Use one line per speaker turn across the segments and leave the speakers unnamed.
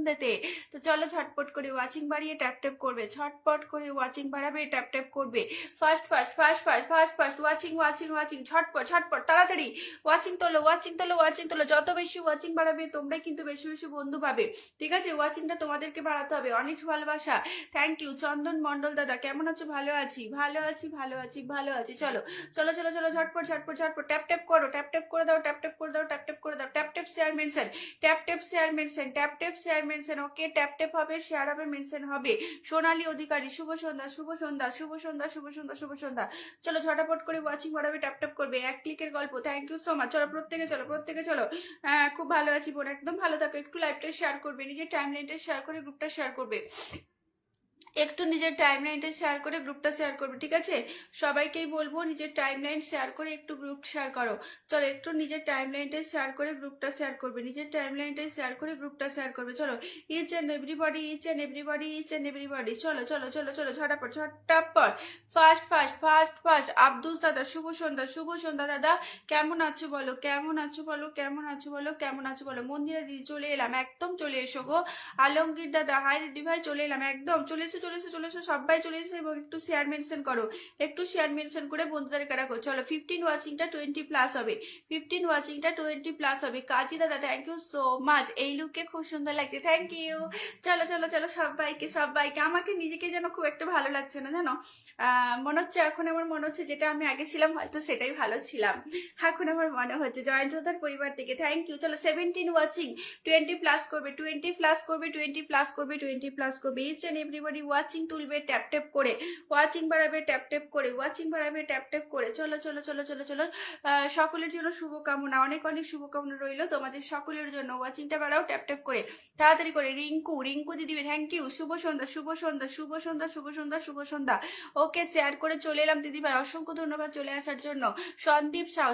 সন্ধ্যেতে। তো চলো ঝটপট করে ওয়াচিং বাড়িয়ে ট্যাপ ট্যাপ করবে, ঝটপট করে ওয়াচিং বাড়াবে, ট্যাপ ট্যাপ করবে, fast fast fast fast fast fast watching watching watching, ঝটপট ঝটপট তাড়াতাড়ি ওয়াচিং তোলো ওয়াচিং তোলো ওয়াচিং তোলো। যত বেশি ওয়াচিং বাড়াবে তোমরাই কিন্তু বেশি বেশি বন্ধু পাবে, ঠিক আছে? ওয়াচিংটা তোমাদেরকে বাড়াতে হবে। অনেক ভালোবাসা, থ্যাংক ইউ। চন্দন মন্ডল দাদা কেমন আছো? ভালো আছি ভালো আছি ভালো আছি ভালো আছি। চলো চলো চলো চলো ঝটপট ঝটপট ঝটপট ট্যাপ ট্যাপ করো, ট্যাপ ট্যাপ করে দাও, ট্যাপ ট্যাপ করে দাও, ট্যাপ ট্যাপ করে দাও, tap tap share mention, tap tap share mention, tap tap share mention. Okay, tap tap হবে, শেয়ার হবে, মেনশন হবে। সোনালী অধিকারী শুভ সন্ধ্যা শুভ সন্ধ্যা শুভ সন্ধ্যা শুভ সন্ধ্যা শুভ সন্ধ্যা। চলো ঝটাপট করে ওয়াচিং বাড়াবে, ট্যাপ ট্যাপ করবে, এক ক্লিকের গল্প। Thank you so much. চলো প্রত্যেকে চলো প্রত্যেকে চলো। খুব ভালো আছি বোন, একদম ভালো থাকো। একটু লাইভটা শেয়ার করবে, নিজের টাইমলাইনটা শেয়ার করে গ্রুপটা শেয়ার করবে, একটু নিজের টাইমলাইনটা শেয়ার করে গ্রুপটা শেয়ার করবে, ঠিক আছে? সবাইকেই বলবো নিজের টাইমলাইন শেয়ার করে একটু গ্রুপ শেয়ার করো। চলো একটু নিজের টাইমলাইনটা শেয়ার করে গ্রুপটা শেয়ার করবে, নিজের টাইমলাইনটা শেয়ার করে গ্রুপটা শেয়ার করবে। চলো each and everybody, each and everybody, each and everybody. চলো চলো চলো চলো ঝটাপট ঝটাপট, fast fast fast fast. Abdus দাদা শুভ সন্ধ্যা শুভ সন্ধ্যা। দাদা কেমন আছো বলো, কেমন আছো বলো, কেমন আছো বলো, কেমন আছো বলো। মন্দিরা দিদি চলে এলাম, একদম চলে এসো গো। আলমগীর দাদা হাই দিদি ভাই, চলে এলাম, একদম চলে এসো চলে এসো চলে এসো, সবাই চলে এসো। এবং একটু শেয়ার মেনশন করো, একটু শেয়ার মেনশন করে বন্ধুদেরকে রাখো। চলো 15 ওয়াচিংটা 20 প্লাস হবে, 15 ওয়াচিংটা 20 প্লাস হবে। কাজী দাদা থ্যাংক ইউ সো মাচ, এই লুকে খুব সুন্দর লাগছে, থ্যাংক ইউ। চলো চলো চলো সবাইকে সবাইকে। আমাকে নিজেকে যেন খুব একটা ভালো লাগছে না জানো, মনে হচ্ছে এখন আমার মনে হচ্ছে যেটা আমি আগে ছিলাম হয়তো সেটাই ভালো ছিলাম, এখন আমার মনে হচ্ছে। জয়ন্ত দাদার পরিবার থেকে থ্যাংক ইউ। চলো 17 ওয়াচিং 20 প্লাস করবে, 20 প্লাস করবে, 20 প্লাস করবে, 20 প্লাস করবে। ইচ এন্ড এভরিবডি ওয়াচিং তুলবে, ট্যাপ ট্যাপ করে ওয়াচিং বাড়াবে, ট্যাপ ট্যাপ করে ওয়াচিং বাড়াবে, ট্যাপ ট্যাপ করে। চলো চলো চলো চলো চলো। সকলের জন্য শুভকামনা, অনেক অনেক শুভকামনা রইলো তোমাদের সকলের জন্য। ওয়াচিংটা বাড়াও ট্যাপ ট্যাপ করে, তাড়াতাড়ি করে। রিঙ্কু রিঙ্কু দিদি থ্যাংক ইউ। শুভ সন্ধ্যা শুভ সন্ধ্যা শুভ সন্ধ্যা শুভ সন্ধ্যা শুভ সন্ধ্যা। ওকে, শেয়ার করে চলে এলাম দিদি ভাই, অসংখ্য ধন্যবাদ চলে আসার জন্য। Sandip Sau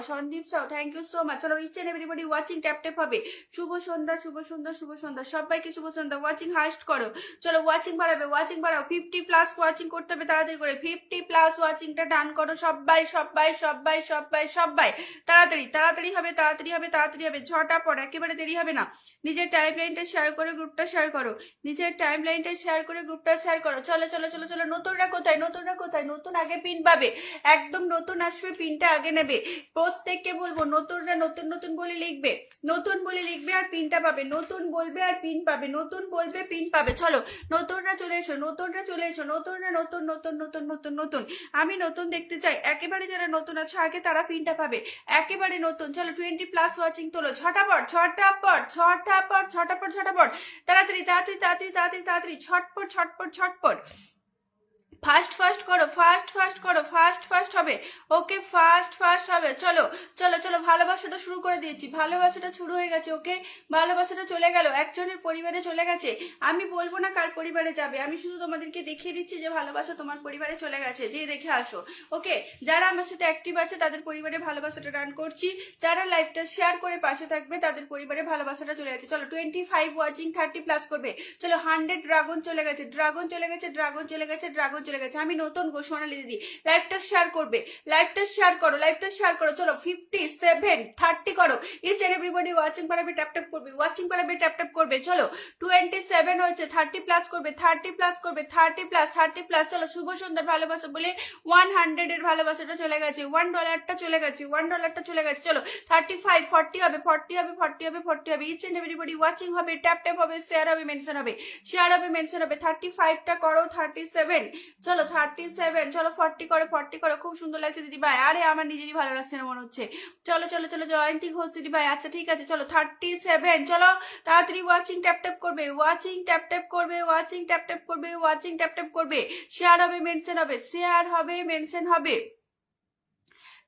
thank you so much. চলো each and everybody watching tap tap হবে। শুভ সন্ধ্যা শুভ সন্ধ্যা শুভ সন্ধ্যা, সবাইকে শুভ সন্ধ্যা। ওয়াচিং হাইস্ট করো, চলো ওয়াচিং বাড়াবে, ওয়াচিং বাড়াও। 50 প্লাস ওয়াচিং করতে হবে তাড়াতাড়ি করে, 50 প্লাস ওয়াচিংটা ডান করো সবাই সবাই সবাই সবাই সবাই। তাড়াতাড়ি তাড়াতাড়ি হবে, তাড়াতাড়ি হবে, তাড়াতাড়ি হবে, ঝটাপট, একেবারে দেরি হবে না। নিজের টাইমলাইনটা শেয়ার করে গ্রুপটা শেয়ার করো, নিজের টাইমলাইনটা শেয়ার করে গ্রুপটা শেয়ার করো। চলো চলো চলো চলো। নতুনরা কোথায়, নতুনরা কোথায়? নতুন আগে পিন পাবে, একদম নতুন আসবে, পিনটা আগে নেবে। প্রত্যেককে বলবো নতুনরা নতুন নতুন বলে লিখবে, নতুন বলে লিখবে আর পিনটা পাবে, নতুন বলবে আর পিন পাবে, নতুন বলবে পিন পাবে। চলো নতুনরা চলে এসো, নতুনরা চলে এসো, নতুনরা নতুন নতুন নতুন নতুন নতুন। আমি নতুন দেখতে চাই, একেবারে যারা নতুন আছো আগে তারা পিনটা পাবে, একেবারে নতুন। চলো 20 প্লাস ওয়াচিং তোলো, ঝটাপট ঝটাপট ঝটাপট ঝটাপট ঝটাপট, তাড়াতাড়ি তাড়াতাড়ি তাড়াতাড়ি তাড়াতাড়ি তাড়াতাড়ি, ছটপট ছটপট ছটপট। ফাস্ট ফাস্ট করো, ফাস্ট ফাস্ট করো, ফাস্ট ফাস্ট হবে। ওকে, ফাস্ট ফাস্ট হবে। চলো চলো চলো, ভালোবাসাটা শুরু করে দিয়েছি, ভালোবাসাটা শুরু হয়ে গেছে। ওকে, ভালোবাসাটা চলে গেল, একজনের পরিবারে চলে গেছে। আমি বলবো না কার পরিবারে যাবে, আমি শুধু তোমাদেরকে দেখিয়ে দিচ্ছি যে ভালোবাসা তোমার পরিবারে চলে গেছে, যে দেখে আসো। ওকে, যারা আমার সাথে অ্যাক্টিভ আছে তাদের পরিবারে ভালোবাসাটা রান করছি, যারা লাইভটা শেয়ার করে পাশে থাকবে তাদের পরিবারে ভালোবাসাটা চলে গেছে। চলো 25 ওয়াচিং 30 প্লাস করবে। চলো 100 ড্রাগন চলে গেছে, ড্রাগন চলে গেছে, ড্রাগন চলে গেছে, ড্রাগন চলে গেছে। আমি নতুন গো সোনালী দিদি, লাইভটা শেয়ার করবে, লাইভটা শেয়ার করো, লাইভটা শেয়ার করো। চলো 57 30 করো। ইচ এন্ড এভরিবডি ওয়াচিং পারাবে, ট্যাপ ট্যাপ করবে, ওয়াচিং পারাবে, ট্যাপ ট্যাপ করবে। চলো 27 হয়েছে, 30 প্লাস করবে, 30 প্লাস করবে, 30 প্লাস 30 প্লাস। চলো শুভ সন্ধ্যার ভালোবাসা বলে 100 এর ভালোবাসাটা চলে গেছে, $1টা চলে গেছে, $1টা চলে গেছে। চলো 35 40 হবে, 40 হবে, 40 হবে, 40 হবে। ইচ এন্ড এভরিবডি ওয়াচিং হবে, ট্যাপ ট্যাপ হবে, শেয়ার হবে, মেনশন হবে, শেয়ার হবে, মেনশন হবে। 35টা করো, 37। চলো 37, চলো 40 করো, 40 করো। খুব সুন্দর লাগছে দিদি ভাই, আরে আমার নিজেরই ভালো লাগছে না মনে হচ্ছে। চলো চলো চলো, জয়ন্তী ঘোষ দিদি ভাই, আচ্ছা ঠিক আছে। চলো 37, চলো তাড়াতাড়ি ওয়াচিং ট্যাপ ট্যাপ করবে, ওয়াচিং ট্যাপ ট্যাপ করবে, ওয়াচিং ট্যাপ ট্যাপ করবে, ওয়াচিং ট্যাপ ট্যাপ করবে। শেয়ার হবে, মেনশন হবে, শেয়ার হবে, মেনশন হবে,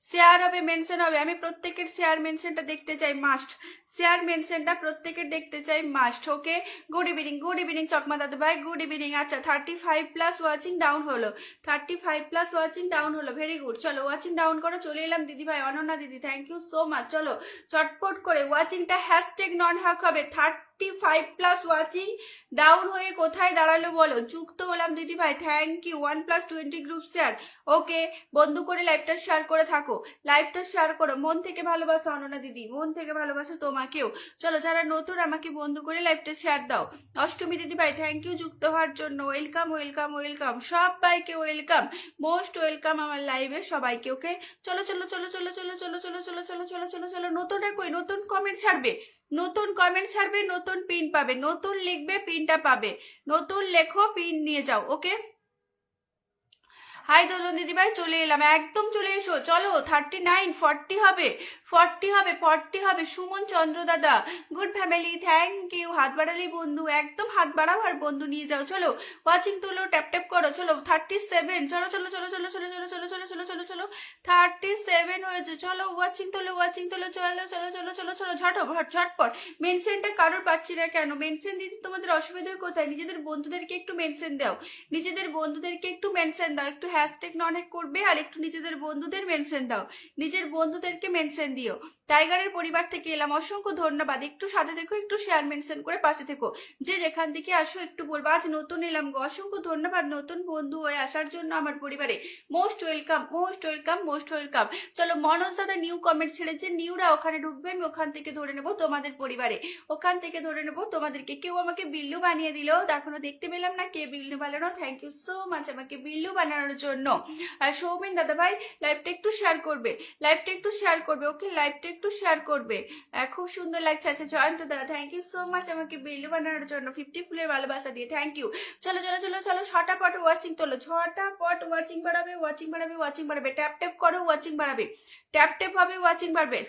শেয়ার হবে, মেনশন হবে। আমি প্রত্যেকের শেয়ার মেনশনটা দেখতে চাই, মাস্ট। শেয়ার মেনশনটা প্রত্যেকের দেখতে চাই, মাস্ট। ওকে, গুড ইভিনিং চকমা দাদা ভাই, গুড ইভিনিং। আচ্ছা 35 প্লাস ওয়াচিং ডাউন হলো, 35 প্লাস ওয়াচিং ডাউন হলো, ভেরি গুড। চলো ওয়াচিং ডাউন করো, চলে এলাম দিদি ভাই, অনন্যা দিদি থ্যাংক ইউ সো মাচ। চলো চটপট করে ওয়াচিংটা হ্যাশট্যাগ নন হ্যাক হবে, 30 45+ ওয়াচিং ডাউন হয়ে কোথায় দাঁড়ালো বলো? যুক্ত হলাম দিদি ভাই, thank you. 1+20 group share. Okay, বন্ধু করে লাইভটা শেয়ার করে থাকো, লাইভটা শেয়ার করো। মন থেকে ভালোবাসা অনন্যা দিদি, মন থেকে ভালোবাসা তোমাকেও। চলো যারা নতুন আমাকে বন্ধু করে লাইভটা শেয়ার দাও। অষ্টমী দিদি ভাই থ্যাংক ইউ যুক্ত হওয়ার জন্য। ওয়েলকাম ওয়েলকাম ওয়েলকাম, সবাইকে ওয়েলকাম, মোস্ট ওয়েলকাম আমার লাইভে সবাইকে। ওকে, চলো চলো চলো চলো চলো চলো চলো চলো চলো চলো চলো চলো। নতুন কই, নতুন কমেন্ট ছাড়বে, নতুন কমেন্ট ছাড়বে, নতুন পিন পাবে, নতুন লিখবে পিনটা পাবে, নতুন লেখো পিন নিয়ে যাও। ওকে, হাই দোলন দিদি ভাই, চলে এলাম, একদম চলে এসো। চলো 39, 40 হবে, 40 হবে, 40 হবে। সুমন চন্দ্র দাদা, গুড ফ্যামিলি, থ্যাংক ইউ। হাত বাড়ালি বন্ধু, একদম হাত বাড়াও আর বন্ধু নিয়ে যাও। চলো ওয়াচিং তোলো, ট্যাপ ট্যাপ করো। চলো 37, চলো চলো চলো চলো চলো চলো চলো চলো চলো চলো চলো 37 হয়েছে। চলো ওয়াচিং তোলো, ওয়াচিং তোলো, চলো চলো চলো চলো চলো ঝটপট ঝটপট। মেনশনটা কারোর পাচ্ছি না কেন? মেনশন দিতে তোমাদের অসুবিধার কোথায়? নিজেদের বন্ধুদেরকে একটু মেনশন দাও, নিজেদের বন্ধুদেরকে একটু মেনশন দাও, একটু হ্যাশট্যাগ ননেক করবে আর একটু নিজেদের বন্ধুদের মেনশন দাও, নিজের বন্ধুদেরকে মেনশন দিও। টাইগারের পরিবার থেকে এলাম, অসংখ্য ধন্যবাদ। একটু সাথে দেখো, একটু শেয়ার মেনশন করে পাশে থেকো। যে যেখান থেকে আসো একটু বলবো, আজ নতুন এলাম গো, অসংখ্য ধন্যবাদ নতুন বন্ধু হয়ে আসার জন্য আমার পরিবারে। Most welcome most welcome most welcome. চলো মনোজ দাদা নিউ কমেন্ট ছেড়েছে, নিউরা ওখানে ঢুকবে, আমি ওখান থেকে ধরে নেবো তোমাদের পরিবারে, ওখান থেকে ধরে নেবো তোমাদেরকে। কেউ আমাকে বিল্লু বানিয়ে দিল, এখনো দেখতে পেলাম না কে বিল্লু বানানো। থ্যাংক ইউ সো মাচ আমাকে বিল্লু বানানোর জন্য। আর সৌমেন দাদা ভাই লাইভটা একটু শেয়ার করবে, লাইভটা একটু শেয়ার করবে। ওকে, লাইভটা একটু শেয়ার করবে, খুব সুন্দর লাগছে। আচ্ছা জয়ন্ত দাদা থ্যাংক ইউ সো মাচ আমাকে বিল্লু বানানোর জন্য 50 ফুলের ভালোবাসা দিয়ে, থ্যাংক ইউ। চলো চলো চলো চলো ছটাপট ওয়াচিং তোলো, ছটাপট ওয়াচিং বাড়াবে, ওয়াচিং বাড়াবে, ওয়াচিং বাড়াবে। ট্যাপ ট্যাপ করো, ওয়াচিং বাড়াবে, ট্যাপ ট্যাপ হবে, ওয়াচিং বাড়বে।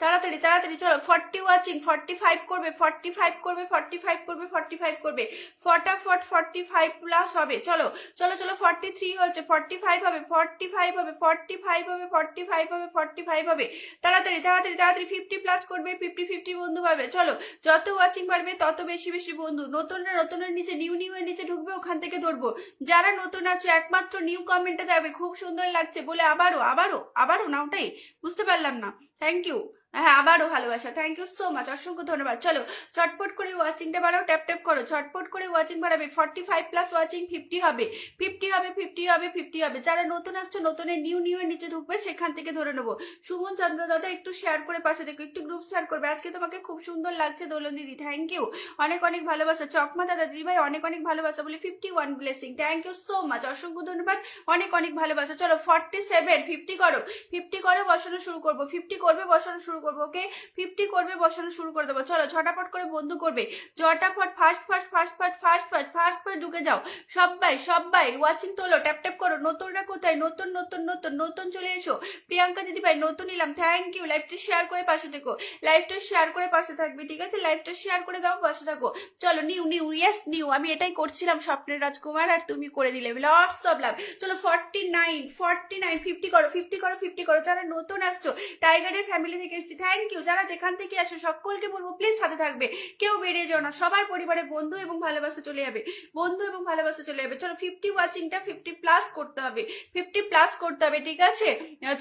তাড়াতাড়ি তাড়াতাড়ি চলো। 40 ওয়াচিং, 45 করবে, 45 করবে, 45 করবে, 45 করবে, ফটাফট 45+ হবে। চলো চলো চলো 43 হয়েছে, 45 হবে, 45 হবে, 45 হবে, 45 হবে, 45 হবে। তাড়াতাড়ি তাড়াতাড়ি তাড়াতাড়ি 50+ করবে, 50 বন্ধু পাবে। চলো যত ওয়াচিং বাড়বে তত বেশি বেশি বন্ধু। নতুনরা নতুনের নিচে, নিউ এর নিচে ঢুকবে, ওখান থেকে ধরবো। যারা নতুন আছে একমাত্র নিউ কমেন্টে যাবে, খুব সুন্দর লাগছে বলে আবারও আবারও আবারও না, ওটাই বুঝতে পারলাম না। থ্যাংক ইউ, হ্যাঁ আবারও ভালোবাসা, থ্যাংক ইউ সো মাচ, অসংখ্য ধন্যবাদ। চলো চটপট করে ওয়াচিংটা বাড়াও, ট্যাপ ট্যাপ করো, চটপট করে ওয়াচিং বাড়াবে। 45+ ওয়াচিং 50 হবে, 50 হবে, 50 হবে, 50 হবে। যারা নতুন আসছো, নতুনের নিউ এর নিচে ঢুকবে, সেখান থেকে ধরে নেবো। সুমন চন্দ্র দাদা একটু শেয়ার করে পাশে দেখো, একটু গ্রুপ শেয়ার করবে। আজকে তোমাকে খুব সুন্দর লাগছে দোলন দিদি, থ্যাংক ইউ, অনেক অনেক ভালোবাসা। চকমা দাদা দিদি ভাই অনেক অনেক ভালোবাসা বলে 51 blessing, thank you so much, অসংখ্য ধন্যবাদ, অনেক অনেক ভালোবাসা। চলো 47, 50 করো, 50 করে বসানো শুরু করবো, 50 করবে বসানো শুরু করবো। ওকে, 50 করবে বসানো শুরু করে দেবো। চলো ঝটাপট করে বন্ধু করবে, ঝটাপট fast fast fast fast fast fast fast fast ঢুকে যাও। সবাই সবাই ওয়াচিং তোলো, ট্যাপ ট্যাপ করো। নতুনরা কোথায়? নতুন নতুন নতুন নতুন চলে এসো। প্রিয়াঙ্কা দিদি ভাই নতুন এলাম, থ্যাংক ইউ। লাইভটা শেয়ার করে পাশে থেকো, লাইভটা শেয়ার করে পাশে থাকবে, ঠিক আছে? লাইভটা শেয়ার করে দাও, পাশে থাকো। চলো নিউ নিউ, ইয়েস নিউ, আমি এটাই করছিলাম স্বপ্নের রাজকুমার, আর তুমি করে দিলে, লটস অফ লাভ। চলো 49, 49, 50 করো, 50 করো, 50 করো। যারা নতুন আসছো, টাইগারের ফ্যামিলি থেকে এসেছি, থ্যাংক ইউ। যারা যেখান থেকে আসো সকলকে বলবো প্লিজ সাথে থাকবে, কেউ বেরিয়ে যাও না, সবাই পরিবারে বন্ধু এবং ভালোবাসা চলে যাবে, বন্ধু এবং ভালোবাসা চলে যাবে। চলো 50 ওয়াচিংটা 50+ করতে হবে, 50+ করতে হবে, ঠিক আছে?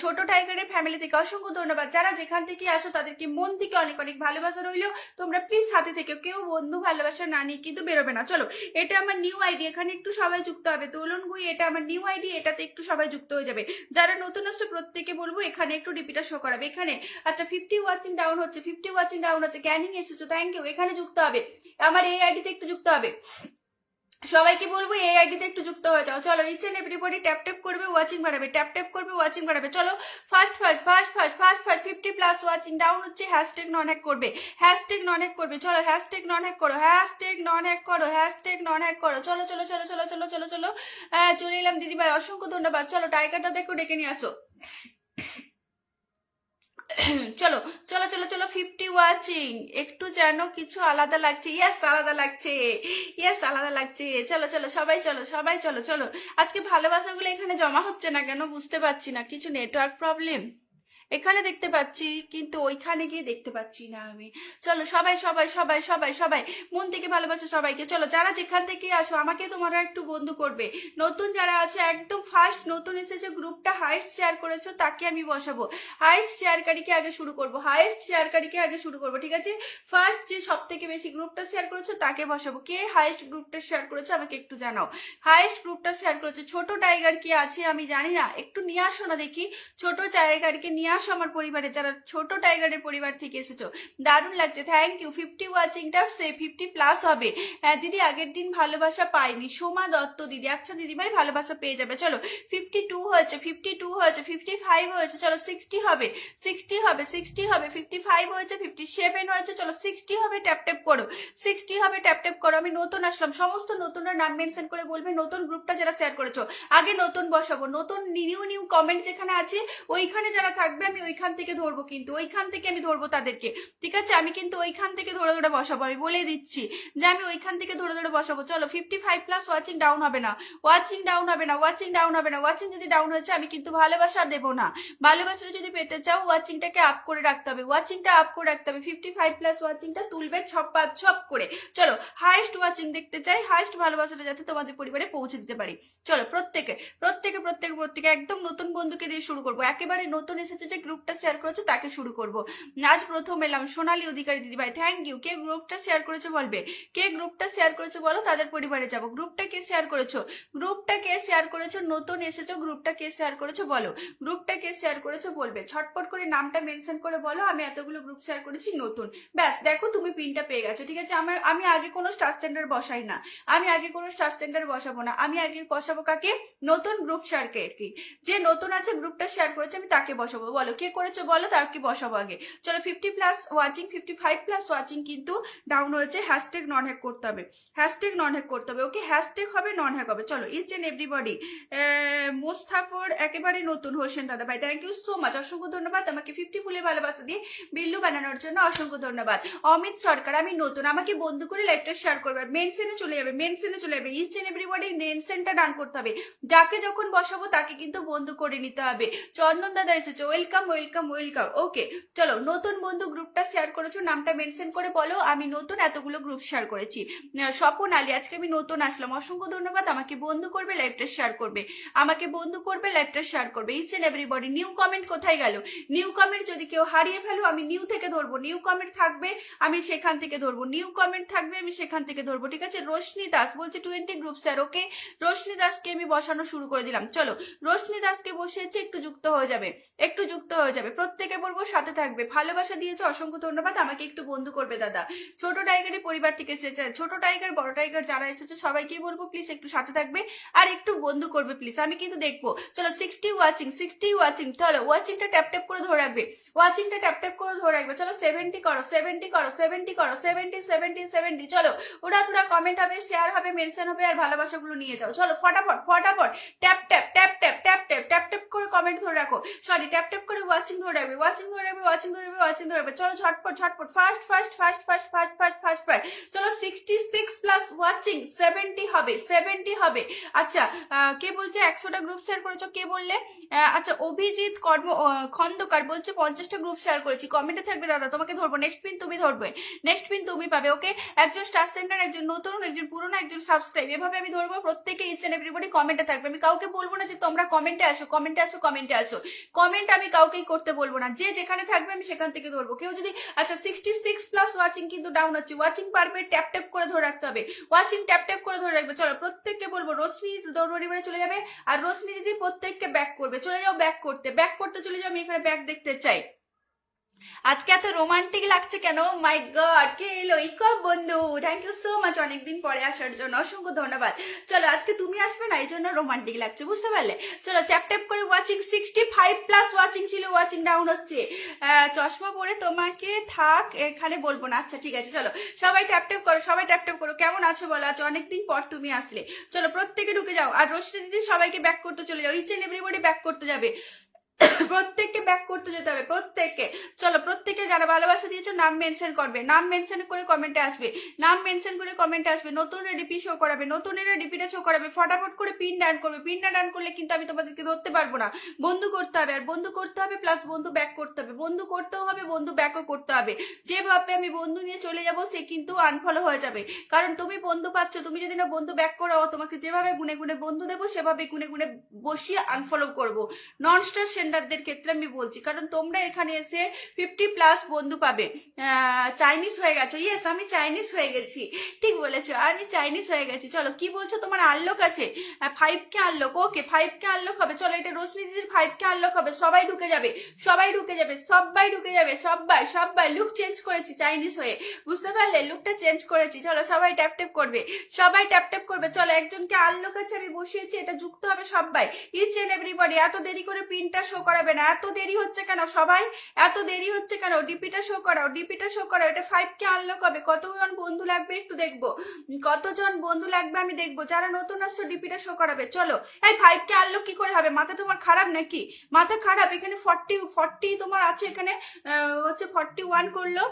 ছোট টাইগারের ফ্যামিলি থেকে অসংখ্য ধন্যবাদ। যারা যেখান থেকে আসো তাদেরকে মন থেকে অনেক অনেক ভালোবাসা রইলো। তোমরা প্লিজ সাথে থেকে, কেউ বন্ধু ভালোবাসা না নিয়ে কিন্তু বেরোবে না। চলো এটা আমার নিউ আইডি, এখানে একটু সবাই যুক্ত হবে। দোলন গুই, এটা আমার নিউ আইডি, এটাতে একটু সবাই যুক্ত হয়ে যাবে। যারা নতুন আসছো প্রত্যেকে বলবো এখানে একটু রিপিটার শো করাবে, এখানে। আচ্ছা 50 ওয়াচিং ডাউন হচ্ছে, 50 ওয়াচিং ডাউন হচ্ছে, ক্যানিং এসেছো, থ্যাংক ইউ। এখানে যুক্ত হবে, আমার এই আইডিতে একটু যুক্ত হবে। সবাইকে বলবো এই আইডিতে একটু যুক্ত হয়ে যাও। চলো each and everybody tap tap করবে, ওয়াচিং বাড়াবে, ট্যাপ ট্যাপ করবে, ওয়াচিং বাড়াবে। চলো first first first first first first 50+ watching down হচ্ছে, হ্যাশট্যাগ নন হ্যাক করবে, হ্যাশট্যাগ নন হ্যাক করবে। চলো হ্যাশট্যাগ নন হ্যাক করো, হ্যাশট্যাগ নন হ্যাক করো, হ্যাশট্যাগ নন হ্যাক করো। চলো চলো চলো চলো চলো চলো চলো, চলে এলাম দিদি ভাই, অসংখ্য ধন্যবাদ। চলো টাইগারটা দেখো, ডেকে নিয়ে আসো। চলো চলো চলো চলো 50 ওয়াচিং, একটু যেন কিছু আলাদা লাগছে, ইয়েস আলাদা লাগছে, ইয়েস আলাদা লাগছে। চলো চলো সবাই চলো, সবাই চলো চলো। আজকে ভালোবাসাগুলো এখানে জমা হচ্ছে না কেন বুঝতে পারছি না, কিছু নেটওয়ার্ক প্রবলেম, এখানে দেখতে পাচ্ছি, কিন্তু ওইখানে গিয়ে দেখতে পাচ্ছি না আমি। চলো সবাই সবাই সবাই সবাই সবাই মন থেকে ভালোবাসো সবাইকে। চলো যারা যেখান থেকে আসো আমাকে তোমরা একটু বন্ধু করবে। নতুন যারা আছে একদম ফার্স্ট নতুন এসেছে, গ্রুপটা হাইস্ট শেয়ার করেছো তাকে আমি বসাবো। হাইস্ট শেয়ারকারীকে আগে শুরু করবো, হাইস্ট শেয়ারকারীকে আগে শুরু করবো, ঠিক আছে? ফার্স্ট যে সব থেকে বেশি গ্রুপটা শেয়ার করেছো তাকে বসাবো। কে হাইস্ট গ্রুপটা শেয়ার করেছো আমাকে একটু জানাও। হাইস্ট গ্রুপটা শেয়ার করেছে ছোট টাইগার কি আছে আমি জানি না, একটু নিয়ে আসো না দেখি ছোট টাইগারকে নিয়ে আসো আমার পরিবারে, যারা ছোট টাইগারের পরিবার থেকে এসেছো। দারুণ লাগছে, থ্যাংক ইউ। 50 ওয়াচিংটা সে 50+ হবে। হ্যাঁ দিদি আগের দিন ভালোবাসা পাইনি, সোমা দত্ত দিদি। আচ্ছা দিদিভাই ভালোবাসা পেয়ে যাবে। চলো 52 হয়েছে, 52 হয়েছে, 55 হয়েছে, চলো 60 হবে, 60 হবে, 60 হবে, 55 হয়েছে, 57 হয়েছে, চলো 60 হবে। ট্যাপ ট্যাপ করো, 60 হবে, ট্যাপ ট্যাপ করো। আমি নতুন আসলাম, সমস্ত নতুনরা নাম মেনশন করে বলবে নতুন গ্রুপটা যারা শেয়ার করেছো আগে নতুন বসাবো। নতুন নিউ নিউ কমেন্ট যেখানে আছে ওইখানে যারা থাকবে আমি ওইখান থেকে ধরবো, কিন্তু ওইখান থেকে আমি ধরবো তাদেরকে, ঠিক আছে? আমি কিন্তু ওইখান থেকে ধরে ধরে বসাবো, আমি বলে দিচ্ছি যে আমি ওইখান থেকে ধরে ধরে বসাবো। চলো 55+ ওয়াচিং ডাউন হবে না, ওয়াচিং ডাউন হবে না, ওয়াচিং ডাউন হবে না। ওয়াচিং যদি ডাউন হয়েছে আমি কিন্তু ভালোবাসা দেবো না। ভালোবাসাটা যদি পেতে চাও ওয়াচিংটাকে আপ করে রাখতে হবে, ওয়াচিংটা আপ করে রাখতে হবে। 55+ ওয়াচিংটা তুলবে ছপ্পা ছপ করে। চলো হাইস্ট ওয়াচিং দেখতে চাই, হাইস্ট ভালোবাসাটা যাতে তোমাদের পরিবারে পৌঁছে দিতে পারি। চলো প্রত্যেকে প্রত্যেকে প্রত্যেকে প্রত্যেকে একদম নতুন বন্ধুকে দিয়ে শুরু করবো। একেবারে নতুন এসেছে যে গ্রুপটা শেয়ার করেছো তাকে শুরু করবো। আজ প্রথম এলাম, সোনালী অধিকারী দিদিভাই থ্যাংক ইউ। কে গ্রুপটা শেয়ার করেছো বলবে, কে গ্রুপটা শেয়ার করেছো বলো, তাদের পরিবারে যাবো। গ্রুপটা কে শেয়ার করেছো, গ্রুপটা কে শেয়ার করেছো, নতুন এসেছো গ্রুপটা কে শেয়ার করেছো বলো, গ্রুপটা কে শেয়ার করেছো বলবে। ছটপট করে নামটা মেনশন করে বলো আমি এতগুলো গ্রুপ শেয়ার করেছি নতুন। ব্যাস দেখো তুমি পিনটা পেয়ে গেছো, ঠিক আছে? আমি আগে কোনো স্টার সেন্টার বসাই না, আমি আগে কোনো স্টার সেন্টার বসাবো না। আমি আগে বসাবো কাকে, নতুন গ্রুপ শেয়ারকে, যে নতুন আছে গ্রুপটা শেয়ার করেছে আমি তাকে বসাবো। বলো কে করেছো বলো, তাকে বসাবো আগে। চলো 50+ ওয়াচিং, 55+ ওয়াচিং কিন্তু ডাউন হয়েছে। হ্যাশট্যাগ নন হ্যাক করতে হবে, হ্যাশট্যাগ নন হ্যাক করতে হবে। ওকে হ্যাশট্যাগ হবে, নন হ্যাক হবে। চলো ইচ এন্ড এভরিবডি। মোস্তাফর একেবারে নতুন, হোসেন দাদা ভাই থ্যাংক ইউ সো মাচ, অসংখ্য ধন্যবাদ আমাকে 50 ফুলের ভালোবাসা দিয়ে বিল্লু বানানোর জন্য, অসংখ্য ধন্যবাদ। অমিত সরকার আমি নতুন, আমাকে বন্ধু করে লাইভটা শেয়ার করবে, মেনশনে চলে যাবে, মেনশনে চলে যাবে। ইচ এন্ড এভরিবডি মেনশনটা ডান করতে হবে, যাকে যখন বসাবো তাকে কিন্তু বন্ধু করে নিতে হবে। চন্দন দাদা এসেছে, ওয়েলকাম ওয়েলকাম ওয়েলকাম। ওকে চলো নতুন বন্ধু গ্রুপটা শেয়ার করেছো নামটা মেনশন করে বলো আমি নতুন এতগুলো গ্রুপ শেয়ার করেছি। স্বপন আলী আজকে আমি নতুন আসলাম, অসংখ্য ধন্যবাদ। আমাকে বন্ধু করবে, লাইভটা শেয়ার করবে, আমাকে বন্ধু করবে, লাইভটা শেয়ার করবে। Each and everybody. New comment কোথায় গেল, নিউ কমেন্ট যদি কেউ হারিয়ে ফেলো আমি নিউ থেকে ধরবো, নিউ কমেন্ট থাকবে আমি সেখান থেকে ধরবো, নিউ কমেন্ট থাকবে আমি সেখান থেকে ধরবো, ঠিক আছে? রোশনি দাস বলছে 20 গ্রুপ শেয়ার। ওকে রোশনি দাসকে আমি বসানো শুরু করে দিলাম। চলো রোশনি দাসকে বসিয়েছি, একটু যুক্ত হয়ে যাবে, একটু যুক্ত হয়ে যাবে। প্রত্যেকে বলবো সাথে থাকবে, ভালোবাসা দিয়েছে অসংখ্য ধন্যবাদ। আমাকে একটু বন্ধু করবে দাদা। ছোট টাইগারের পরিবার থেকে এসেছে, ছোট টাইগার বড় টাইগার যারা এসেছে সবাইকে বলবো প্লিজ একটু সাথে থাকবে আর একটু বন্ধু করবে প্লিজ, আমি কিন্তু দেখবো। চলো 60 ওয়াচিং, 60 ওয়াচিং। চলো ওয়াচিংটা ট্যাপ ট্যাপ করে ধরে রাখবে, ওয়াচিংটা ট্যাপ ট্যাপ করে ধরে রাখবে। চলো 70 করো, 70 করো, 70 করো, 70 70 70। চলো ওরা তোরা কমেন্ট হবে, শেয়ার হবে, মেনশন হবে আর ভালোবাসাগুলো নিয়ে যাও। চলো ফটাফট ফটাফট tap tap tap tap tap tap tap tap করে কমেন্ট ধরে রাখো, সরি ট্যাপ ট্যাপ করে ওয়াচিং ধরে রাখবে, ওয়াচিং ধরে রাখবে, ওয়াচিং ধরে রাখবে, ওয়াচিং ধরে রাখবে। চলো ঝটপট ঝটপট fast fast fast fast fast fast fast fast. চলো 66+ ওয়াচিং, 70 হবে, 70 হবে। আচ্ছা কে বলছে 100টা গ্রুপ শেয়ার করেছো কে বললে? আচ্ছা অভিজিৎ খন্দকার বলছে 50টা গ্রুপ শেয়ার করেছি। কমেন্টে থাকবে দাদা তোমাকে ধরবো, নেক্সট পিন তুমি ধরবে, নেক্সট পিন তুমি পাবে। ওকে একজন স্টার সেন্টার, একজন নতুন, একজন পুরনো, একজন সাবস্ক্রাইব, এভাবে আমি ধরবো। প্রত্যেকে ইচ এন্ড এভরিবডি কমেন্টে থাকবে। আমি কাউকে বলবো না যে তোমরা কমেন্টে আসো, কমেন্টে আসো, কমেন্টে আসো। কমেন্ট আমি কাউকেই করতে বলবো না, যে যেখানে থাকবে আমি সেখান থেকে ধরবো। কেউ যদি আচ্ছা 66+ ওয়াচিং কিন্তু ডাউন হচ্ছে, ওয়াচিং পারবে ট্যাপ ট্যাপ করে ধরে রাখতে হবে, ওয়াচিং ট্যাপ ট্যাপ করে ধরে রাখবে। চলো প্রত্যেককে বলবো রশ্মি পরিবারে চলে যাবে আর রশ্মি দিদি প্রত্যেককে ব্যাক করবে। চলে যাও ব্যাক করতে, ব্যাক করতে চলে যাও। আমি এখানে ব্যাক দেখতে চাই। আজকে এত রোমান্টিক লাগছে কেন? মাই গড কে এলো ইকব বন্ধু, থ্যাংক ইউ সো মাচ অনেকদিন পরে আসার জন্য, অসংখ্য ধন্যবাদ। চলো আজকে তুমি আসবে না এই জন্য রোমান্টিক লাগছে, বুঝতে পারলে? চলো ট্যাপ ট্যাপ করে ওয়াচিং, 65+ ওয়াচিং ছিল, ওয়াচিং ডাউন হচ্ছে। চশমা পরে তোমাকে থাক এখানে বলবো না, আচ্ছা ঠিক আছে। চলো সবাই ট্যাপ ট্যাপ করো, সবাই ট্যাপ ট্যাপ করো। কেমন আছো বলো, আছো অনেকদিন পর তুমি আসলে। চলো প্রত্যেকে ঢুকে যাও আর রোশনি দিদি সবাইকে ব্যাক করতে চলে যাও, ইচ এন্ড এভরিবডি ব্যাক করতে যাবে। প্রত্যেককে ব্যাক করতে যেতে হবে, প্রত্যেককে। চলো প্রত্যেকে যারা ভালোবাসা দিয়েছো নাম মেনশন করবে, নাম মেনশন করে কমেন্টে আসবে, নাম মেনশন করে কমেন্টে আসবে। নতুনরা ডিপি শো করাবে, নতুনেরা ডিপিটা শো করাবে, ফটাফট করে পিন ডান করবে। পিন ডান করলে কিন্তু আমি তোমাদেরকে ধরতে পারবো না। বন্ধু করতে হবে, আর বন্ধু করতে হবে প্লাস বন্ধু ব্যাক করতে হবে, বন্ধু করতেও হবে বন্ধু ব্যাকও করতে হবে। যে ভাববে আমি বন্ধু নিয়ে চলে যাব সে কিন্তু আনফলো হয়ে যাবে, কারণ তুমি বন্ধু পাচ্ছ, তুমি যদি না বন্ধু ব্যাক করো তোমাকে যেভাবে গুনে গুনে বন্ধু দেবো সেভাবে গুনে গুনে বসিয়ে আনফলো করবো। নন স্টার সেন্ডারদের ক্ষেত্রে আমি বলছি, কারণ তোমরা এখানে এসে 50+ বন্ধু পাবে। চাইনিজ হয়ে গেছো, ইয়েস আমি চাইনিজ হয়ে গেছি, ঠিক বলেছো, আমি চাইনিজ হয়ে গেছি। চলো কি বলছো, তোমার আনলক আছে 5K আনলক, ওকে 5K আনলক হবে। চলো এটা রোশনি দিদির 5K আনলক হবে, সবাই ঢুকে যাবে, সবাই ঢুকে যাবে, সবাই ঢুকে যাবে, সবাই সবাই। লুক চেঞ্জ করেছি চাইনিজ হয়ে, বুঝতে পারলে, লুকটা চেঞ্জ করেছি। চলো সবাই ট্যাপ ট্যাপ করবে, সবাই ট্যাপ ট্যাপ করবে। চলো একজনকে আনলক আছে আমি বসিয়েছি, এটা যুক্ত হবে সবাই, ইচ এন্ড এভরিবডি। এত দেরি করে পিনটা শো করাবে না, এত দেরি হচ্ছে কেন সবাই, এত দেরি হচ্ছে কেন? ডিপিটা শো করাও, ডিপিটা শো করাও। এটা 5K আনলক হবে। কতজন বন্ধু লাগবে একটু দেখবো, কতজন বন্ধু লাগবে আমি দেখবো। যারা নতুন আসছো ডিপিটা শো করাবে। চলো এই 5K আনলক কি করে হবে? মাথা তোমার খারাপ নাকি? মাথা খারাপ? এখানে 40 তোমার আছে, এখানে হচ্ছে 41 করলো।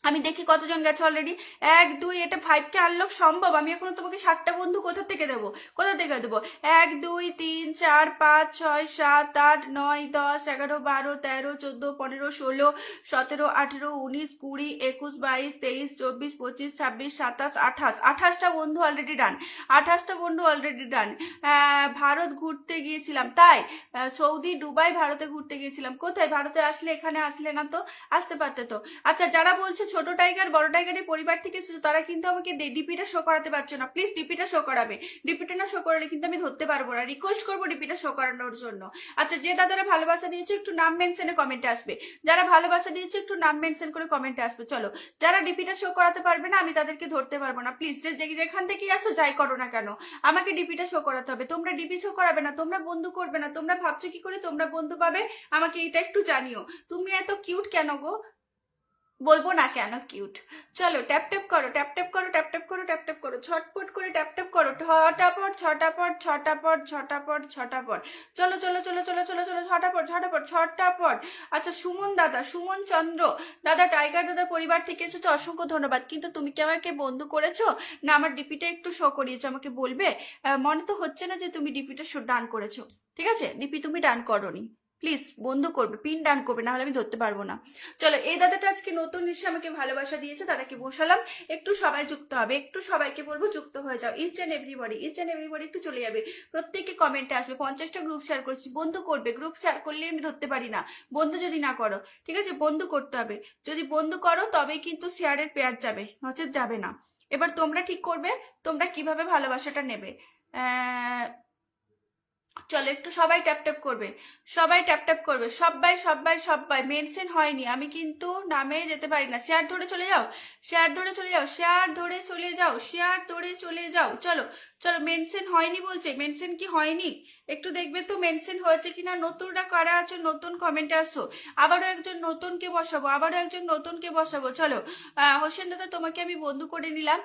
আমি দেখি কতজন গেছে অলরেডি। 1 2, এটা 5K আনলক সম্ভব? আমি এখন তোমাকে 7টা বন্ধু কোথা থেকে দেবো, কোথা থেকে দেবো? 1 2 3 4 5 6 7 8 9 10 11 12 13 14 15 16 17 18 19 20 21 22 23 24 25 26 27 28, 28টা বন্ধু অলরেডি ডান, 28টা বন্ধু অলরেডি ডান। ভারত ঘুরতে গিয়েছিলাম, তাই? সৌদি, দুবাই, ভারতে ঘুরতে গিয়েছিলাম। কোথায়? ভারতে আসলে, এখানে আসলে না তো, আসতে পারতে তো। আচ্ছা যারা বলছো ছোট টাইগার বড় টাইগারের পরিবার থেকে এসেছো তারা কিন্তু আমাকে ডিপিটা শো করাতে পারছো না, প্লিজ ডিপিটা শো করাবে। ডিপিটা না শো করালে কিন্তু আমি ধরতে পারবো না, রিকোয়েস্ট করবো ডিপিটা শো করানোর জন্য। আচ্ছা যে দাদারা ভালোবাসা দিয়েছো একটু নাম মেনশনে কমেন্টে আসবে, যারা ভালোবাসা দিয়েছো একটু নাম মেনশন করে কমেন্টে আসবে। চলো যারা ডিপিটা শো করাতে পারবে না আমি তাদেরকে ধরতে পারবো না, প্লিজ যেখান থেকে আসো যাই করো না কেন আমাকে ডিপিটা শো করাতে হবে। তোমরা ডিপি শো করাবে না, তোমরা বন্ধু করবে না, তোমরা ভাবছো কি করে তোমরা বন্ধু পাবে আমাকে এটা একটু জানিও। তুমি এত কিউট কেন গো? বলবো না কেন কিউট। চলো ট্যাপ ট্যাপ করো, ট্যাপ ট্যাপ করো, ট্যাপ ট্যাপ করো, ট্যাপ ট্যাপ করো, ছটপট করে ট্যাপ ট্যাপ করো। ছটাপট ছটাপট ছটাপট ছটাপট ছটাপট। চলো চলো চলো চলো চলো চলো, ছটাপট ছটাপট ছটাপট। আচ্ছা সুমন দাদা, সুমন চন্দ্র দাদা, টাইগার দাদার পরিবার থেকে এসেছো, অসংখ্য ধন্যবাদ। কিন্তু তুমি কি আমাকে বন্ধু করেছো না আমার ডিপিটা একটু শো করিয়েছো আমাকে বলবে? মনে তো হচ্ছে না যে তুমি ডিপিটা শো ডান করেছো, ঠিক আছে? ডিপি তুমি ডান করোনি, প্লিজ বন্ধু করবে, পিন ডান করবে, না হলে আমি ধরতে পারবো না। চলো এই দাদাটা আজকে নতুন এসে আমাকে ভালোবাসা দিয়েছে, দাদাকে বসালাম। একটু সবাই যুক্ত হবে, একটু সবাইকে বলবো যুক্ত হয়ে যাও, ইচ এন্ড এভরিবডি একটু চলে যাবে। প্রত্যেককে কমেন্টে আসবে। 50টা গ্রুপ শেয়ার করছি, বন্ধু করবে। গ্রুপ শেয়ার করলে আমি ধরতে পারি না বন্ধু যদি না করো, ঠিক আছে? বন্ধু করতে হবে, যদি বন্ধু করো তবেই কিন্তু শেয়ারের পেয়ার যাবে, নচেত যাবে না। এবার তোমরা ঠিক করবে তোমরা কিভাবে ভালোবাসাটা নেবে। চলো একটু সবাই ট্যাপ ট্যাপ করবে, সবাই ট্যাপ ট্যাপ করবে, সবাই সবাই সবাই। মেনশন হয়নি, আমি কিন্তু নামে যেতে পারি না। শেয়ার ধরে চলে যাও, শেয়ার ধরে চলে যাও, শেয়ার ধরে চলে যাও, শেয়ার ধরে চলে যাও। চলো চলো, মেনশন হয়নি বলছে, মেনশন কি হয়নি একটু দেখবে তো মেনশন হয়েছে কিনা। নতুনরা কারা আছো নতুন কমেন্টে আসো। আবারও একজন নতুনকে বসাবো, আবারও একজন নতুনকে বসাবো। চলো হোসেন দাদা তোমাকে আমি বন্ধু করে নিলাম,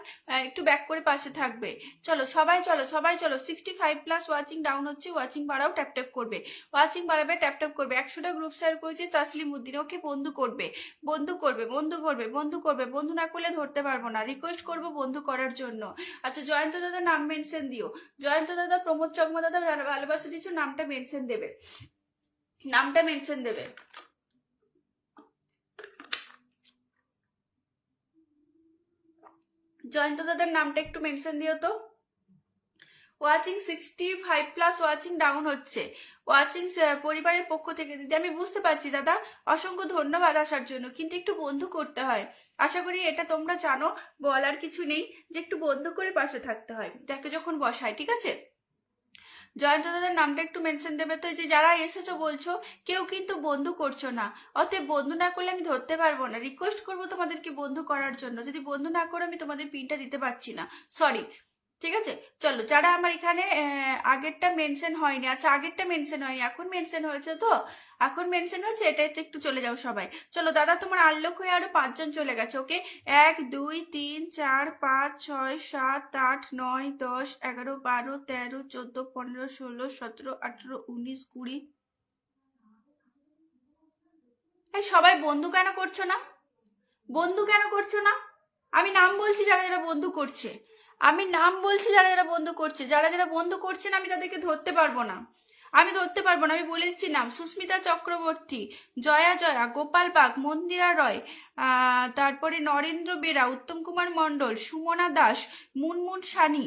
একটু ব্যাক করে পাশে থাকবে। চলো সবাই চলো, সবাই চলো। 65+ ওয়াচিং ডাউন হচ্ছে, ওয়াচিং বাড়াও, ট্যাপ ট্যাপ করবে, ওয়াচিং বাড়াবে, ট্যাপ ট্যাপ করবে। 100টা গ্রুপ শেয়ার করেছি তাসলিম উদ্দিন, ওকে বন্ধু করবে, বন্ধু করবে, বন্ধু করবে, বন্ধু করবে। বন্ধু না করলে ধরতে পারবো না, রিকোয়েস্ট করবো বন্ধু করার জন্য। আচ্ছা জয়ন্ত দাদা নাম মেনশন দিও, জয়ন্ত দাদা, প্রমোদ চকমা দাদা, যারা ভালোবাসা দিচ্ছ নামটা মেনশন দেবে, নামটা মেনশন দেবে। জয়ন্ত দাদার নামটা একটু মেনশন দিও তো। ওয়াচিং 65+ ওয়াচিং ডাউন হচ্ছে, ওয়াচিং পরিবারের পক্ষ থেকে। দিদি আমি বুঝতে পারছি দাদা, অসংখ্য ধন্যবাদ আসার জন্য, কিন্তু একটু বন্ধু করতে হয়। আশা করি এটা তোমরা জানো, বলার কিছু নেই যে একটু বন্ধু করে পাশে থাকতে হয় যাকে যখন বসায়, ঠিক আছে? জয়ন্ত দাদার নামটা একটু মেনশন দেবে তো। এই যে যারা এসেছো বলছো কেউ কিন্তু বন্ধু করছো না, অতএব বন্ধু না করলে আমি ধরতে পারবো না। রিকোয়েস্ট করবো তোমাদেরকে বন্ধু করার জন্য, যদি বন্ধু না করো আমি তোমাদের পিনটা দিতে পারছি না, সরি, ঠিক আছে? চলো যারা আমার এখানে আগেরটা মেনশন হয়নি, আচ্ছা আগেরটা মেনশন হয়নি, এখন মেনশন হয়েছে তো, এখন মেনশন হয়েছে, এটা একটু চলে যাও সবাই। চলো দাদা তোমার আনলক হয়ে আরো 5জন চলে গেছে, ওকে। 1 2 3 4 5 6 7 8 9 10 11 12 13 14 15 16 17 18 19 20 এই সবাই বন্ধু কেন করছো না? বন্ধু কেন করছো না? আমি নাম বলছি যারা যারা বন্ধু করছে, আমি নাম বলছি যারা যারা বন্ধু করছে, যারা যারা বন্ধু করছে না আমি তাদেরকে ধরতে পারবো না, আমি ধরতে পারবো না। আমি বলে দিচ্ছি নাম: সুস্মিতা চক্রবর্তী, জয়া জয়া, গোপাল বাগ, মন্দিরা রয়, তারপরে নরেন্দ্র বেরা, উত্তম কুমার মণ্ডল, সুমনা দাস, মুনমুন সানি,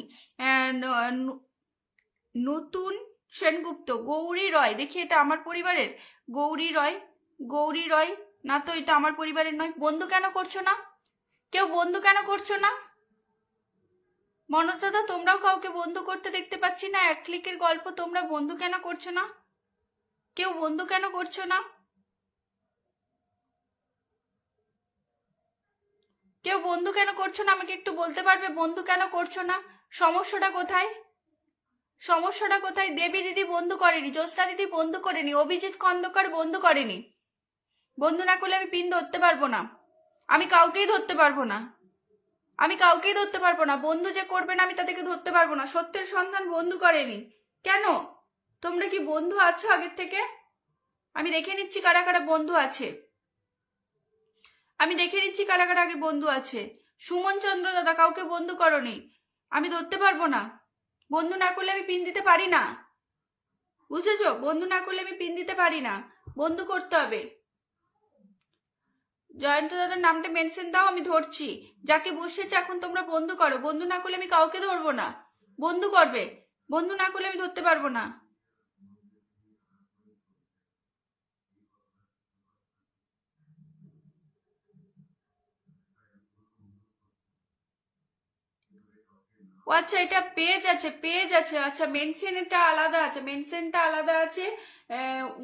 নতুন সেনগুপ্ত, গৌরী রয়। দেখি এটা আমার পরিবারের গৌরী রয়, গৌরী রয় না তো, এটা আমার পরিবারের নয়। বন্ধু কেন করছো না? কেউ বন্ধু কেন করছো না? মনোজ দাদা, তোমরাও কাউকে বন্ধু করতে দেখতে পাচ্ছি না। এক ক্লিকের গল্প, তোমরা বন্ধু কেন করছো না? কেউ বন্ধু কেন করছো না? কেউ বন্ধু কেন করছো না আমাকে একটু বলতে পারবে? বন্ধু কেন করছো না? সমস্যাটা কোথায়? সমস্যাটা কোথায়? দেবী দিদি বন্ধু করেনি, জ্যোৎস্না দিদি বন্ধু করেনি, অভিজিৎ খন্দকার বন্ধু করেনি। বন্ধু না করলে আমি পিন ধরতে পারবো না, আমি কাউকেই ধরতে পারবো না, আমি কাউকেই ধরতে পারবো না। বন্ধু যে করবে না আমি তাদেরকে ধরতে পারবো না। সত্যের সন্ধান বন্ধু করেনি কেন? তোমরা কি বন্ধু আছো আগের থেকে? আমি দেখে নিচ্ছি কারা কারা বন্ধু আছে, আমি দেখে নিচ্ছি কারা কারা আগে বন্ধু আছে। সুমন চন্দ্র দাদা, কাউকে বন্ধু করনি, আমি ধরতে পারবো না। বন্ধু না করলে আমি পিন দিতে পারি না, বুঝেছো? বন্ধু না করলে আমি পিন দিতে পারি না, বন্ধু করতে হবে। জয়ন্ত দাদার নামটা মেনশন দাও, আমি ধরছি। যাকে বসেছে এখন তোমরা বন্ধু করো, বন্ধু না করলে আমি কাউকে ধরবো না। বন্ধু করবে, বন্ধু না করলে আমি ধরতে পারবো না। ও আচ্ছা, এটা পেজ আছে, পেজ আছে, আচ্ছা মেনশনটা আলাদা আছে, মেনশনটা আলাদা আছে।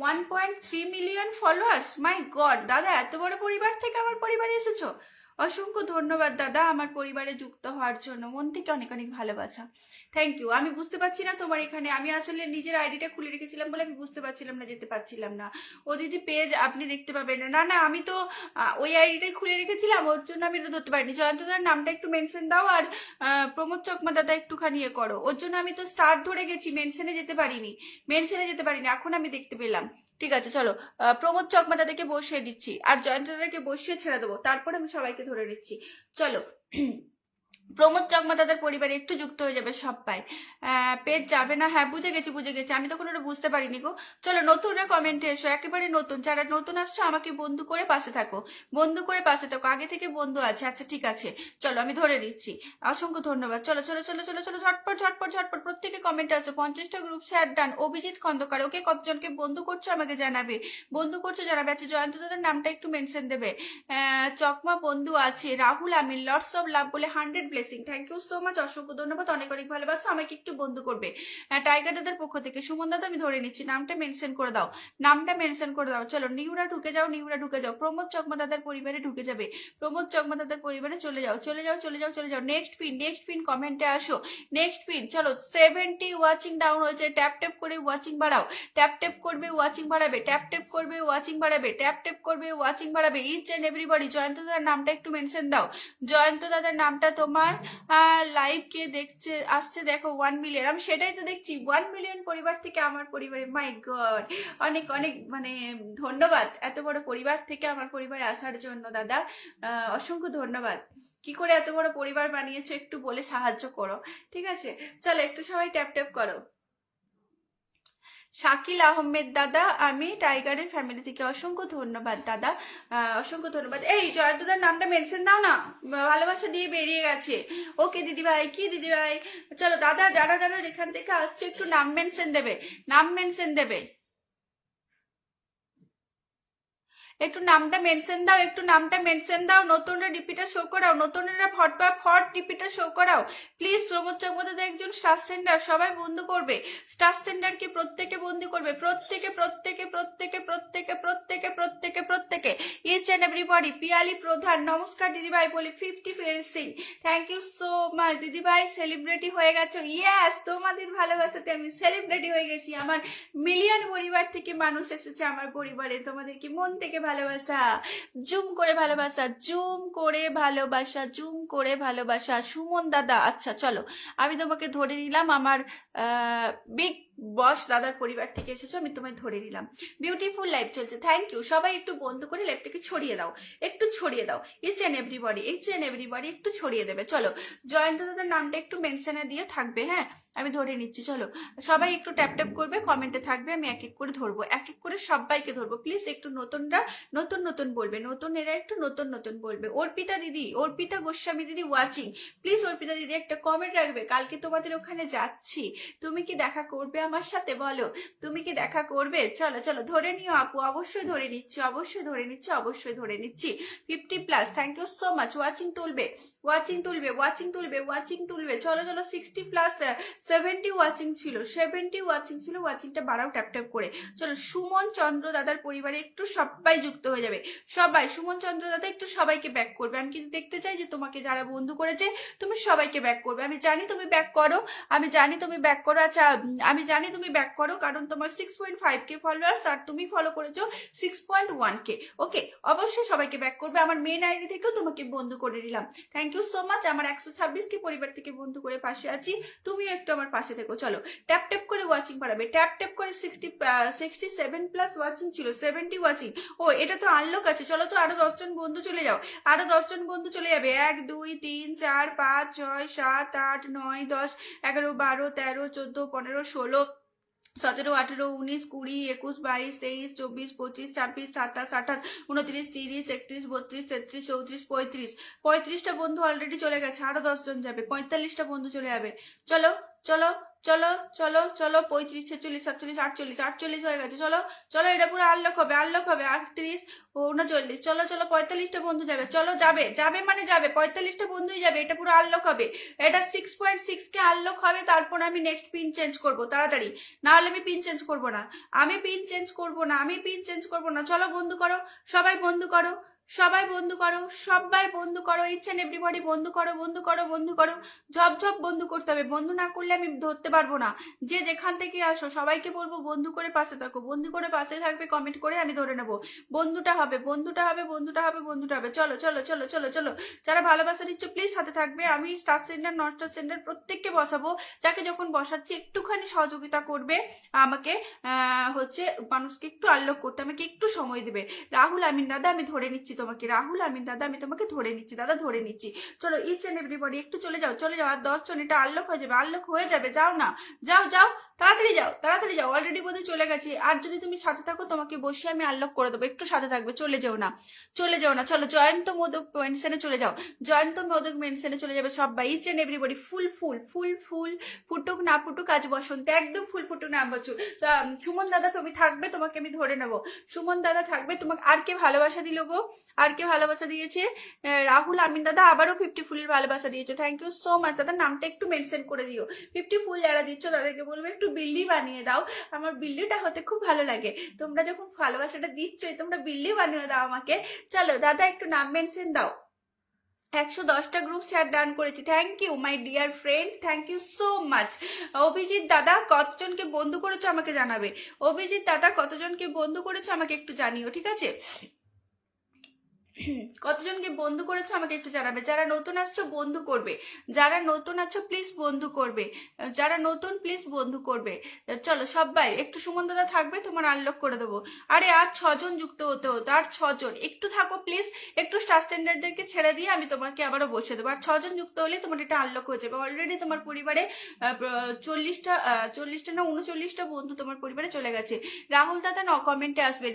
1.3 মিলিয়ন ফলোয়ার্স, মাই গড দাদা, এত বড় পরিবার থেকে আমার পরিবারে এসেছো, অসংখ্য ধন্যবাদ দাদা আমার পরিবারে যুক্ত হওয়ার জন্য, মন থেকে অনেক অনেক ভালোবাসা, থ্যাংক ইউ। আমি বুঝতে পারছি না তোমার এখানে, আমি আসলে নিজের আইডিটা খুলে রেখেছিলাম বলে আমি বুঝতে পারছিলাম না, যেতে পারছিলাম না। ও দিদি পেজ আপনি দেখতে পাবেন না, না না, আমি তো ওই আইডিটাই খুলে রেখেছিলাম, ওর জন্য আমি এটা ধরতে পারিনি। জয়ন্ত দাদার নামটা একটু মেনশন দাও, আর প্রমোদ চকমা দাদা একটুখানি ইয়ে করো, ওর জন্য আমি তো স্টার্ট ধরে গেছি, মেনশনে যেতে পারিনি, মেনশনে যেতে পারিনি, এখন আমি দেখতে পেলাম। ঠিক আছে চলো, প্রমোদ চকমা দাদাকে বসিয়ে দিচ্ছি, আর জয়ন্ত দাদাকে বসিয়ে ছেড়ে দেবো, তারপরে আমি সবাইকে ধরে নিচ্ছি। চলো, প্রমোদ চকমা তাদের পরিবারে একটু যুক্ত হয়ে যাবে সবাই। পেজ যাবে না, হ্যাঁ বুঝে গেছি বুঝে গেছি, আমি তখন ওটা বুঝতে পারিনি গো। চলো নতুনরা কমেন্টে এসো, একেবারে নতুন, যারা নতুন আসছো আমাকে বন্ধু করে পাশে থাকো, বন্ধু করে পাশে থাকো, আগে থেকে বন্ধু আছে, আচ্ছা ঠিক আছে। চলো আমি ধরে দিচ্ছি, অসংখ্য ধন্যবাদ। চলো চলো চলো চলো চলো, ঝটপট ঝটপট ঝটপট, প্রত্যেকে কমেন্টে আসো। 50টা group share done. Abhijit Khandakar, okay কতজনকে বন্ধু করছো আমাকে জানাবে, বন্ধু করছো জানাবে। আচ্ছা জয়ন্ত দাদার নামটা একটু মেনশন দেবে। চকমা বন্ধু আছে, Rahul Amin, lots of love বলে 100 blessing, thank you so much, অসংখ্য ধন্যবাদ, অনেক অনেক ভালোবাসা, আমাকে একটু বন্ধু করবে। টাইগার দাদার পক্ষ থেকে সুমন দাদা আমি ধরে নিচ্ছি, নামটা মেনশন করে দাও, নামটা মেনশন করে দাও। চলো নিউরা ঢুকে যাও, নিউরা ঢুকে যাও, প্রমোদ চকমা দাদার পরিবারে ঢুকে যাবে, প্রমোদ চকমা দাদার পরিবারে চলে যাও চলে যাও চলে যাও চলে যাও। নেক্সট পিন কমেন্টে আসো, নেক্সট পিন। চলো 70 ওয়াচিং ডাউন হয়েছে, ট্যাপ ট্যাপ করে ওয়াচিং বাড়াও, ট্যাপ ট্যাপ করবে ওয়াচিং বাড়াবে, ট্যাপ ট্যাপ করবে ওয়াচিং বাড়াবে, ট্যাপ ট্যাপ করবে ওয়াচিং বাড়াবে। ইচ এন্ড এভরিবডি জয়ন্ত দাদার নামটা একটু মেনশন দাও, জয়ন্ত দাদার নামটা তোমার লাইভ কে দেখছে আসছে দেখো 1 মিলিয়ন, আমি সেটাই তো দেখছি, 1 মিলিয়ন পরিবার থেকে আমার পরিবারে, মাই গড, অনেক অনেক মানে ধন্যবাদ এত বড় পরিবার থেকে আমার পরিবারে আসার জন্য দাদা, অসংখ্য ধন্যবাদ। কি করে এত বড় পরিবার বানিয়েছো একটু বলে সাহায্য করো, ঠিক আছে? চলো একটু সবাই ট্যাপ ট্যাপ করো। শাকিল আহমেদ দাদা, আমি টাইগারের ফ্যামিলি থেকে, অসংখ্য ধন্যবাদ দাদা, অসংখ্য ধন্যবাদ। এই জয়ন্ত দাদার নামটা মেনশন দাও না, ভালোবাসা দিয়ে বেরিয়ে গেছে। ওকে দিদিভাই, কি দিদিভাই? চলো দাদা, যারা যারা যেখান থেকে আসছে একটু নাম মেনশন দেবে, নাম মেনশন দেবে, একটু নামটা মেনশন দাও, একটু নামটা মেনশন দাও। নতুনরা ডিপিটা শো করাও, নতুনরা ফট ডিপিটা শো করাও প্লিজ। প্রমোদ চক্রবর্তী একজন স্টার সেন্ডার, সবাই বন্ধু করবে, স্টার সেন্ডারকে প্রত্যেকে বন্ধু করবে, প্রত্যেকে প্রত্যেকে প্রত্যেকে প্রত্যেকে প্রত্যেকে প্রত্যেকে প্রত্যেকে, ইচ এন্ড এভরিবডি। পিয়ালি প্রধান, নমস্কার দিদিভাই বলি 50 ফেলসিং, থ্যাংক ইউ সো মাচ দিদিভাই, সেলিব্রিটি হয়ে গেছো। ইয়েস, তোমাদের ভালোবাসাতে আমি সেলিব্রিটি হয়ে গেছি, আমার মিলিয়ন পরিবার থেকে মানুষ এসেছে আমার পরিবারে, তোমাদেরকে মন থেকে ভালোবাসা, জুম করে ভালোবাসা, জুম করে ভালোবাসা, জুম করে ভালোবাসা। সুমন দাদা, আচ্ছা চলো আমি তোমাকে ধরে নিলাম আমার বিগ বস দাদার পরিবার থেকে এসেছো, আমি তোমায় ধরে নিলাম। বিউটিফুল লাইভ চলছে, থ্যাংক ইউ। সবাই একটু বন্ধ করে লাইভটাকে ছড়িয়ে দাও, একটু ছড়িয়ে দাও। ইচ এন্ড এভরিবডি একটু ছড়িয়ে দেবে। চলো জয়ন্ত দাদার নামটা একটু মেনশনে দিয়ে থাকবে, হ্যাঁ আমি ধরে নিচ্ছি। চলো সবাই একটু ট্যাপ ট্যাপ করবে, কমেন্টে থাকবে, আমি এক এক করে ধরবো, এক এক করে সবাইকে ধরবো। প্লিজ একটু নতুনরা নতুন নতুন বলবে, নতুন এরা একটু নতুন নতুন বলবে। অর্পিতা দিদি, অর্পিতা গোস্বামী দিদি ওয়াচিং, প্লিজ অর্পিতা দিদি একটা কমেন্ট রাখবে। কালকে তোমাদের ওখানে যাচ্ছি, তুমি কি দেখা করবে আমার সাথে? বলো তুমি কি দেখা করবে? চলো চলো ধরে নিও আপু, অবশ্যই ধরে নিচ্ছি, অবশ্যই ধরে নিচ্ছি, অবশ্যই ধরে নিচ্ছি। 50+, thank you so much. Watching তুলবে, ওয়াচিং তুলবে, ওয়াচিং তুলবে, ওয়াচিং তুলবে। চলো চলো 60+, 70 ওয়াচিং ছিল, 70 ওয়াচিং ছিল, ওয়াচিংটা বাড়াও ট্যাপ ট্যাপ করে। চলো সুমন চন্দ্র দাদার পরিবারে একটু সবাই যুক্ত হয়ে যাবে, সবাই। সুমন চন্দ্র দাদা একটু সবাইকে ব্যাক করবে। আমি কিন্তু দেখতে চাই যে তোমাকে যারা বন্ধু করেছে তুমি সবাইকে ব্যাক করবে। আমি জানি তুমি ব্যাক করো, আমি জানি তুমি ব্যাক করো। আচ্ছা আমি জানি তুমি ব্যাক করো, কারণ তোমার 6.5K ফলোয়ার্স আর তুমি ফলো করেছো 6.1K। ওকে, অবশ্যই সবাইকে ব্যাক করবে। আমার মেন আইডি থেকেও তোমাকে বন্ধু করে নিলাম, থ্যাংক ইউ সো মাচ। আমার 126K পরিবার থেকে বন্ধু করে পাশে আছি, তুমিও একটু আমার পাশে থেকো। চলো ট্যাপ ট্যাপ করে ওয়াচিং বাড়াবে, ট্যাপ ট্যাপ করে 67+ ওয়াচিং ছিল, 70 ওয়াচিং। ও এটা তো আনলক আছে, চলো তো আরো 10 জন বন্ধু চলে যাও, আরো 10 জন বন্ধু চলে যাবে। 1 2 3 4 5 6 7 8 9 10 11 12 13 14 15 16 17 18 19 20 21 22 23 24 25 26 27 28 29 30 31 32 33 34 35 35টা বন্ধু অলরেডি চলে গেছে, আরো 10 জন যাবে, 45টা বন্ধু চলে যাবে। চলো চলো চলো চলো চলো 35 46 47 48 48 হয়ে গেছে। চলো চলো এটা পুরো আনলক হবে, আনলক হবে। 38 39, চলো চলো 45টা বন্ধু যাবে। চলো যাবে, যাবে মানে যাবে, 45টা বন্ধুই যাবে, এটা পুরো আনলক হবে। এটা 6.6K আনলক হবে, তারপর আমি নেক্সট পিন চেঞ্জ করবো তাড়াতাড়ি, না হলে আমি পিন চেঞ্জ করবো না, আমি পিন চেঞ্জ করবো না, আমি পিন চেঞ্জ করবো না। চলো বন্ধু করো, সবাই বন্ধু করো, সবাই বন্ধু করো, সবাই বন্ধু করো। ইচ এন্ড এভরিবডি বন্ধু করো, বন্ধু করো, বন্ধু করো। ঝপ ঝপ বন্ধু করতে হবে, বন্ধু না করলে আমি ধরতে পারবো না। যে যেখান থেকে আসো সবাইকে বলবো বন্ধু করে পাশে থাকো, বন্ধু করে পাশে থাকবে, কমেন্ট করে আমি ধরে নেবো। বন্ধুটা হবে, বন্ধুটা হবে, বন্ধুটা হবে, বন্ধুটা হবে। চলো চলো চলো চলো চলো, যারা ভালোবাসা দিচ্ছ প্লিজ সাথে থাকবে। আমি স্টার সেন্টার নন স্টার সেন্টার প্রত্যেককে বসাবো, যাকে যখন বসাচ্ছি একটুখানি সহযোগিতা করবে আমাকে, হচ্ছে মানুষকে একটু আনলক করতে, আমাকে একটু সময় দেবে। রাহুল আমিন দাদা আমি ধরে নিচ্ছি তোমাকে, রাহুল আমিন দাদা আমি তোমাকে ধরে নিচ্ছি, দাদা ধরে নিচ্ছি। চলো ইচ এন্ড এভরিবডি একটু চলে যাও, চলে যাও। আর 10 জন, এটা আনলক হয়ে যাবে, আনলক হয়ে যাবে। যাও না, যাও যাও, তাড়াতাড়ি যাও, তাড়াতাড়ি যাও। অলরেডি বোধহয় চলে গেছে। আর যদি তুমি সাথে থাকো তোমাকে বসে আমি আনলক করে দেবো, একটু সাথে থাকবে, চলে যাও না, চলে যাও না। চলো জয়ন্ত মোদক মেনশনে চলে যাও, জয়ন্ত মোদক মেনশনে চলে যাবে সবাই। ইচ এন্ড এভরিবডি ফুল ফুল ফুল ফুল, ফুটুক না ফুটুক আজ বসন্ত, একদম ফুল ফুটুক না বছর। সুমন দাদা তুমি থাকবে, তোমাকে আমি ধরে নেবো। সুমন দাদা থাকবে, তোমাকে আর কে ভালোবাসা দিল গো? আর কে ভালোবাসা দিয়েছে? রাহুল আমিন দাদা আবারও 50 ফুলের ভালোবাসা দিয়েছে, থ্যাংক ইউ সো মাচ দাদা। নামটা একটু মেনশন করে দিও। 50 ফুল যারা দিচ্ছ তাদেরকে বলবো একটু বিল্লি বানিয়ে দাও, আমার বিল্লিটা হতে খুব ভালো লাগে। তোমরা যখন ভালোবাসাটা দিচ্ছই, তোমরা বিল্লি বানিয়ে দাও আমাকে। চলো দাদা একটু নাম মেনশন দাও। 110টা গ্রুপ শেয়ার ডান করেছি, thank you my dear friend, thank you so much. Abhijit দাদা কতজনকে বন্ধু করেছো আমাকে জানাবে, অভিজিৎ দাদা কতজনকে বন্ধু করেছো আমাকে একটু জানিও, ঠিক আছে? কতজনকে বন্ধু করেছো আমাকে একটু জানাবে। যারা নতুন আসছো বন্ধু করবে, যারা নতুন আছো প্লিজ বন্ধু করবে, যারা নতুন প্লিজ বন্ধু করবে। চলো সবাই একটু, সুমন দাদা থাকবে, তোমার আনলক করে দেবো। আরে আর 6 জন যুক্ত হতে হতো, আর 6 জন একটু থাকো প্লিজ, একটু স্টার স্ট্যান্ডার্ডদেরকে ছেড়ে দিয়ে আমি তোমাকে আবারও বসে দেবো। আর 6 জন যুক্ত হলে তোমার এটা আনলক হয়ে যাবে। অলরেডি তোমার পরিবারে 40টা না 39টা বন্ধু তোমার পরিবারে চলে গেছে। রাহুল দাদা কমেন্টে আসবে।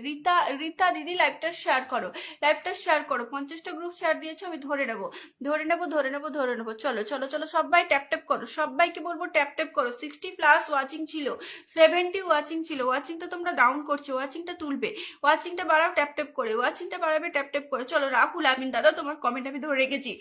রীতা দিদি লাইভটা শেয়ার করো, লাইভটা শেয়ার করো। 50টা গ্রুপ শেয়ার দিয়েছো, আমি ধরে নেবো, ধরে নেবো, ধরে নেবো, ধরে নেবো। চলো চলো চলো সবাই ট্যাপ ট্যাপ করো, সবাইকে বলবো ট্যাপ ট্যাপ করো। 60+ ওয়াচিং ছিল, 70 ওয়াচিং ছিল, ওয়াচিংটা তোমরা ডাউন করছো, ওয়াচিংটা তুলবে, ওয়াচিংটা বাড়াও ট্যাপ ট্যাপ করে, ওয়াচিংটা বাড়াবে ট্যাপ ট্যাপ করে। চলো রাহুল আমিন দাদা তোমার কমেন্ট আমি ধরে রেখেছি।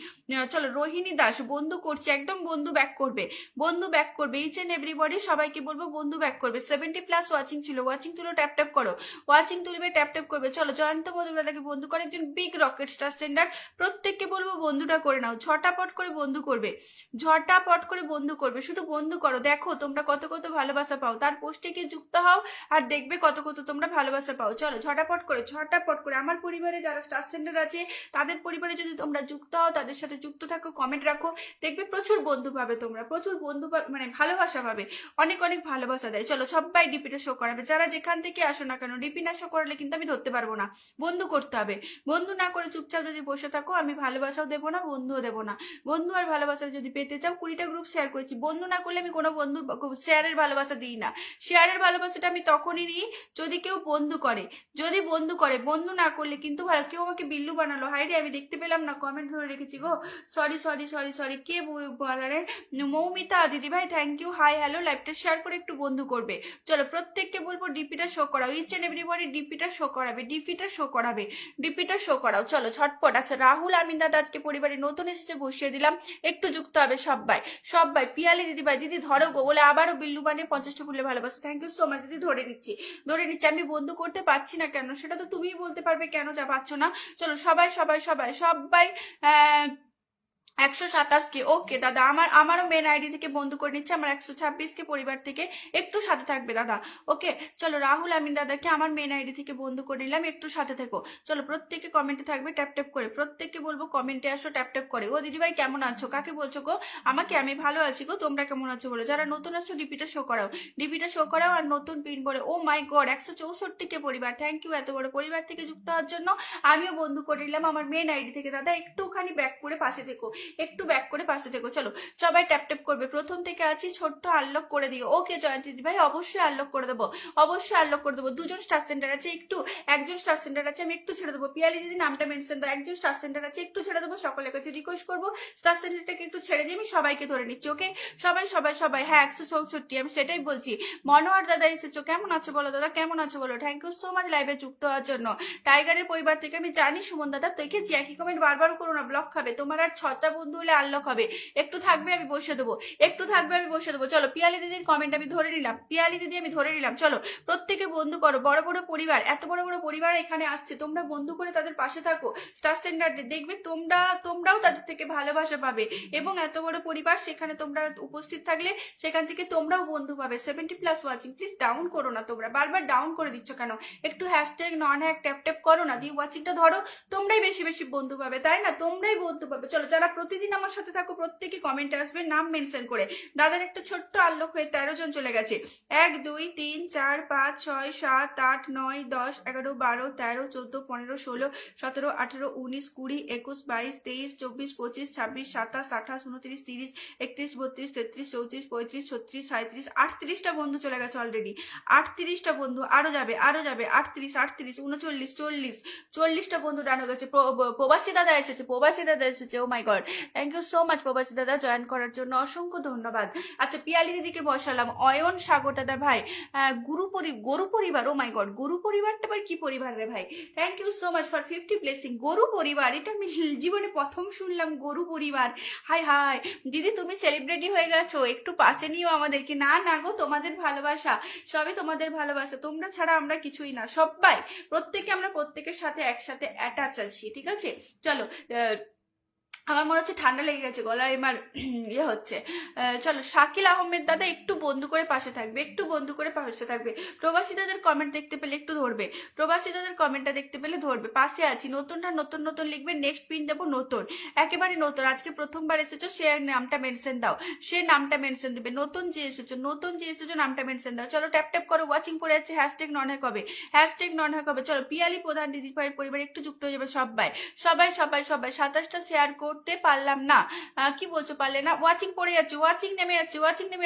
চলো রোহিণী দাস বন্ধু করছি, একদম বন্ধু ব্যাক করবে, বন্ধু ব্যাক করবে। ইচ এন্ড এভরিবডি সবাইকে বলবো বন্ধু ব্যাক করবে। 70+ ওয়াচিং ছিল, ওয়াচিং তুলো ট্যাপ ট্যাপ করো, ওয়াচিং তুলবে ট্যাপ ট্যাপ করবে। চলো জয়ন্ত মোদক দাদাকে বন্ধু করে একজন বিগ রকেট স্টার সেন্ডার প্রত্যেককে বলবো বন্ধুটা করে নাও, ঝটাপট করে বন্ধু করবে, ঝটাপট করে বন্ধু করবে, শুধু বন্ধু করো, দেখো তোমরা কত কত ভালোবাসা পাও, তার পোস্টে গিয়ে যুক্ত হও আর দেখবে কত কত তোমরা ভালোবাসা পাও। চলো ঝটাপট করে আমার পরিবারে যারা স্টার সেন্টার আছে তাদের পরিবারে যদি তোমরা যুক্ত হও, তাদের সাথে যুক্ত থাকো, কমেন্ট রাখো, দেখবে প্রচুর বন্ধু পাবে, তোমরা প্রচুর বন্ধু মানে ভালোবাসা পাবে, অনেক অনেক ভালোবাসা দেয়। চলো সবাই ডিপিটা শো করাবে, যারা যেখান থেকে আসো না কেন, ডিপি না শো করালে কিন্তু আমি ধরতে পারবো না, বন্ধু করতে হবে। বন্ধু না করে চুপচাপ যদি বসে থাকো আমি ভালোবাসাও দেবো না, বন্ধুও দেবো না। বন্ধু আর ভালোবাসা যদি পেতে চাও 20টা গ্রুপ শেয়ার করেছি, বন্ধু না করলে আমি কোনো বন্ধু শেয়ারের ভালোবাসা দিই না। শেয়ারের ভালোবাসাটা আমি তখনই নিই যদি কেউ বন্ধু করে, যদি বন্ধু করে, বন্ধু না করলে কিন্তু ভালো। কেউ আমাকে বিল্লু বানালো, হাই রে আমি দেখতে পেলাম না, কমেন্ট ধরে রেখেছি গো, সরি সরি সরি সরি, কে বলারে? মৌমিতা দিদি ভাই থ্যাংক ইউ, হাই হ্যালো, লাইভটা শেয়ার করে একটু বন্ধু করবে। চলো প্রত্যেককে বলবো ডিপিটা শো করাও, ইচ এন্ড এভরিবডি ডিপিটা শো করাবে, ডিপিটা শো করাবে, ডিপিটা শো করাও। চলো ঝটপট। আচ্ছা রাহুল আমিন দাদা আজকে পরিবারে নতুন এসেছে, বসিয়ে দিলাম, একটু যুক্ত হবে সবাই সবাই। পিয়ালি দিদি ভাই, দিদি ধরো গো, বলে আবারও বিল্লু বানিয়ে 50টা ফুলে ভালোবাসা, থ্যাংক ইউ সো মাচ দিদি, ধরে নিচ্ছি ধরে নিচ্ছি। আমি বন্ধু করতে পারছি না কেন সেটা তো তুমিই বলতে পারবে, কেন যা পাচ্ছ না। চলো সবাই সবাই সবাই সবাই 127কে, ওকে দাদা, আমারও মেন আইডি থেকে বন্ধু করে নিচ্ছে, আমার 126কে পরিবার থেকে, একটু সাথে থাকবে দাদা। ওকে চলো রাহুল আমিন দাদাকে আমার মেন আইডি থেকে বন্ধু করে নিলাম, একটু সাথে থেকো। চলো প্রত্যেকে কমেন্টে থাকবে, ট্যাপ ট্যাপ করে, প্রত্যেককে বলবো কমেন্টে আসো, ট্যাপ ট্যাপ করে। ও দিদিভাই কেমন আছো, কাকে বলছো গো? আমাকে, আমি ভালো আছি গো, তোমরা কেমন আছো বলো। যারা নতুন আসছো ডিপিটা শো করাও, ডিপিটা শো করাও, আর নতুন পিন বলে। ও মাই গড 164কে পরিবার, থ্যাংক ইউ এত বড় পরিবার থেকে যুক্ত হওয়ার জন্য। আমিও বন্ধু করে নিলাম আমার মেন আইডি থেকে, দাদা একটুখানি ব্যাক করে পাশে থেকো, একটু ব্যাক করে পাশে থেকো। চলো সবাই ট্যাপ ট্যাপ করবে, প্রথম থেকে আছি, ছোট্ট আনলক করে দিও। ওকে জয়ন্তী দিদি ভাই অবশ্যই আনলক করে দেবো, অবশ্যই আনলক করে দেবো। দুজন স্টার সেন্টার আছে, একজন স্টার সেন্টার আছে, আমি একটু ছেড়ে দেবো। পিয়ালি দিদি নামটা মেনশন দাও, একজন স্টার সেন্টার আছে, একটু ছেড়ে দেবো। সকলের কাছে রিকোয়েস্ট করবো স্টার সেন্টারটাকে একটু ছেড়ে দিয়ে আমি সবাইকে ধরে নিচ্ছি। ওকে সবাই সবাই সবাই, হ্যাঁ 164, আমি সেটাই বলছি। মনোয়ার দাদা এসেছো, কেমন আছো বলো দাদা, কেমন আছো বলো। থ্যাংক ইউ সো মাচ লাইভে যুক্ত হওয়ার জন্য। টাইগারের পরিবার থেকে আমি জানি সুমন দাদা, দেখেছি একই কমেন্ট বারবার করো না, ব্লক খাবে। তোমার আর 6টা বন্ধু হলে আনলক হবে, একটু থাকবে আমি বসে দেবো, একটু থাকবে আমি বসে দেবো। চলো পিয়ালি দিদির কমেন্ট আমি ধরে নিলাম, পিয়ালি দিদি আমি ধরে নিলাম। চলো প্রত্যেকে বন্ধু করো, বড় বড় পরিবার, এত বড় বড় পরিবার এখানে আসছে, তোমরা বন্ধু করে তাদের পাশে থাকো। স্টার সেন্টার দেখবে তোমরাও তাদের থেকে ভালোবাসা পাবে, এবং এত বড় পরিবার সেখানে তোমরা উপস্থিত থাকলে সেখান থেকে তোমরাও বন্ধু পাবে। 70+ ওয়াচিং, প্লিজ ডাউন করো না, তোমরা বারবার ডাউন করে দিচ্ছ কেন? একটু hashtag non hack tap tap করো না, দিয়ে ওয়াচিংটা ধরো, তোমরাই বেশি বেশি বন্ধু পাবে, তাই না? তোমরাই বন্ধু পাবে। চলো যারা প্রতিদিন আমার সাথে থাকো প্রত্যেকে কমেন্টে আসবে নাম মেনশন করে। দাদার একটা ছোট্ট আনলক হয়ে 13 জন চলে গেছে। 1 2 3 4 5 6 7 8 9 10 11 12 13 14 15 16 17 18 19 20 21 22 23 24 25 26 27 28 29 30 31 32 33 34 35 36 37 38টা বন্ধু চলে গেছে অলরেডি, 38টা বন্ধু, আরো যাবে 38 38 39 40 40টা বন্ধু ডান হয়ে গেছে। প্রবাসী দাদা এসেছে, oh my god, thank you so much প্রবাসী দাদা জয়েন করার জন্য, অসংখ্য ধন্যবাদ। আচ্ছা পিয়ালি দিদিকে বসালাম, অয়ন সাগর দাদা ভাই, গরু পরিবার, ও মাই গড গরু পরিবারটা আবার কি পরিবার রে ভাই, thank you so much for 50 blessing. গরু পরিবার, এটা আমি জীবনে প্রথম শুনলাম, গরু পরিবার। হাই হাই দিদি তুমি সেলিব্রিটি হয়ে গেছো, একটু পাশে নিও আমাদেরকে। না না গো, তোমাদের ভালোবাসা, সবই তোমাদের ভালোবাসা, তোমরা ছাড়া আমরা কিছুই না। সবাই প্রত্যেকে আমরা প্রত্যেকের সাথে একসাথে অ্যাটাচ আছি, ঠিক আছে? চলো আমার মনে হচ্ছে ঠান্ডা লেগে গেছে, গলায় আমার ইয়ে হচ্ছে। চলো শাকিল আহমেদ দাদা একটু বন্ধু করে পাশে থাকবে, একটু বন্ধু করে পাশে থাকবে। প্রবাসী দাদার কমেন্ট দেখতে পেলে একটু ধরবে, প্রবাসী দাদার কমেন্টটা দেখতে পেলে ধরবে, পাশে আছি। নতুনরা নতুন নতুন লিখবে, নেক্সট পিন দেবো নতুন, একেবারে নতুন। আজকে প্রথমবার এসেছো, সে নামটা মেনশন দাও, সে নামটা মেনশন দেবে। নতুন যে এসেছো নামটা মেনশন দাও। চলো ট্যাপ ট্যাপ করো, ওয়াচিং পড়ে যাচ্ছে, হ্যাশট্যাগ নন হ্যাক হবে, হ্যাশট্যাগ নন হ্যাক হবে। চলো পিয়ালি প্রধান দিদি ভাইয়ের পরিবারে একটু যুক্ত হয়ে যাবে সবাই সবাই সবাই সবাই। 27টা শেয়ার করতে পারলাম না, কি বলছো পারলে না? ওয়াচিং পড়ে যাচ্ছে, ওয়াচিং নেমে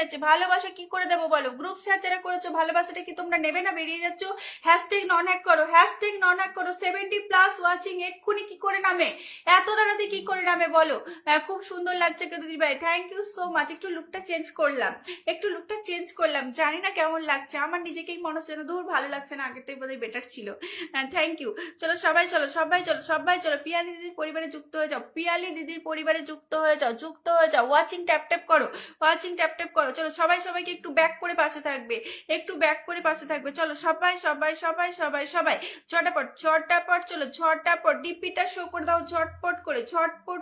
যাচ্ছে, ভালোবাসা কি করে দেবো বলো? গ্রুপ শেয়ার যারা করেছো ভালোবাসাটা কি তোমরা নেবে না? বেরিয়ে যাচ্ছ, হ্যাশট্যাগ নন হ্যাক করো, হ্যাশট্যাগ নন হ্যাক করো। 70+ ওয়াচিং এক্ষুনি কি করে নামে, এত দাঁড়াতে কি করে নামে বলো? খুব সুন্দর লাগছে কে দিদি ভাই, থ্যাংক ইউ সো মাচ। একটু লুকটা চেঞ্জ করলাম, জানি না কেমন লাগছে, আমার নিজেকেই মনে হচ্ছে না, দূর ভালো লাগছে না, আগেরটাই বোধহয় বেটার ছিল। Thank you. চলো সবাই চলো পিয়ালি দিদির পরিবারে যুক্ত হয়ে যাও। পিয়ালি পিয়ালি দিদির পরিবারে যুক্ত হয়ে যাও, যুক্ত হয়ে যাও। ওয়াচিং ট্যাপ ট্যাপ করো, ওয়াচিং ট্যাপ ট্যাপ করো। চলো সবাই সবাইকে একটু ব্যাক করে পাশে থাকবে, একটু ব্যাক করে পাশে থাকবে। চলো সবাই সবাই সবাই সবাই সবাই ঝটাপট ঝটাপট, চলো ঝটাপট ডিপিটা শো করে দাও, ঝটপট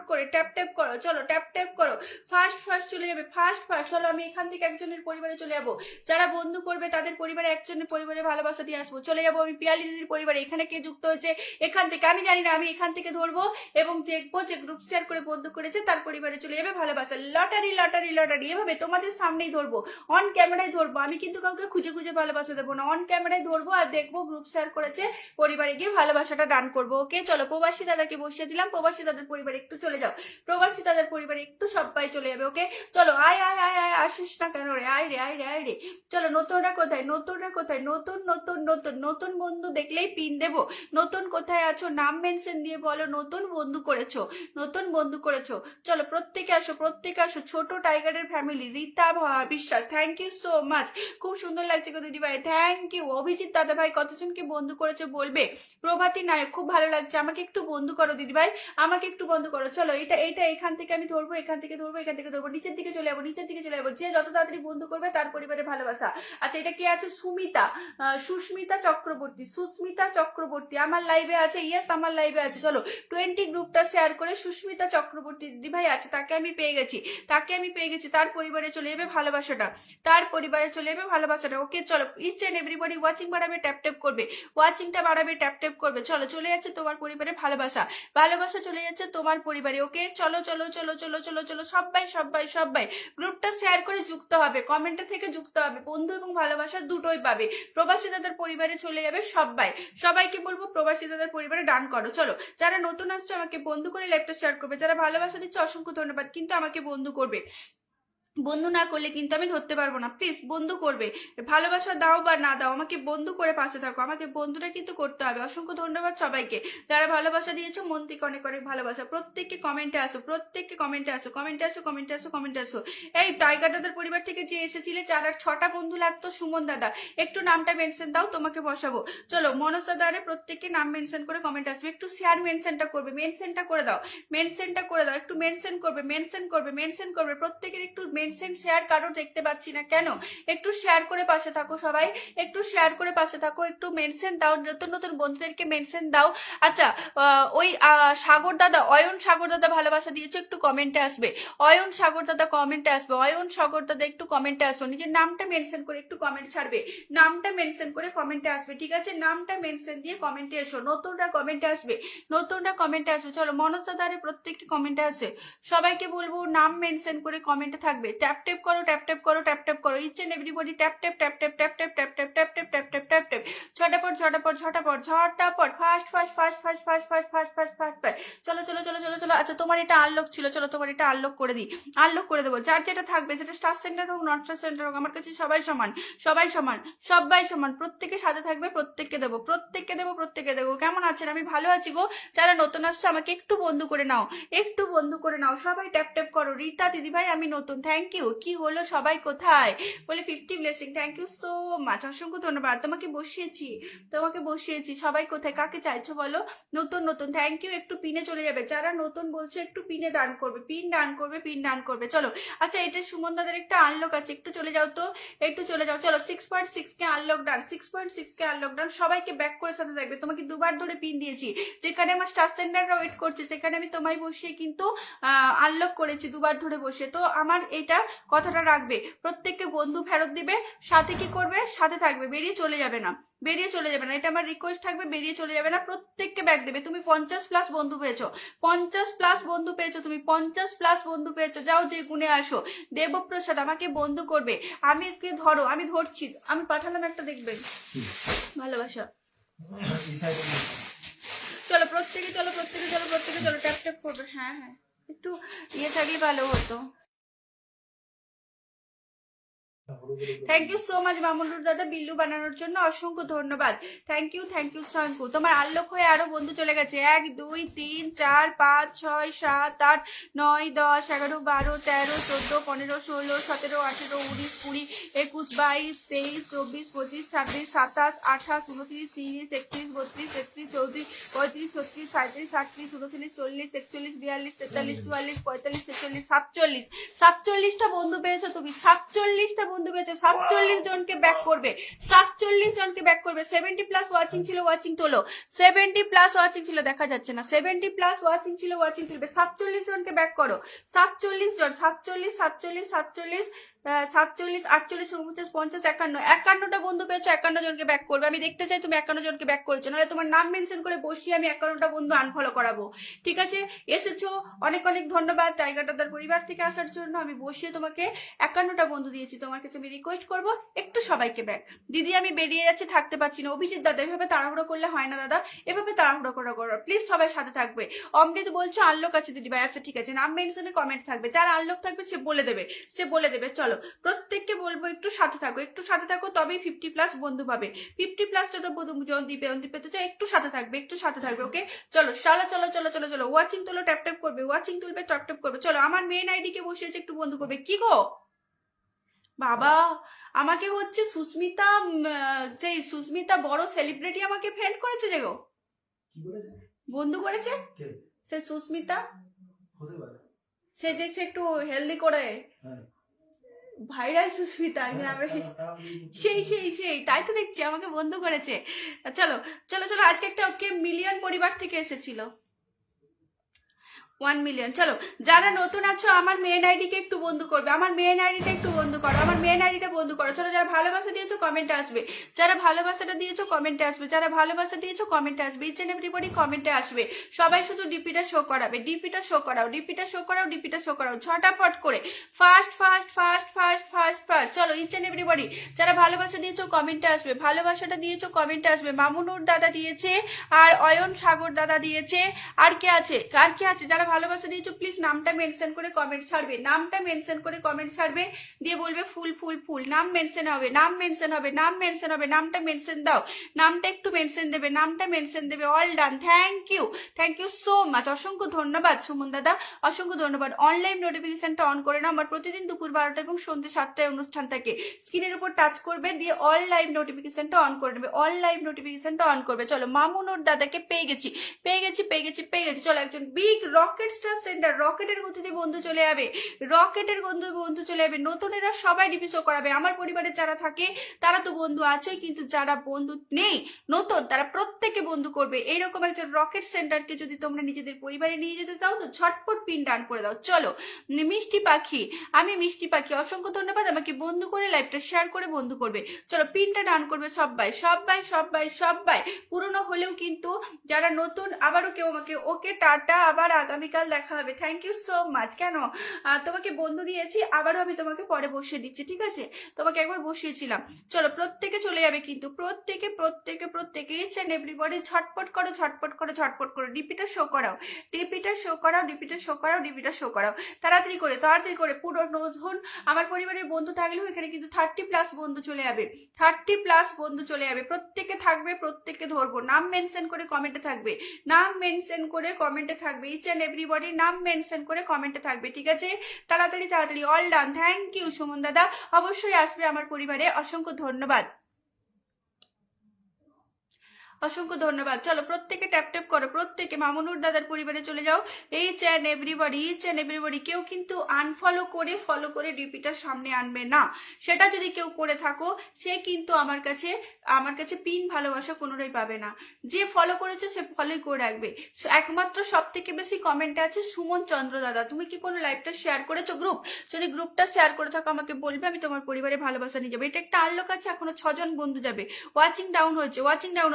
করে ট্যাপ ট্যাপ করো। চলো ট্যাপ ট্যাপ করো, ফার্স্ট ফার্স্ট চলে যাবে, ফার্স্ট ফার্স্ট। চলো আমি এখান থেকে একজনের পরিবারে চলে যাবো, যারা বন্ধু করবে তাদের পরিবারে একজনের পরিবারে ভালোবাসা দিয়ে আসবো। চলে যাবো আমি পিয়ালি দিদির পরিবারে। এখানে কে যুক্ত হয়েছে এখান থেকে আমি জানি না, আমি এখান থেকে ধরবো এবং দেখবো যে গ্রুপ শেয়ার করে বন্ধু করেছে তার পরিবারে চলে যাবে ভালোবাসা। লটারি লটারি লটারি, এভাবে তোমাদের সামনেই ধরবো, অন ক্যামেরায় ধরবো। আমি কিন্তু কাউকে খুঁজে খুঁজে ভালোবাসা দেবো না, অন ক্যামেরায় ধরবো আর দেখবো গ্রুপ শেয়ার করেছে, পরিবারে গিয়ে ভালোবাসাটা দান করবো। ওকে চলো প্রবাসী দাদাকে বসিয়ে দিলাম, প্রবাসী দাদার পরিবারে একটু চলে যাও, প্রবাসী দাদার পরিবারে একটু সবাই চলে যাবে। ওকে চলো আয় আয় আয় আয়, আসিস না কেন রে, আয় রে আয় রে আয় রে। চলো নতুনরা কোথায়, নতুনরা কোথায়, নতুন নতুন নতুন নতুন বন্ধু দেখলেই পিন দেবো। নতুন কোথায় আছো নাম মেনশন দিয়ে বলো নতুন বন্ধু করেছো, নতুন বন্ধু করেছো। চলো প্রত্যেকে আসো, প্রত্যেকে আসো। ছোট টাইগারের ফ্যামিলি, রীতা বিশ্বাস, থ্যাংক ইউ সো মাচ, খুব সুন্দর লাগছে গো দিদি ভাই, থ্যাংক ইউ। অভিজিৎ দাদা ভাই কতজনকে বন্ধু করেছো বলবে। প্রভাতী নায়ক, খুব ভালো লাগছে, আমাকে একটু বন্ধু করো দিদি ভাই, আমাকে একটু বন্ধু করো। চলো এটা এটা এখান থেকে আমি ধরবো, এখান থেকে ধরবো, এখান থেকে ধরবো, নিচের দিকে চলে যাবো, নিচের দিকে চলে যাবো। যে যত তাড়াতাড়ি বন্ধু করবে তার পরিবারে ভালোবাসা। আচ্ছা এটা কে আছে, সুমিতা, সুস্মিতা চক্রবর্তী, সুস্মিতা চক্রবর্তী আমার লাইভে আছে, ইয়েস আমার লাইভে আছে। চলো 20 গ্রুপটা শেয়ার করে সুস্মিতা চক্রবর্তী দিদি ভাই আছে, তাকে আমি পেয়ে গেছি, তাকে আমি পেয়ে গেছি। তার পরিবারে চলে যাবে ভালোবাসাটা, তার পরিবারে চলে যাবে ভালোবাসাটা। ওকে চলো ইচ এন্ড এভরিবডি ওয়াচিং বাড়াবে, ট্যাপ ট্যাপ করবে, ওয়াচিংটা বাড়াবে, ট্যাপ ট্যাপ করবে। চলো চলে যাচ্ছে তোমার পরিবারে ভালোবাসা, ভালোবাসা চলে যাচ্ছে তোমার পরিবারে। ওকে চলো চলো চলো চলো চলো চলো সবাই সবাই সবাই গ্রুপটা শেয়ার করে যুক্ত হবে, কমেন্টে থেকে যুক্ত হবে, বন্ধু এবং ভালোবাসা দুটোই পাবে। প্রবাসী দাদার পরিবারে চলে যাবে সবাই, সবাইকে বলবো প্রবাসী দাদার পরিবারে ডান করো। চলো যারা নতুন আসছে আমাকে বন্ধু করে লাইভটা শেয়ার করবে, যারা ভালোবাসা দিচ্ছে অসংখ্য ধন্যবাদ, কিন্তু আমাকে বন্ধু করবে, বন্ধু না করলে কিন্তু আমি ধরতে পারবো না। প্লিজ বন্ধু করবে, ভালোবাসা দাও বা না দাও আমাকে বন্ধু করে পাশে থাকো, আমাকে বন্ধুটা কিন্তু করতে হবে। অসংখ্য ধন্যবাদ সবাইকে যারা ভালোবাসা দিয়েছো, মন থেকে অনেক অনেক ভালোবাসা। প্রত্যেককে কমেন্টে আসো, প্রত্যেককে কমেন্টে আসো, কমেন্টে আসো, কমেন্টে আসো, কমেন্টে আসো। এই টাইগার দাদার পরিবার থেকে যে এসেছিলে, যার আর 6টা বন্ধু লাগতো, সুমন দাদা একটু নামটা মেনশন দাও, তোমাকে বসাবো। চলো মনোজ দাদারে প্রত্যেককে নাম মেনশন করে কমেন্ট আসবে, একটু শেয়ার মেনশনটা করবে, মেনশনটা করে দাও, মেনশনটা করে দাও, একটু মেনশন করবে, মেনশন করবে, মেনশন করবে। প্রত্যেকের একটু মেনশন শেয়ার কারো দেখতে পাচ্ছি না কেন, একটু শেয়ার করে পাশে থাকো সবাই, একটু শেয়ার করে পাশে থাকো, একটু মেনশন দাও, নতুন নতুন বন্ধুদেরকে মেনশন দাও। আচ্ছা ওই সাগর দাদা, অয়ন সাগর দাদা ভালোবাসা দিয়েছো, একটু কমেন্টে আসবে, অয়ন সাগর দাদা কমেন্টে আসবে, অয়ন সাগর দাদা একটু কমেন্টে আসো, নিজের নামটা মেনশন করে একটু কমেন্ট ছাড়বে, নামটা মেনশন করে কমেন্টে আসবে, ঠিক আছে, নামটা মেনশন দিয়ে কমেন্টে এসো। নতুনরা কমেন্টে আসবে, নতুনরা কমেন্টে আসবে। চলো মনোজ দাদারে প্রত্যেককে কমেন্টে আসে, সবাইকে বলবো নাম মেনশন করে কমেন্টে থাকবে। ট্যাপ ট্যাপ করো, ট্যাপ ট্যাপ করো, ট্যাপ ট্যাপ করো, each and everybody tap tap tap tap tap tap tap tap tap tap tap tap tap tap, ঝটাপট ঝটাপট ঝটাপট ঝটাপট, fast fast fast fast fast fast fast fast fast fast. চলো চলো চলো চলো চলো। আচ্ছা তোমার এটা আনলক ছিল, চলো তোমার এটা আনলক করে দিই, আনলক করে দেবো। যার যেটা থাকবে, সেটা স্টার সেন্টার হোক নন স্টার সেন্টার হোক, আমার কাছে সবাই সমান, সবাই সমান, সবাই সমান। প্রত্যেকের সাথে থাকবে, প্রত্যেককে দেবো, প্রত্যেককে দেবো, প্রত্যেককে দেবো। কেমন আছেন? আমি ভালো আছি গো। যারা নতুন আসছে আমাকে একটু বন্ধু করে নাও, একটু বন্ধু করে নাও, সবাই ট্যাপ ট্যাপ করো। রীতা দিদি ভাই আমি নতুন, থ্যাংক ইউ। কি হলো সবাই কোথায় বলে 50 blessing, thank you so much, অসংখ্য ধন্যবাদ। তোমাকে বসিয়েছি, তোমাকে বসিয়েছি। সবাই কোথায়, কাকে চাইছো বলো? নতুন নতুন, থ্যাংক ইউ। একটু পিনে চলে যাবে, যারা নতুন বলছো একটু পিনে দান করবে, পিন দান করবে, পিন দান করবে। চলো আচ্ছা এটা সুমন দাদের একটা আনলক আছে, একটু চলে যাও তো, একটু চলে যাও। চলো 6.6 কে আনলক ডান, 6.6 কে আনলক ডান। সবাইকে ব্যাক করে সাথে থাকবে। তোমাকে দুবার ধরে পিন দিয়েছি, যেখানে আমার স্টার সেন্টাররা ওয়েট করছে সেখানে আমি তোমায় বসিয়ে কিন্তু আনলক করেছি দুবার ধরে বসে। তো আমার এটা কথাটা রাখবে, প্রত্যেককে বন্ধু ফেরত দিবে, সাথে কি করবে, সাথে থাকবে, বেরিয়ে চলে যাবে না, বেরিয়ে চলে যাবে না, এটা আমার রিকোয়েস্ট থাকবে, বেরিয়ে চলে যাবে না। প্রত্যেককে ব্যাক দেবে। তুমি 50+ বন্ধু পেয়েছো, 50+ বন্ধু পেয়েছো, তুমি 50+ বন্ধু পেয়েছো। যাও যে গুণে আসো। দেবপ্রসাদ আমাকে বন্ধু করবে, আমি কে ধরো, আমি ধরছি, আমি পাঠালাম একটা, দেখবেন ভালোবাসা। চলো প্রত্যেকে, চলো প্রত্যেকে, চলো প্রত্যেকে, চলো ট্যাপ ট্যাপ করবে। হ্যাঁ হ্যাঁ একটু ইয়ে থাকলে ভালো হতো। Thank you so much Mamunur দাদা বিল্লু বানানোর জন্য অসংখ্য ধন্যবাদ। Thank you thank you. তোমার আলোক হয়ে আরো বন্ধু চলে গেছে 1 2 3 4 5 6 7 8 9 10 11 12 13 14 15 16 17 18 19 20 21 22 23 24 25 26 27 28 29 30 31 32 33 34 35 36 37 38 39 40 41 42 43 44 45 46 47 47টা বন্ধু পেয়েছো তুমি, 47টা বন্ধু পেয়েছো। 47 জনকে ব্যাক করবে, 47 জনকে ব্যাক করবে। 70 প্লাস ওয়াচিং ছিল, ওয়াচিং তোলো। 70 প্লাস ওয়াচিং ছিল, দেখা যাচ্ছে না। 70 প্লাস ওয়াচিং ছিল, ওয়াচিং তুলবে। 47 জনকে ব্যাক করো, 47 জন। 47 47 47 47 48 49 50 51 51টা বন্ধু পেয়েছো, 51 জনকে ব্যাক করবে। আমি দেখতে চাই তুমি 51 জনকে ব্যাক করেছো, নাহলে তোমার নাম মেনশন করে বসিয়ে আমি 51টা বন্ধু আনফলো করাবো। ঠিক আছে, এসেছো, অনেক অনেক ধন্যবাদ টাইগার দাদার পরিবার থেকে আসার জন্য। আমি বসিয়ে তোমাকে 51টা বন্ধু দিয়েছি। তোমার কাছে আমি রিকোয়েস্ট করবো একটু সবাইকে ব্যাক। দিদি আমি বেরিয়ে যাচ্ছি, থাকতে পারছি না। অভিজিৎ দাদা এভাবে তাড়াহুড়ো করলে হয় না দাদা, এভাবে তাড়াহুড়ো করো প্লিজ, সবাই সাথে থাকবে। অমৃত বলছো আনলক আছে দিদি ভাই, আচ্ছা ঠিক আছে, নাম মেনশনে কমেন্ট থাকবে, যার আনলক থাকবে সে বলে দেবে। চলো প্রত্যেককে বলবো একটু সাথে থাকো, একটু সাথে থাকো, তবেই 50 প্লাস বন্ধু পাবে। 50 প্লাস যত বন্ধু পেতে চাও একটু সাথে থাকবে, ওকে। চলো চলো ওয়াচিং তোলো, ট্যাপ করবে, ওয়াচিং তুলবে, ট্যাপ করবে। চলো আমার মেন আইডি কে বসিয়েছে একটু বন্ধু করবে। কি গো বাবা, আমাকে হচ্ছে সুস্মিতা, সেই সুস্মিতা বড় সেলিব্রিটি আমাকে ফ্রেন্ড করেছে যে গো, বন্ধু করেছে সে সুস্মিতা, সে যে সে একটু হেলদি করে, ভাইরাল সুস্মিতা সেই তাই তো দেখছি আমাকে বন্ধু করেছে। চলো আজকে একটা ওকে মিলিয়ন পরিবার থেকে এসেছিল 1 মিলিয়ন। চলো যারা নতুন আছো আমার মেন আইডি কে একটু বন্ধু করবে, আমার মেন আইডিটা একটু বন্ধু করো, আমার মেন আইডিটা বন্ধু করো। চলো যারা ভালোবাসা দিয়েছো কমেন্টে আসবে, যারা ভালোবাসাটা দিয়েছো কমেন্টে আসবে, যারা ভালোবাসা দিয়েছো কমেন্টে আসবে, ইচ এন্ড এভরিবডি কমেন্টে আসবে। সবাই শুধু ডিপিটা শো করাবে, ডিপিটা শো করাও ঝটাপট করে, ফাস্ট। চলো ইচ এন্ড এভরিবডি যারা ভালোবাসা দিয়েছো কমেন্টে আসবে, ভালোবাসাটা দিয়েছো কমেন্টে আসবে। মামুনুর দাদা দিয়েছে, আর অয়ন সাগর দাদা দিয়েছে, আর কে আছে যারা ভালোবাসা দিয়েছো প্লিজ নামটা মেনশন করে কমেন্ট ছাড়বে, নামটা মেনশন করে কমেন্ট ছাড়বে, দিয়ে বলবে ফুল নাম মেনশন হবে, নামটা মেনশন দাও, নামটা একটু মেনশন দেবে, নামটা মেনশন দেবে। All done, thank you so much, অসংখ্য ধন্যবাদ সুমন দাদা, অসংখ্য ধন্যবাদ। অনলাইন নোটিফিকেশনটা অন করে নাও, আমার প্রতিদিন দুপুর 12টা এবং সন্ধ্যে 7টায় অনুষ্ঠান থাকে। স্ক্রিনের উপর টাচ করবে, দিয়ে অল লাইভ নোটিফিকেশনটা অন করে নেবে, অল লাইভ নোটিফিকেশনটা অন করবে। চলো মামুনুর দাদাকে পেয়ে গেছি। চলো একজন বিগ রকেট স্টার সেন্টার, রকেটের গতিতে বন্ধু চলে যাবে, নতুনেরা সবাই ডিপি শো করাবে। আমার পরিবারে যারা থাকে তারা তো বন্ধু আছেই, কিন্তু যারা বন্ধু নেই নতুন তারা প্রত্যেকে বন্ধু করবে। এইরকম একজন রকেট সেন্টারকে যদি তোমরা নিজেদের পরিবারে নিয়ে যেতে চাও তো ঝটপট পিন ডান করে দাও। চলো মিষ্টি পাখি, আমি মিষ্টি পাখি, অসংখ্য ধন্যবাদ আমাকে বন্ধু করে লাইভটা শেয়ার করে বন্ধু করবে। চলো পিনটা ডান করবে সবাই পুরনো হলেও কিন্তু যারা নতুন আবারও কেউ আমাকে ওকে টাটা, আবার আগামীকাল দেখা হবে। Thank you so much. কেন তোমাকে বন্ধু দিয়েছি, আবারও আমি তোমাকে পরে বসিয়ে দিচ্ছি, ঠিক আছে, তোমাকে একবার বসিয়েছিলাম। চলো প্রত্যেকে চলে যাবে কিন্তু, প্রত্যেকে ইচ এন্ড এভরিবডি ঝটপট করো, ডিপিটা শো করাও, তাড়াতাড়ি করে পুরো নতুন আমার পরিবারের বন্ধু থাকলেও এখানে কিন্তু 30 প্লাস বন্ধু চলে যাবে, প্রত্যেকে থাকবে, প্রত্যেককে ধরবো, নাম মেনশন করে কমেন্টে থাকবে, ইচ এন্ড এভরিবডি নাম মেনশন করে কমেন্টে থাকবে, ঠিক আছে। তাড়াতাড়ি all done. Thank you Suman দাদা, অবশ্যই আসবে আমার পরিবারে, অসংখ্য ধন্যবাদ। চলো প্রত্যেকে ট্যাপ করো, প্রত্যেকে মামুনুর দাদার পরিবারে চলে যাও। ইচ এন্ড এভরিবডি কেউ কিন্তু আনফলো করে ফলো করে ডিপিটা সামনে আনবে না, সেটা যদি কেউ করে থাকো সে কিন্তু আমার কাছে পিন ভালোবাসা কোনোটাই পাবে না। যে ফলো করেছে সে ফলোই করে রাখবে। একমাত্র সব থেকে বেশি কমেন্টে আছে সুমন চন্দ্র দাদা, তুমি কি কোনো লাইভটা শেয়ার করেছো গ্রুপ? যদি গ্রুপটা শেয়ার করে থাকো আমাকে বলবে, আমি তোমার পরিবারে ভালোবাসা নিয়ে যাবো। এটা একটা আনলক আছে, এখনো 6 জন বন্ধু যাবে। ওয়াচিং ডাউন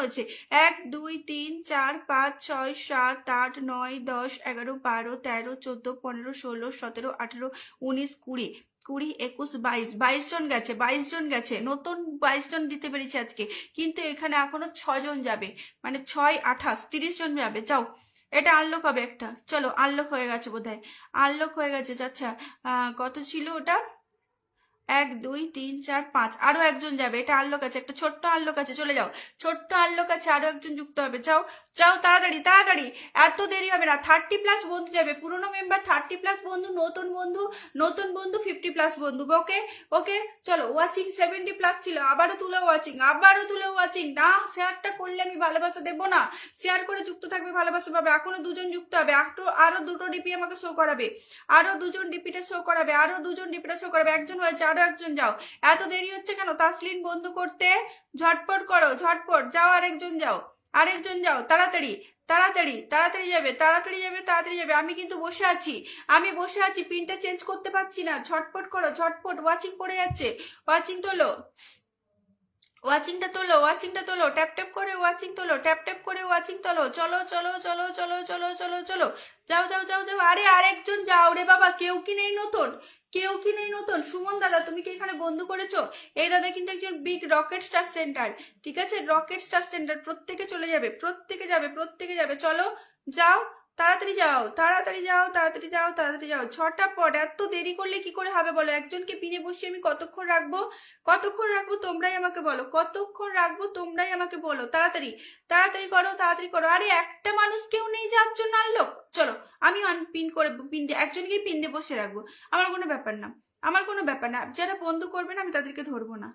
হয়েছে 1 2 3 4 5 6 7 8 9 10 11 12 13 14 15 16 17 18 19 20 21 22 জন গেছে, নতুন 22 জন দিতে পেরেছি আজকে, কিন্তু এখানে এখনো 6 জন যাবে, মানে 6 28 30 জন যাবে। যাও এটা আনলক হবে একটা। চলো আনলক হয়ে গেছে বোধহয়, আচ্ছা কত ছিল ওটা? 1 2 3 4 5 আরো একজন যাবে, এটা আনলক আছে, একটা ছোট্ট আনলক আছে, চলে যাও, ছোট্ট আনলক আছে, আরো একজন যুক্ত হবে, যাও যাও তাড়াতাড়ি তাড়াতাড়ি, এত দেরি হবে না। 30+ বন্ধু যাবে, পুরনো মেম্বার 30+ বন্ধু, নতুন বন্ধু 50+ বন্ধু। ওকে ওকে চলো। ওয়াচিং 70+ ছিল, আবারও তুলে ওয়াচিং, আবারও তুলে ওয়াচিং। না, শেয়ারটা করলে আমি ভালোবাসা দেবো না, শেয়ার করে যুক্ত থাকবে, ভালোবাসা পাবে। এখনো 2জন যুক্ত হবে, আরো 2টো ডিপি আমাকে শো করাবে, আরো 2জন ডিপিটা শো করাবে, আরো 2জন ডিপিটা শো করাবে। একজন হয়েছে, আরো একজন যাও। এত দেরি হচ্ছে কেন তাসলিন বন্ধু করতে? ঝটপট করো, ঝটপট যাও, আরেকজন যাও, আরেকজন যাও, তাড়াতাড়ি তাড়াতাড়ি তাড়াতাড়ি যাবে, তাড়াতাড়ি যাবে, তাড়াতাড়ি যাবে। আমি কিন্তু বসে আছি, আমি বসে আছি, পিনটা চেঞ্জ করতে পারছি না। ঝটপট করো, ঝটপট। ওয়াচিং পড়ে যাচ্ছে, ওয়াচিং তোলো, ওয়াচিংটা তোলো, ওয়াচিংটা তোলো, ট্যাপ ট্যাপ করে ওয়াচিং তোলো, ট্যাপ ট্যাপ করে ওয়াচিং তোলো। চলো চলো চলো চলো চলো চলো চলো, যাও যাও যাও যাও। আরে আরেকজন যাও রে বাবা, কেউ কি নেই নতুন? কেউ কি নেই নতুন? সুমন দাদা, তুমি কি এখানে বন্ধু করেছো? এই দাদা কিন্তু একজন বিগ রকেট স্টার সেন্টার, ঠিক আছে, রকেট স্টার সেন্টার। প্রত্যেকে চলে যাবে, প্রত্যেকে যাবে, প্রত্যেকে যাবে, চলো যাও, তাড়াতাড়ি যাও, তাড়াতাড়ি যাও, তাড়াতাড়ি যাও, তাড়াতাড়ি যাও। ঝটাপট। এত দেরি করলে কি করে হবে বলো? একজনকে পিনে বসিয়ে আমি কতক্ষণ রাখবো? কতক্ষণ রাখবো তোমরাই আমাকে বলো, কতক্ষণ রাখবো তোমরাই আমাকে বলো। তাড়াতাড়ি তাড়াতাড়ি করো, তাড়াতাড়ি করো। আরে একটা মানুষ কেউ নেই যার জন্য আনলো। চলো আমি পিন করে পিন দিয়ে একজনকেই পিন দিয়ে বসে রাখবো, আমার কোনো ব্যাপার না, আমার কোনো ব্যাপার না। যারা বন্ধু করবে না আমি তাদেরকে ধরবো না,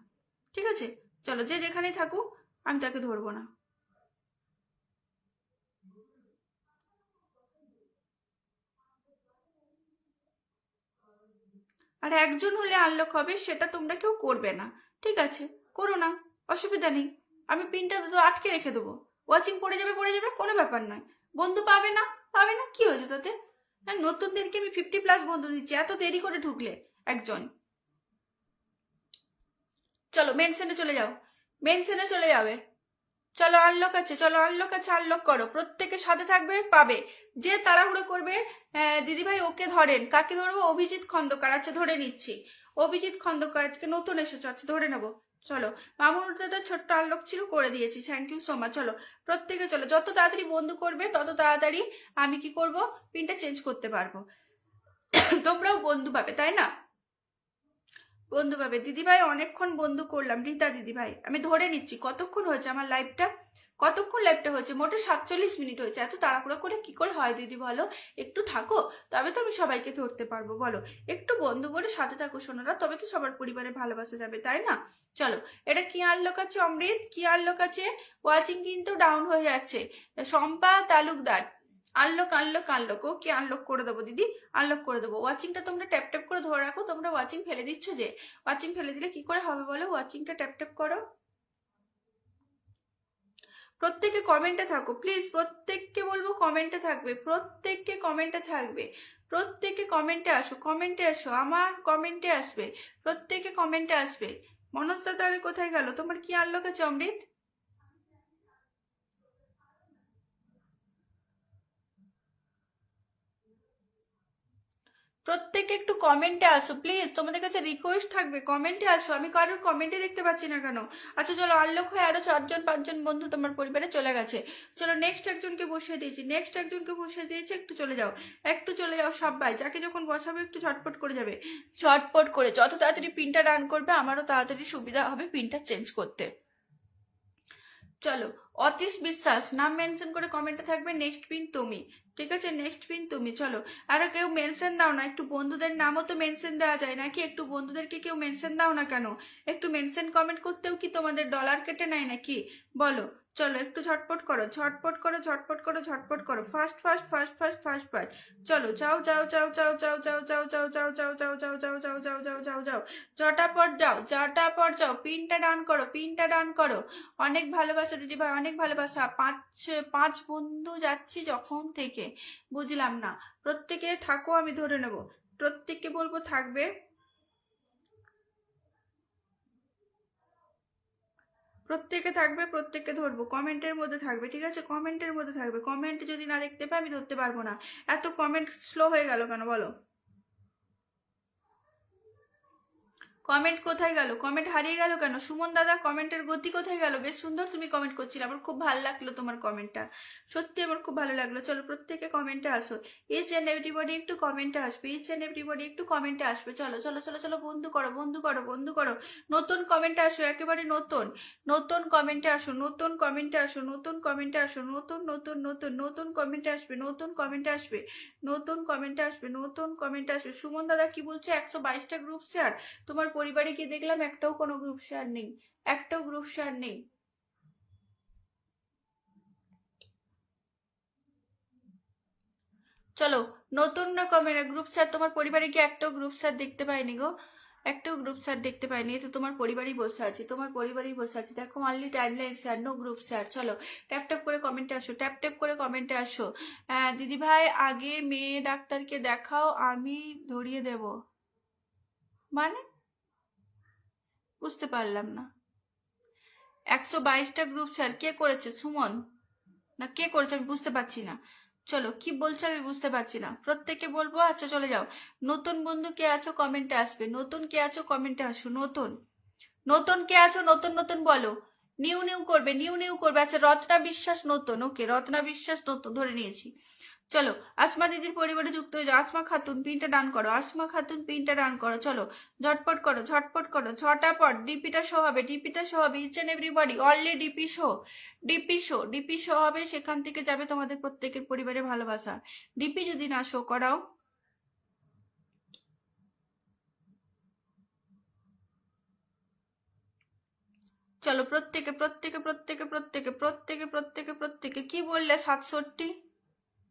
ঠিক আছে? চলো, যে যেখানেই থাকুক আমি তাকে ধরবো না। আর একজন হলে আনলক হবে, সেটা তোমরা কেউ করবে না, ঠিক আছে? করো না, অসুবিধা নেই। আমি পিনটা তো আটকে রেখে দেবো, ওয়াচিং পড়ে যাবে, পড়ে যাবে, কোনো ব্যাপার নয়। বন্ধু পাবে না, পাবে না, কি হয়েছে তাতে? হ্যাঁ, নতুনদেরকে আমি 50+ বন্ধু দিচ্ছি, এত দেরি করে ঢুকলে একজন। চলো মেনশনে চলে যাও, মেনশনে চলে যাবে। চলো আনলক আছে, চলো আনলক আছে, আনলক করো। প্রত্যেকের সাথে থাকবে, পাবে। যে তাড়াহুড়ো করবে, দিদিভাই ওকে ধরেন। কাকে ধরবো? অভিজিৎ খন্দকার, আচ্ছা ধরে নিচ্ছি। অভিজিৎ খন্দকার আজকে নতুন এসেছো, আচ্ছা ধরে নেবো। চলো, মামুন দাদা ছোট্ট আনলক ছিল, করে দিয়েছি, থ্যাংক ইউ সো মাচ। চলো প্রত্যেকে চলো, যত তাড়াতাড়ি বন্ধু করবে তত তাড়াতাড়ি আমি কি করব, পিনটা চেঞ্জ করতে পারবো। তোমরাও বন্ধু পাবে, তাই না? বন্ধু পাবে। দিদিভাই অনেকক্ষণ বন্ধু করলাম, রীতা দিদিভাই আমি ধরে নিচ্ছি। কতক্ষণ হয়েছে আমার লাইভটা? কতক্ষণ লাইভটা হয়েছে? মোটে 47 মিনিট হয়েছে। এত তাড়াহুড়ো করে কি করে হয় দিদি বলো? একটু থাকো, তবে তো আমি সবাইকে ধরতে পারবো। বলো, একটু বন্ধু করে সাথে থাকো সোনারা, তবে তো সবার পরিবারে ভালোবাসা যাবে, তাই না? চলো, এটা কি আনলক আছে অমৃত? কি আনলক আছে? ওয়াচিং কিন্তু ডাউন হয়ে যাচ্ছে। Shampa Talukdar, unlock unlock unlock, ও কি আনলক করে দেবো দিদি, আনলক করে দেবো। ওয়াচিংটা তোমরা ট্যাপ ট্যাপ করে ধরে রাখো। তোমরা ওয়াচিং ফেলে দিচ্ছ যে, ওয়াচিং ফেলে দিলে কি করে হবে বলো? ওয়াচিংটা ট্যাপ ট্যাপ করো। প্রত্যেকে কমেন্টে থাকো প্লিজ, প্রত্যেককে বলবো কমেন্টে থাকবে, প্রত্যেককে কমেন্টে থাকবে, প্রত্যেকে কমেন্টে আসো, কমেন্টে আসো, আমার কমেন্টে আসবে, প্রত্যেকে কমেন্টে আসবে। মনোজ দাদা কোথায় গেল? তোমার কি আনলক আছে অমৃত? প্রত্যেকে একটু কমেন্টে আসো প্লিজ, তোমাদের কাছে রিকোয়েস্ট থাকবে, কমেন্টে আসো। আমি কারোর কমেন্টে দেখতে পাচ্ছি না কেন? আচ্ছা চলো, আনলক হয়ে আরো 4জন 5জন বন্ধু তোমার পরিবারে চলে গেছে। চলো নেক্সট একজনকে বসিয়ে দিয়েছি, নেক্সট একজনকে বসিয়ে দিয়েছি। একটু চলে যাও, একটু চলে যাও সবাই। যাকে যখন বসাবে একটু ঝটপট করে যাবে, ঝটপট করে। যত তাড়াতাড়ি পিনটা রান করবে আমারও তাড়াতাড়ি সুবিধা হবে পিনটা চেঞ্জ করতে। চলো, অতীশ বিশ্বাস নাম মেনশন করে কমেন্টে থাকবে। নেক্সট পিন তুমি, ঠিক আছে? নেক্সট পিন তুমি। চলো, আর কেউ মেনশন দাও না, একটু বন্ধুদের নামও তো মেনশন দেওয়া যায় নাকি? একটু বন্ধুদেরকে কেউ মেনশন দাও না কেন? একটু মেনশন কমেন্ট করতেও কি তোমাদের ডলার কেটে নেয় নাকি বলো? চলো একটু ঝটপট করো, ঝটপট করো, ঝটপট করো, ঝটপট করো, fast fast fast fast fast fast. চলো যাও যাও যাও যাও যাও যাও যাও যাও যাও যাও যাও যাও যাও যাও যাও যাও যাও যাও, ঝটাপট যাও, ঝটাপট যাও। পিনটা ডান করো, পিনটা ডান করো। অনেক ভালোবাসা দিদি ভাই, অনেক ভালোবাসা। পাঁচ বন্ধু যাচ্ছি যখন থেকে, বুঝলাম না। প্রত্যেকে থাকো, আমি ধরে নেব। প্রত্যেককে বলবো থাকবে, প্রত্যেকে থাকবে, প্রত্যেককে ধরবো। কমেন্টের মধ্যে থাকবে, ঠিক আছে? কমেন্টের মধ্যে থাকবে। কমেন্ট যদি না দেখতে পাই আমি ধরতে পারবো না। এত কমেন্ট স্লো হয়ে গেল কেন বলো? কমেন্ট কোথায় গেল? কমেন্ট হারিয়ে গেল কেন? সুমন দাদা কমেন্টের গতি কোথায় গেল? বেশ সুন্দর তুমি কমেন্ট করছিলে, আমার খুব ভালো লাগলো তোমার কমেন্টটা, সত্যি আমার খুব ভালো লাগলো। চলো প্রত্যেকে কমেন্টে আসো, ইচ অ্যান্ড এভরিবডি একটু কমেন্টে আসবে, ইচ অ্যান্ড এভরিবডি একটু কমেন্টে আসবে। চলো চলো চলো চলো, বন্ধু করো বন্ধু করো বন্ধু করো, নতুন কমেন্টে আসো, একেবারে নতুন নতুন কমেন্টে আসো, নতুন কমেন্টে আসো, নতুন কমেন্টে আসো, নতুন নতুন নতুন নতুন কমেন্টে আসবে, নতুন কমেন্টে আসবে, নতুন কমেন্টে আসবে, নতুন কমেন্টে আসবে। সুমন দাদা কি বলছে? 122টা গ্রুপ শেয়ার। তোমার পরিবারে গিয়ে দেখলাম একটাও কোনো গ্রুপ শেয়ার নেই, একটাও গ্রুপ শেয়ার নেই। চলো নতুন রকমের গ্রুপ শেয়ার, তোমার পরিবারে গিয়ে একটাও গ্রুপ শেয়ার দেখতে পাইনি গো, একটাও গ্রুপ শেয়ার দেখতে পাইনি। তো তোমার পরিবারই বসে আছে, তোমার পরিবারই বসে আছে, দেখো only timeline share, no group share. চলো ট্যাপ ট্যাপ করে কমেন্টে আসো, ট্যাপ ট্যাপ করে কমেন্টে আসো। দিদি ভাই আগে মেয়ে ডাক্তারকে দেখাও, আমি ধরিয়ে দেব, মানে বুঝতে পারলাম না। 122টা গ্রুপ শেয়ার কে করেছে? সুমন না কে করেছে আমি বুঝতে পারছি না। চলো কি বলছো আমি বুঝতে পারছি না, প্রত্যেকে বলবো। আচ্ছা চলে যাও, নতুন বন্ধু কে আছো কমেন্টে আসবে, নতুন কে আছো কমেন্টে আসো, নতুন নতুন কে আছো নতুন নতুন বলো, নিউ নিউ করবে, নিউ নিউ করবে। আচ্ছা রত্না বিশ্বাস নতুন, ওকে রত্না বিশ্বাস নতুন ধরে নিয়েছি। চলো আসমা দিদির পরিবারে যুক্ত হয়ে যাও, আসমা খাতুন পিনটা ডান করো, আসমা খাতুন পিনটা ডান করো। চলো ঝটপট করো ঝটপট করো, ঝটাপট ডিপিটা শো হবে, ডিপিটা শো হবে, each and everybody only DP show, DP show, DP show হবে, সেখান থেকে যাবে তোমাদের প্রত্যেকের পরিবারে ভালোবাসা। ডিপি যদি না শো করাও, চলো প্রত্যেকে প্রত্যেকে প্রত্যেকে প্রত্যেকে প্রত্যেকে প্রত্যেকে প্রত্যেকে কি বললে? 67,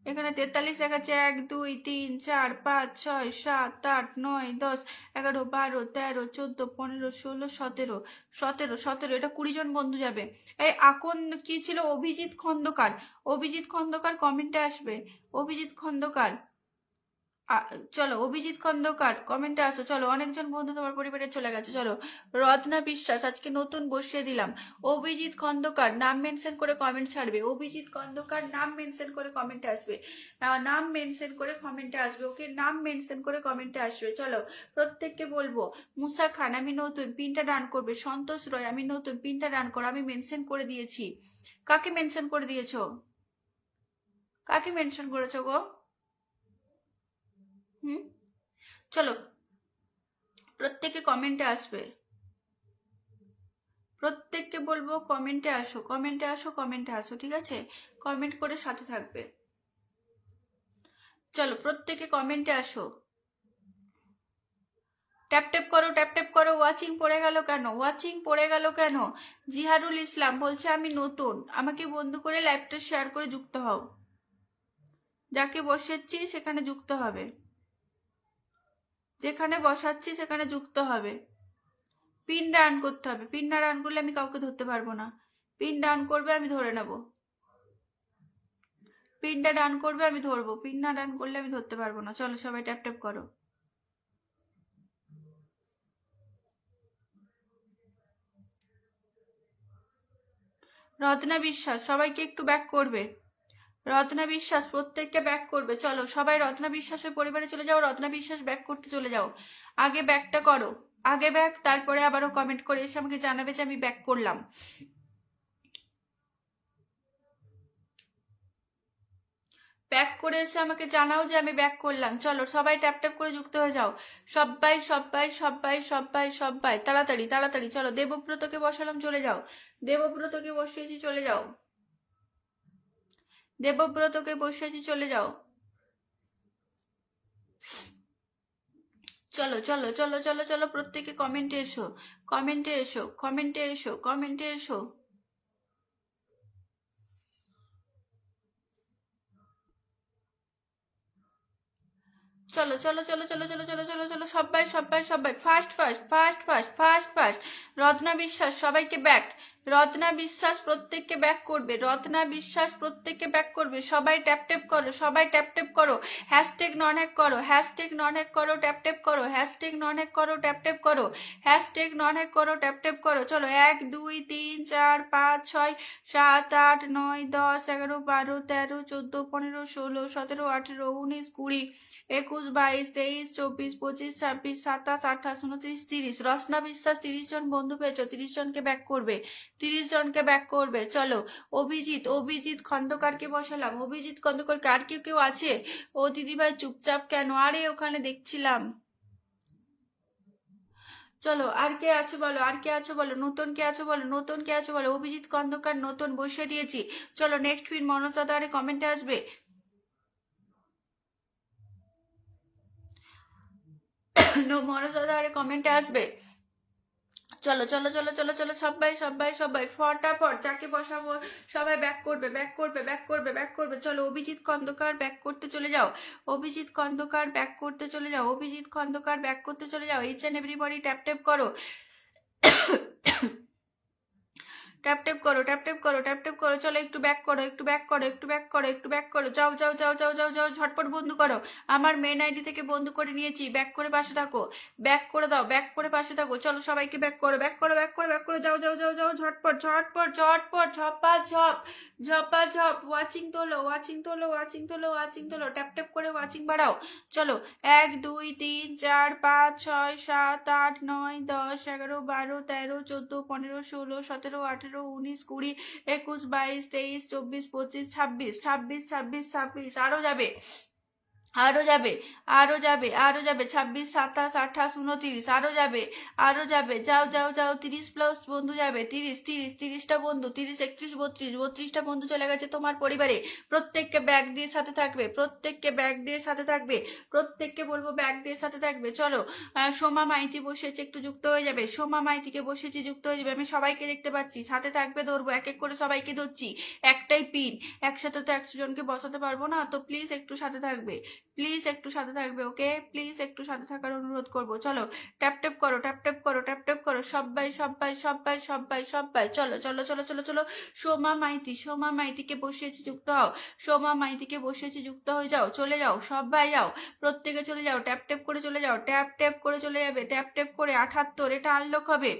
এখানে 43 দেখাচ্ছে, 1 2 3 4 5 6 7 8 9 10 11 12 13 14 15 16 17 17 17, এটা 20 জন বন্ধু যাবে। এই আকন কি ছিল? অভিজিৎ খন্দকার, অভিজিৎ খন্দকার কমেন্টে আসবে, অভিজিৎ খন্দকার। চলো অভিজিৎ খন্দকার কমেন্টে আসো। চলো অনেকজন বন্ধু তোমার পরিবারে চলে গেছে। চলো রত্না বিশ্বাস আজকে নতুন বসিয়ে দিলাম, অভিজিৎ খন্দকার নাম মেনশন করে কমেন্ট ছাড়বে, অভিজিৎ খন্দকার নাম মেনশন করে কমেন্টে আসবে, নাম মেনশন করে কমেন্টে আসবে, ওকে নাম মেনশন করে কমেন্টে আসবে। চলো প্রত্যেককে বলবো, মুসা খান আমি নতুন পিনটা ডান করবে, সন্তোষ রয় আমি নতুন পিনটা ডান করো, আমি মেনশন করে দিয়েছি। কাকে মেনশন করে দিয়েছো? কাকে মেনশন করেছো গো? হুম, চলো প্রত্যেকে কমেন্টে আসবে, প্রত্যেককে বলবো কমেন্টে আসো, কমেন্টে আসো, কমেন্টে আসো, ঠিক আছে? কমেন্ট করে সাথে থাকবে। চলো প্রত্যেকে কমেন্টে আসো, ট্যাপ ট্যাপ করো, ট্যাপ ট্যাপ করো। ওয়াচিং পড়ে গেল কেন? ওয়াচিং পড়ে গেল কেন? জিহারুল ইসলাম বলছে আমি নতুন, আমাকে বন্ধু করে লাইভটা শেয়ার করে যুক্ত হও, যাকে বসাচ্ছি সেখানে যুক্ত হবে, যেখানে বসাচ্ছি সেখানে যুক্ত হবে। পিন ডান করতে হবে, পিন না ডান করলে আমি কাউকে ধরতে পারবো না, পিন ডান করবে আমি ধরে নেব, পিনটা ডান করবে আমি ধরবো, পিন না ডান করলে আমি ধরতে পারবো না। চলো সবাই ট্যাপ ট্যাপ করো। রত্না বিশ্বাস সবাইকে একটু ব্যাক করবে, রত্না বিশ্বাস প্রত্যেককে ব্যাক করবে। চলো সবাই রত্না বিশ্বাসের পরিবারে চলে যাও, রত্না বিশ্বাস ব্যাক করতে চলে যাও, আগে ব্যাকটা করো, আগে ব্যাক, তারপরে আবারও কমেন্ট করে এসে আমাকে জানাবে যে আমি ব্যাক করলাম। ব্যাক করে এসে আমাকে জানাও যে আমি ব্যাক করলাম। চলো সবাই ট্যাপ ট্যাপ করে যুক্ত হয়ে যাও, সবাই সবাই সবাই সবাই সবাই তাড়াতাড়ি তাড়াতাড়ি। চলো দেবব্রতকে বসালাম, চলে যাও, দেবব্রতকে বসিয়েছি, চলে যাও, দেবব্রতকে বসিয়েছি, চলে যাও। চলো চলো চলো চলো চলো প্রত্যেকে কমেন্টে এসো, কমেন্টে এসো, কমেন্টে এসো, কমেন্টে এসো। চলো চলো চলো চলো চলো চলো চলো চলো সবাই সবাই সবাই fast fast fast fast fast fast. Ratna বিশ্বাস সবাইকে ব্যাক, রত্না বিশ্বাস প্রত্যেককে ব্যাক করবে, রত্না বিশ্বাস প্রত্যেককে ব্যাক করবে। সবাই ট্যাপ ট্যাপ করো, সবাই ট্যাপ ট্যাপ করো, হ্যাশট্যাগ নন হ্যাক করো, হ্যাশট্যাগ নন হ্যাক করো, ট্যাপ ট্যাপ করো, হ্যাশট্যাগ নন হ্যাক করো, ট্যাপ ট্যাপ করো, হ্যাশট্যাগ নন হ্যাক করো, ট্যাপ ট্যাপ করো। চলো 1 2 3 4 5 6 7 8 9 10 11 12 13 14 15 16 17 18 19 20 21 22 23 24 25 26 27 28 29 30। রত্না বিশ্বাস 30 জন বন্ধু পেয়েছো, 30 জনকে ব্যাক করবে, 30 জনকে ব্যাক করবে। চলো অভিজিৎ খন্দকারকে বসালাম, অভিজিৎ খন্দকার। আর কেউ কেউ আছে? ও দিদিভাই চুপচাপ কেন? আরে ওখানে দেখছিলাম। চলো আর কে আছে বলো, আর কে আছে বলো, নতুন কে আছে বলো, নতুন কে আছে বলো। অভিজিৎ খন্দকার নতুন বসিয়ে দিয়েছি। চলো নেক্সট পিন মনোজ দাদা আরে কমেন্টে আসবে। মনোজ দাদা আরে কমেন্টে আসবে। চলো চলো চলো চলো চলো, সবাই সবাই সবাই ফটাফট যাকে বসাবো সবাই ব্যাক করবে, ব্যাক করবে, ব্যাক করবে, ব্যাক করবে। চলো অভিজিৎ খন্দকার ব্যাক করতে চলে যাও, অভিজিৎ খন্দকার ব্যাক করতে চলে যাও, অভিজিৎ খন্দকার ব্যাক করতে চলে যাও। Each and everybody tap tap করো, ট্যাপ ট্যাপ করো, ট্যাপ ট্যাপ করো, ট্যাপ ট্যাপ করো। চলো একটু ব্যাক করো, একটু ব্যাক করো, একটু ব্যাক করো, একটু ব্যাক করো। যাও যাও যাও যাও যাও যাও, ঝটপট বন্ধু করো। আমার মেন আইডি থেকে বন্ধু করে নিয়েছি, ব্যাক করে পাশে থাকো, ব্যাক করে দাও, ব্যাক করে পাশে থাকো। চলো সবাইকে ব্যাক করো, ব্যাক করো, ব্যাক করো, ব্যাক করো। যাও যাও যাও যাও, ঝটপট ঝটপট ঝটপট, ঝপা ঝপ, ঝপা ঝপ। ওয়াচিং তোলো, ওয়াচিং তোলো, ওয়াচিং তোলো, ওয়াচিং তোলো। ট্যাপ ট্যাপ করে ওয়াচিং বাড়াও। চলো 1 2 3 4 5 6 7 8 9 10 11 12 13 14 15 16 17 18 19 20 21 22 23 24 25 26 26 26 26। আরো যাবে, আরো যাবে, আরো যাবে, আরো যাবে। 26 27 28 29। আরো যাবে, আরো যাবে। যাও যাও যাও, 30 প্লাস বন্ধু যাবে। 30 30 30টা বন্ধু, 30 31 32 32টা বন্ধু চলে গেছে তোমার পরিবারে। প্রত্যেককে ব্যাগ দিয়ে সাথে থাকবে, প্রত্যেককে ব্যাগ দিয়ে সাথে থাকবে, প্রত্যেককে বলবো ব্যাগ দিয়ে সাথে থাকবে। চলো সোমা মাইতি বসেছে, একটু যুক্ত হয়ে যাবে। সোমা মাইতিকে বসেছি, যুক্ত হয়ে যাবে। আমি সবাইকে দেখতে পাচ্ছি, সাথে থাকবে, ধরবো এক এক করে সবাইকে ধরছি। একটাই পিন, একসাথে তো 100 জনকে বসাতে পারবো না, তো প্লিজ একটু সাথে থাকবে, প্লিজ একটু সাথে থাকবে। ওকে প্লিজ একটু সাথে থাকার অনুরোধ করব। চলো ট্যাপ ট্যাপ করো, ট্যাপ ট্যাপ করো, ট্যাপ ট্যাপ করো। সবাই সবাই সবাই সবাই সবাই চলো চলো চলো চলো চলো। সোমা মাইতি, সোমা মাইতিকে বসিয়েছি, যুক্ত হও। সোমা মাইতিকে বসিয়েছি, যুক্ত হয়ে যাও, চলে যাও, সবাই যাও, প্রত্যেকে চলে যাও। ট্যাপ ট্যাপ করে চলে যাও, ট্যাপ ট্যাপ করে চলে যাবে, ট্যাপ ট্যাপ করে। 78 এটা আনলক হবে,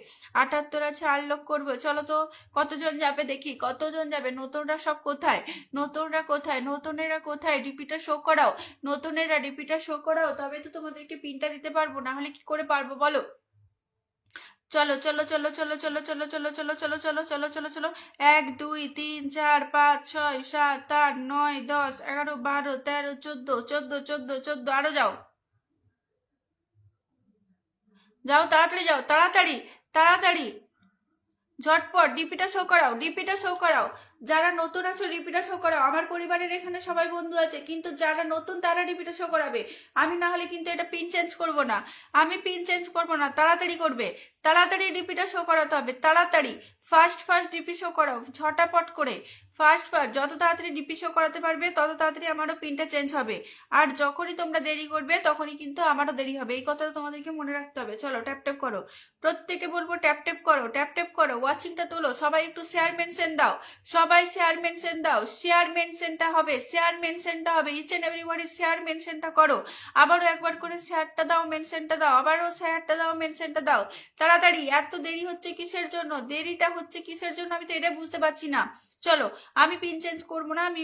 78 আছে, আনলক করবো। চলো তো কতজন যাবে দেখি, কতজন যাবে। নতুনরা সব কোথায়, নতুনরা কোথায়, নতুনেরা কোথায়? ডিপিটা শো করাও, নতুনেরা ডিপিটা শো করাও, তবে তো তোমাদেরকে পিনটা দিতে পারবো, না হলে কি করে পারবো বলো। চলো চলো চলো চলো চলো চলো চলো চলো চলো চলো চলো চলো চলো। 1 2 3 4 5 6 7 8 9 10 11 12 13 14 14 14 14। আরো যাও, যাও তাড়াতাড়ি, যাও তাড়াতাড়ি, তাড়াতাড়ি, ঝটপট ডিপিটা শো করাও, ডিপিটা শো করাও। যারা নতুন আছো ডিপিটা শো করাও। আমার পরিবারের এখানে সবাই বন্ধু আছে, কিন্তু যারা নতুন তারা ডিপিটা শো করাবে। আমি না হলে কিন্তু এটা পিন চেঞ্জ করব না, আমি পিন চেঞ্জ করব না। তাড়াতাড়ি করবে, তাড়াতাড়ি ডিপিটা শো করাতে হবে, তাড়াতাড়ি। ফার্স্ট ফার্স্ট ডিপি শো করাও, ঝটাপট করে। ফার্স্ট ফার্স্ট যত তাড়াতাড়ি ডিপি শো করাতে পারবে তত তাড়াতাড়ি আমারও পিনটা চেঞ্জ হবে। আর যখনই তোমরা দেরি করবে তখনই কিন্তু আমারও দেরি হবে, এই কথাটা তোমাদেরকে মনে রাখতে হবে। চলো ট্যাপ ট্যাপ করো, প্রত্যেকে বলবো ট্যাপ ট্যাপ করো, ট্যাপ ট্যাপ করো। ওয়াচিংটা তোলো, সবাই একটু শেয়ার মেনশন দাও, সবাই শেয়ার মেনশন দাও। শেয়ার মেনশনটা হবে, শেয়ার মেনশনটা হবে। ইচ এন্ড এভরিবডি শেয়ার মেনশনটা করো। আবারও একবার করে শেয়ারটা দাও, মেনশনটা দাও, আবারও শেয়ারটা দাও, মেনশনটা দাও। তাড়াতাড়ি, এত দেরি হচ্ছে কিসের জন্য, দেরিটা হচ্ছে কিসের জন্য আমি তো এটা বুঝতে পারছি না। চলো আমি পিন চেঞ্জ করবো না, আমি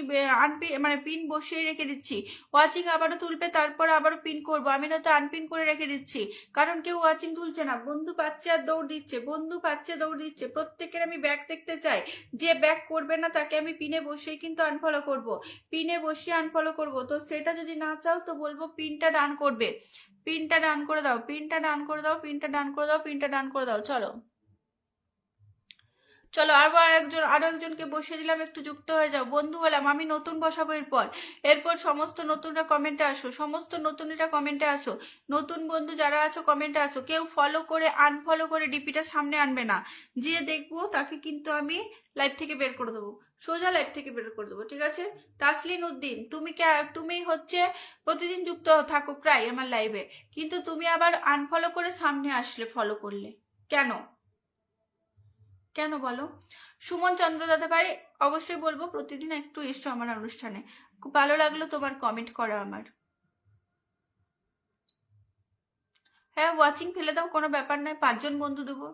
মানে পিন বসিয়ে রেখে দিচ্ছি। ওয়াচিং আবারও তুলবে, তারপর আবারও পিন করবো। আমি না তো আনপিন করে রেখে দিচ্ছি, কারণ কেউ ওয়াচিং তুলছে না। বন্ধু পাচ্ছে আর দৌড় দিচ্ছে, বন্ধু পাচ্ছে দৌড় দিচ্ছে। প্রত্যেকের আমি ব্যাক দেখতে চাই। যে ব্যাক করবে না তাকে আমি পিনে বসিয়ে কিন্তু আনফলো করব, পিনে বসিয়ে আনফলো করব। তো সেটা যদি না চাও তো বলবো পিনটা ডান করবে, পিনটা ডান করে দাও, পিনটা ডান করে দাও, পিনটা ডান করে দাও, পিনটা ডান করে দাও। চলো চলো আরো একজনকে বসিয়ে দিলাম, একটু যুক্ত হয়ে যাও। বন্ধু হলাম, আমি নতুন বসাবো এরপর। এরপর সমস্ত নতুনরা কমেন্টে আসো, সমস্ত নতুনরা কমেন্টে আসো। নতুন বন্ধু যারা আছো কমেন্টে আসো। কেউ ফলো করে আনফলো করে ডিপিটা সামনে আনবে না। যে দেখবো তাকে কিন্তু আমি লাইভ থেকে বের করে দেবো, সোজা লাইভ থেকে বের করে দেবো, ঠিক আছে? তাসলিন উদ্দিন, তুমি হচ্ছে প্রতিদিন যুক্ত থাকো প্রায় আমার লাইভে, কিন্তু তুমি আবার আনফলো করে সামনে আসলে ফলো করলে কেন? কেন বলো? সুমন চন্দ্র দাদা ভাই, অবশ্যই বলবো প্রতিদিন একটু এসো আমার অনুষ্ঠানে। খুব ভালো লাগলো তোমার কমেন্ট করা আমার। হ্যাঁ, ওয়াচিং ফেলে দাও, কোনো ব্যাপার নয়, 5 জন বন্ধু দেবো।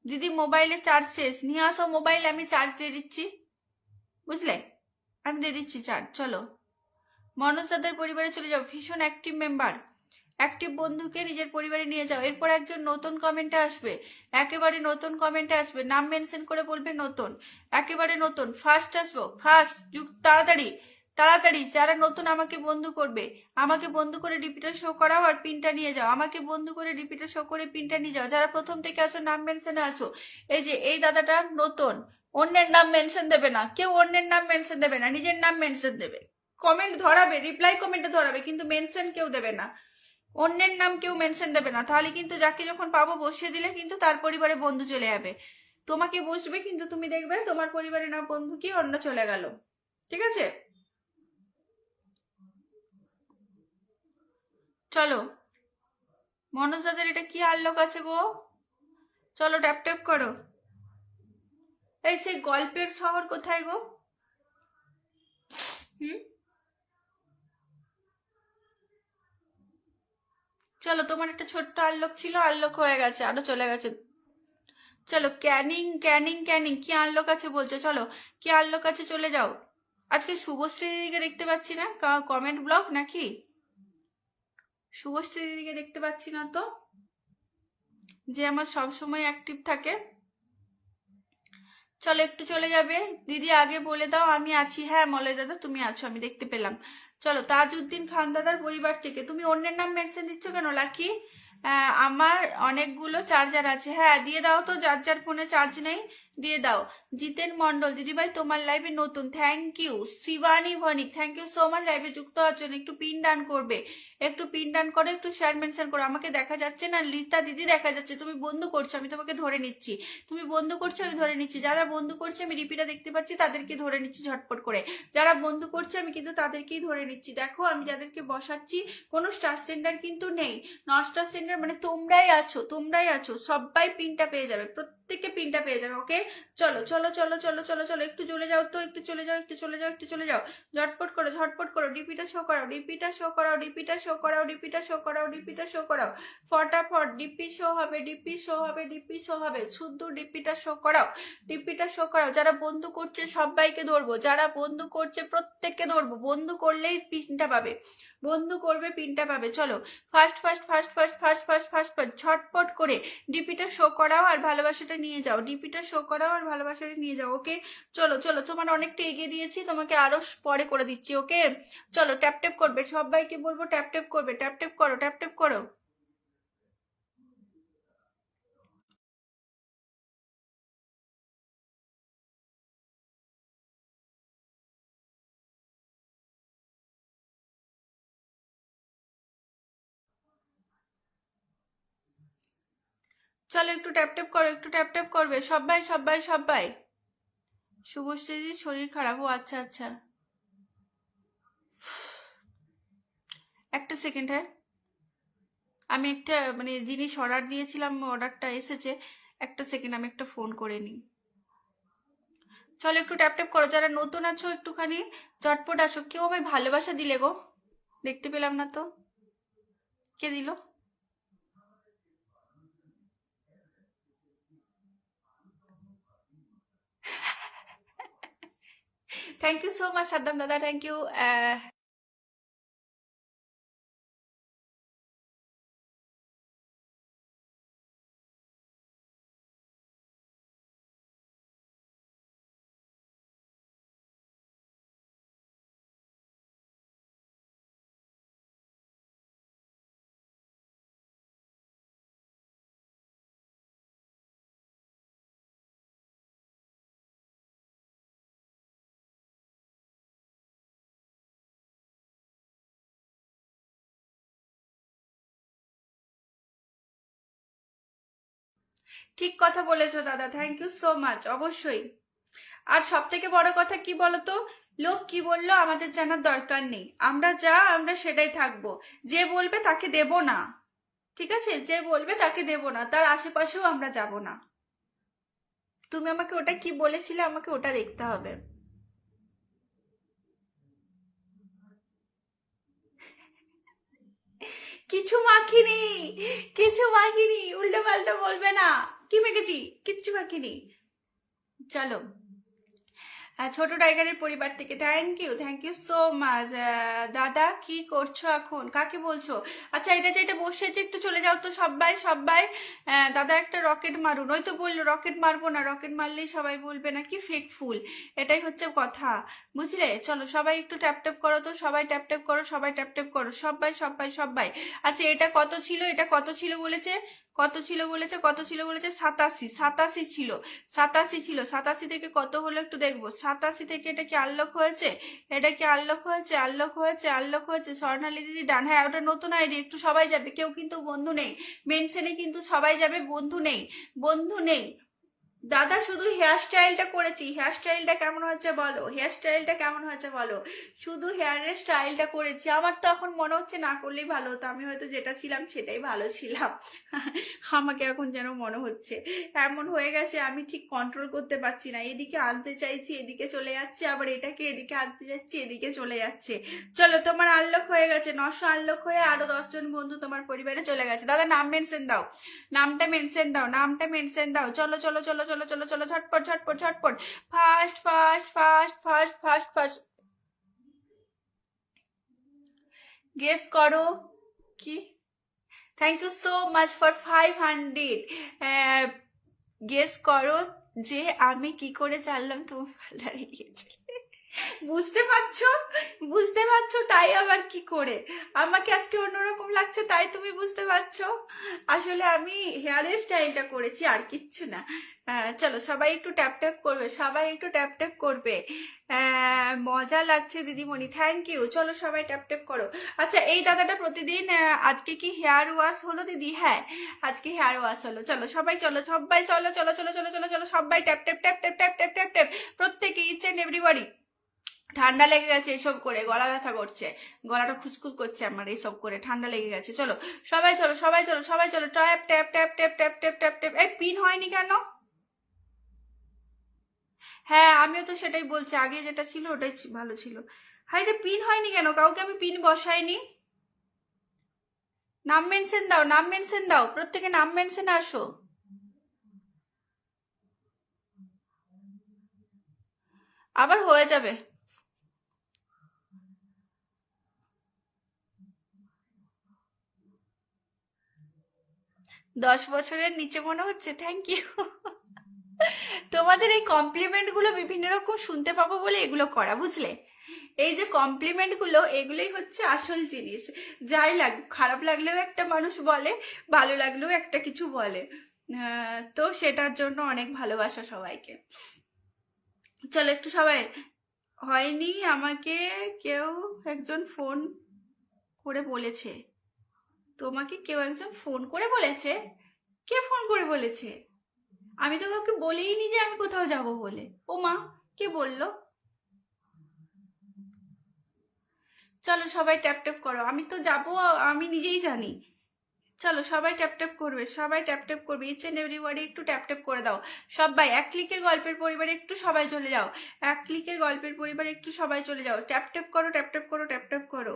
দিদি মোবাইলে চার্জ শেষ, নিয়ে আসো মোবাইল, আমি চার্জ দিয়ে দিচ্ছি, বুঝলে? আমি দিয়ে দিচ্ছি চার্জ। চলো মনোজ দাদার পরিবারে চলে যাও, ভীষণ অ্যাক্টিভ মেম্বার। অ্যাক্টিভ বন্ধুকে নিজের পরিবারে নিয়ে যাও। এরপর একজন নতুন কমেন্টে আসবে, একেবারে নতুন কমেন্টে আসবে, নাম মেনশন করে বলবে নতুন, একেবারে নতুন, ফার্স্ট আসবো, ফার্স্ট, তাড়াতাড়ি তাড়াতাড়ি। যারা নতুন আমাকে বন্ধু করবে, আমাকে বন্ধু করে ডিপিটা শো করাও আর পিনটা নিয়ে যাও। আমাকে বন্ধু করে ডিপিটা শো করে পিনটা নিয়ে যাও। যারা প্রথম থেকে আসো নাম মেনশনে আসো। এই যে এই দাদাটা নতুন, অন্যের নাম মেনশন দেবে না, কেউ অন্যের নাম মেনশন দেবে না, নিজের নাম মেনশন দেবে। কমেন্ট ধরাবে, রিপ্লাই কমেন্টে ধরাবে, কিন্তু মেনশন কেউ দেবে না, অন্যের নাম কেউ মেনশন দেবে না। তাহলে কিন্তু যাকে যখন পাবো বসিয়ে দিলে কিন্তু তার পরিবারে বন্ধু চলে যাবে। তোমাকে বসবে কিন্তু তুমি দেখবে তোমার পরিবারে না বন্ধু কি অন্য চলে গেল। ঠিক আছে, চলো। মনোজ দাদের এটা কি আনলক আছে গো? চলো ট্যাপ ট্যাপ করো। এই সেই গল্পের শহর কোথায় গো? হুম, চলো, তোমার একটা ছোট্ট আনলক ছিল, আনলক হয়ে গেছে, আরো চলে গেছে। চলো ক্যানিং ক্যানিং ক্যানিং, কি আনলক আছে বলছো? চলো, কি আনলক আছে, চলে যাও। আজকে শুভশ্রী দিদিকে দেখতে পাচ্ছি না, কমেন্ট ব্লক নাকি? শুভশ্রী দিদিকে দেখতে পাচ্ছি না তো, যে আমার সব সময় অ্যাক্টিভ থাকে। চলো একটু চলে যাবে। দিদি আগে বলে দাও আমি আছি। হ্যাঁ মলয় দাদা তুমি আছো, আমি দেখতে পেলাম। চলো, তাজউদ্দিন খান দাদার পরিবার থেকে। তুমি অন্যের নাম মেনশন দিচ্ছ কেন লাকি? আমার অনেকগুলো চার্জার আছে। হ্যাঁ দিয়ে দাও তো, যার যার ফোনে চার্জ নেই দিয়ে দাও। জিতেন মন্ডল দিদিভাই তোমার লাইভে নতুন, thank you. Shibani Bhanik thank you so much লাইভে যুক্ত হওয়ার জন্য। একটু পিন ডান করবে, একটু পিন ডান করো, একটু শেয়ার মেনশন করো। আমাকে দেখা যাচ্ছে না, লিতা দিদি দেখা যাচ্ছে, তুমি বন্ধু করছো, আমি তোমাকে ধরে নিচ্ছি। তুমি বন্ধু করছো আমি ধরে নিচ্ছি, যারা বন্ধু করছে আমি রিপিটা দেখতে পাচ্ছি তাদেরকে ধরে নিচ্ছি ঝটপট করে। যারা বন্ধু করছে আমি কিন্তু তাদেরকেই ধরে নিচ্ছি। দেখো আমি যাদেরকে বসাচ্ছি কোনো স্টার সেন্টার কিন্তু নেই, নন স্টার সেন্টার মানে তোমরাই আছো, তোমরাই আছো, সবাই পিনটা পেয়ে যাবে, প্রত্যেককে পিনটা পেয়ে যাবে। ওকে চলো চলো চলো চলো চলো চলো, একটু চলে যাও তো, একটু চলে যাও, একটু চলে যাও, একটু চলে যাও, ঝটপট করো ঝটপট করো। ডিপিটা শো করাও, ডিপিটা শো করাও, ডিপিটা শো করাও, ডিপিটা শো করাও, ডিপিটা শো করাও, ফটাফট ডিপি শো হবে, ডিপি শো হবে, ডিপি শো হবে, শুদ্ধ ডিপিটা শো করাও, ডিপিটা শো করাও। যারা বন্ধু করছে সবাইকে ধরবো, যারা বন্ধু করছে প্রত্যেককে ধরবো, বন্ধু করলেই পিনটা পাবে, বন্ধু করবে পিনটা পাবে। চলো first first first first first first first first ঝটপট করে ডিপিটা শো করাও আর ভালোবাসাটা নিয়ে যাও, ডিপিটা শো করাও আর ভালোবাসাটা নিয়ে যাও। ওকে চলো চলো, তোমার অনেকটা এগিয়ে দিয়েছি, তোমাকে আরো পরে করে দিচ্ছি। ওকে চলো ট্যাপ ট্যাপ করবে, সবাইকে বলবো ট্যাপ ট্যাপ করবে, ট্যাপ ট্যাপ করো, ট্যাপ ট্যাপ করো। চলো একটু ট্যাপ ট্যাপ করো, একটু ট্যাপ ট্যাপ করবে, সবাই সবাই সবাই। শুভশ্রীদির শরীর খারাপ, ও আচ্ছা আচ্ছা, একটা সেকেন্ড। হ্যাঁ আমি একটা মানে জিনিস অর্ডার দিয়েছিলাম, অর্ডারটা এসেছে, একটা সেকেন্ড আমি একটা ফোন করে নিই। চলো একটু ট্যাপ ট্যাপ করো, যারা নতুন আছো একটুখানি চটপট আসো। কেউ আমায় ভালোবাসা দিলে গো? দেখতে পেলাম না তো, কে দিল? Thank you so much Saddam দাদা, থ্যাংক ইউ। ঠিক কথা বলেছো দাদা, থ্যাংক ইউ সো মাচ, অবশ্যই। আর সব থেকে বড় কথা কি বলতো, লোক কি বললো আমাদের জানার দরকার নেই, আমরা যা আমরা সেটাই থাকবো। যে বলবে তাকে দেব না, ঠিক আছে, যে বলবে তাকে দেব না, তার আশেপাশেও আমরা যাব না। তুমি আমাকে ওটা কি বলেছিলে, আমাকে ওটা দেখতে হবে। কিছু মাখিনি, কিছু মাখিনি, উল্টো পাল্টা বলবে না। কি মেখেছি? কিচ্ছু মাখিনি। চলো, ছোট টাইগারের পরিবার থেকে থ্যাংক ইউ সো মাচ। দাদা কি করছো এখন, কাকে বলছো? আচ্ছা, এটা যেটা বসেছে একটু চলে যাও তো সবাই সবাই। দাদা একটা রকেট মারুন। ওই তো বললো রকেট মারবো না, রকেট মারলেই সবাই বলবে নাকি ফেক ফুল, এটাই হচ্ছে কথা, বুঝলে? চলো সবাই একটু ট্যাপ ট্যাপ করো তো, সবাই ট্যাপ ট্যাপ করো, সবাই ট্যাপ ট্যাপ করো, সবাই সবাই সবাই। আচ্ছা, এটা কত ছিল, এটা কত ছিল বলেছে, কত ছিল বলেছে, কত ছিল বলেছে? 87, 87 ছিল, 87 ছিল। 87 থেকে কত হলো একটু দেখবো। 87 থেকে এটা কি আনলক হয়েছে? এটা কি আনলক হয়েছে? আনলক হয়েছে, আনলক হয়েছে। স্বর্ণালী দিদি ডান। হ্যাঁ, ওটা নতুন আইডি, একটু সবাই যাবে, কেউ কিন্তু বন্ধু নেই মেনশনে, কিন্তু সবাই যাবে, বন্ধু নেই, বন্ধু নেই। দাদা শুধু হেয়ার স্টাইলটা করেছি, হেয়ার স্টাইলটা কেমন হয়েছে বলো, হেয়ার স্টাইলটা কেমন হয়েছে বলো। শুধু হেয়ারের স্টাইলটা করেছি। আমার তো এখন মনে হচ্ছে না করলেই ভালো হতো, আমি হয়তো যেটা ছিলাম সেটাই ভালো ছিলাম। আমাকে এখন যেন মনে হচ্ছে এমন হয়ে গেছে, আমি ঠিক কন্ট্রোল করতে পারছি না, এদিকে আনতে চাইছি এদিকে চলে যাচ্ছে, আবার এটাকে এদিকে আনতে যাচ্ছি এদিকে চলে যাচ্ছে। চলো, তোমার আনলক হয়ে গেছে, 900 আনলক হয়ে আরো 10 জন বন্ধু তোমার পরিবারে চলে গেছে। দাদা নাম মেনশন দাও, নামটা মেনশন দাও, নামটা মেনশন দাও। চলো চলো চলো চলো চলো চলো, ঝটপট ঝটপট ঝটপট, fast fast fast fast fast fast. Guess করো কি? Thank you so much for 500। Guess করো যে আমি কি করে জানলাম তুমি পার্লারে গিয়েছিলে। বুঝতে পারছো, বুঝতে পারছো? তাই আবার কি করে আমাকে আজকে অন্যরকম লাগছে, তাই তুমি বুঝতে পারছো? আসলে আমি হেয়ারের স্টাইলটা করেছি, আর কিচ্ছু না। চলো সবাই একটু ট্যাপ ট্যাপ করবে, সবাই একটু ট্যাপ ট্যাপ করবে। মজা লাগছে দিদিমণি, থ্যাংক ইউ। চলো সবাই ট্যাপ ট্যাপ করো। আচ্ছা, এই দাদাটা প্রতিদিন, আজকে কি হেয়ার ওয়াশ হলো দিদি? হ্যাঁ, আজকে হেয়ার ওয়াশ হলো। চলো সবাই, চলো সবাই, চলো চলো চলো চলো চলো চলো সবাই tap tap tap tap tap tap tap tap, প্রত্যেকে, ইচ এন্ড এভরিবডি। ঠান্ডা লেগে গেছে এসব করে, গলা ব্যথা করছে, গলাটা খুসখুস করছে আমার এইসব করে, ঠান্ডা লেগে গেছে। চলো সবাই, চলো সবাই, চলো সবাই, চলো tap tap tap tap tap tap tap tap. এই পিন হয়নি কেন? হ্যাঁ, আমিও তো সেটাই বলছি, আগে যেটা ছিল ওটাই ভালো ছিল। হাই রে, পিন হয়নি কেন? কাউকে আমি পিন বসাইনি। নাম মেনশন দাও, নাম মেনশন দাও, প্রত্যেকে নাম মেনশনে আসো। আবার হয়ে যাবে। 10 বছরের নিচে মনে হচ্ছে, থ্যাংক ইউ। তোমাদের এই কমপ্লিমেন্ট গুলো বিভিন্ন রকম শুনতে পাবো বলে এগুলো করা, বুঝলে? এই যে কমপ্লিমেন্ট গুলো, এগুলোই হচ্ছে আসল জিনিস। যাই লাগ, খারাপ লাগলেও একটা মানুষ বলে, ভালো লাগলেও একটা কিছু বলে। তো সেটার জন্য অনেক ভালোবাসা সবাইকে। চলো একটু সবাই। হয়নি, আমাকে কেউ একজন ফোন করে বলেছে। তোমাকে কেউ একজন ফোন করে বলেছে? কে ফোন করে বলেছে? আমি তো কাউকে বলিনি যে আমি কোথাও যাব বলে। ও মা, কে বললো? চলো সবাই ট্যাপ ট্যাপ করো, আমি তো যাবো, আমি নিজেই জানি। চলো সবাই ট্যাপ ট্যাপ করবে, সবাই ট্যাপ ট্যাপ করবে, ইচ এন্ড এভরিবডি একটু ট্যাপ ট্যাপ করে দাও। সবাই এক ক্লিকের গল্পের পরিবারে একটু সবাই চলে যাও, এক ক্লিকের গল্পের পরিবারে একটু সবাই চলে যাও, ট্যাপ ট্যাপ করো, ট্যাপ ট্যাপ করো, ট্যাপ ট্যাপ করো।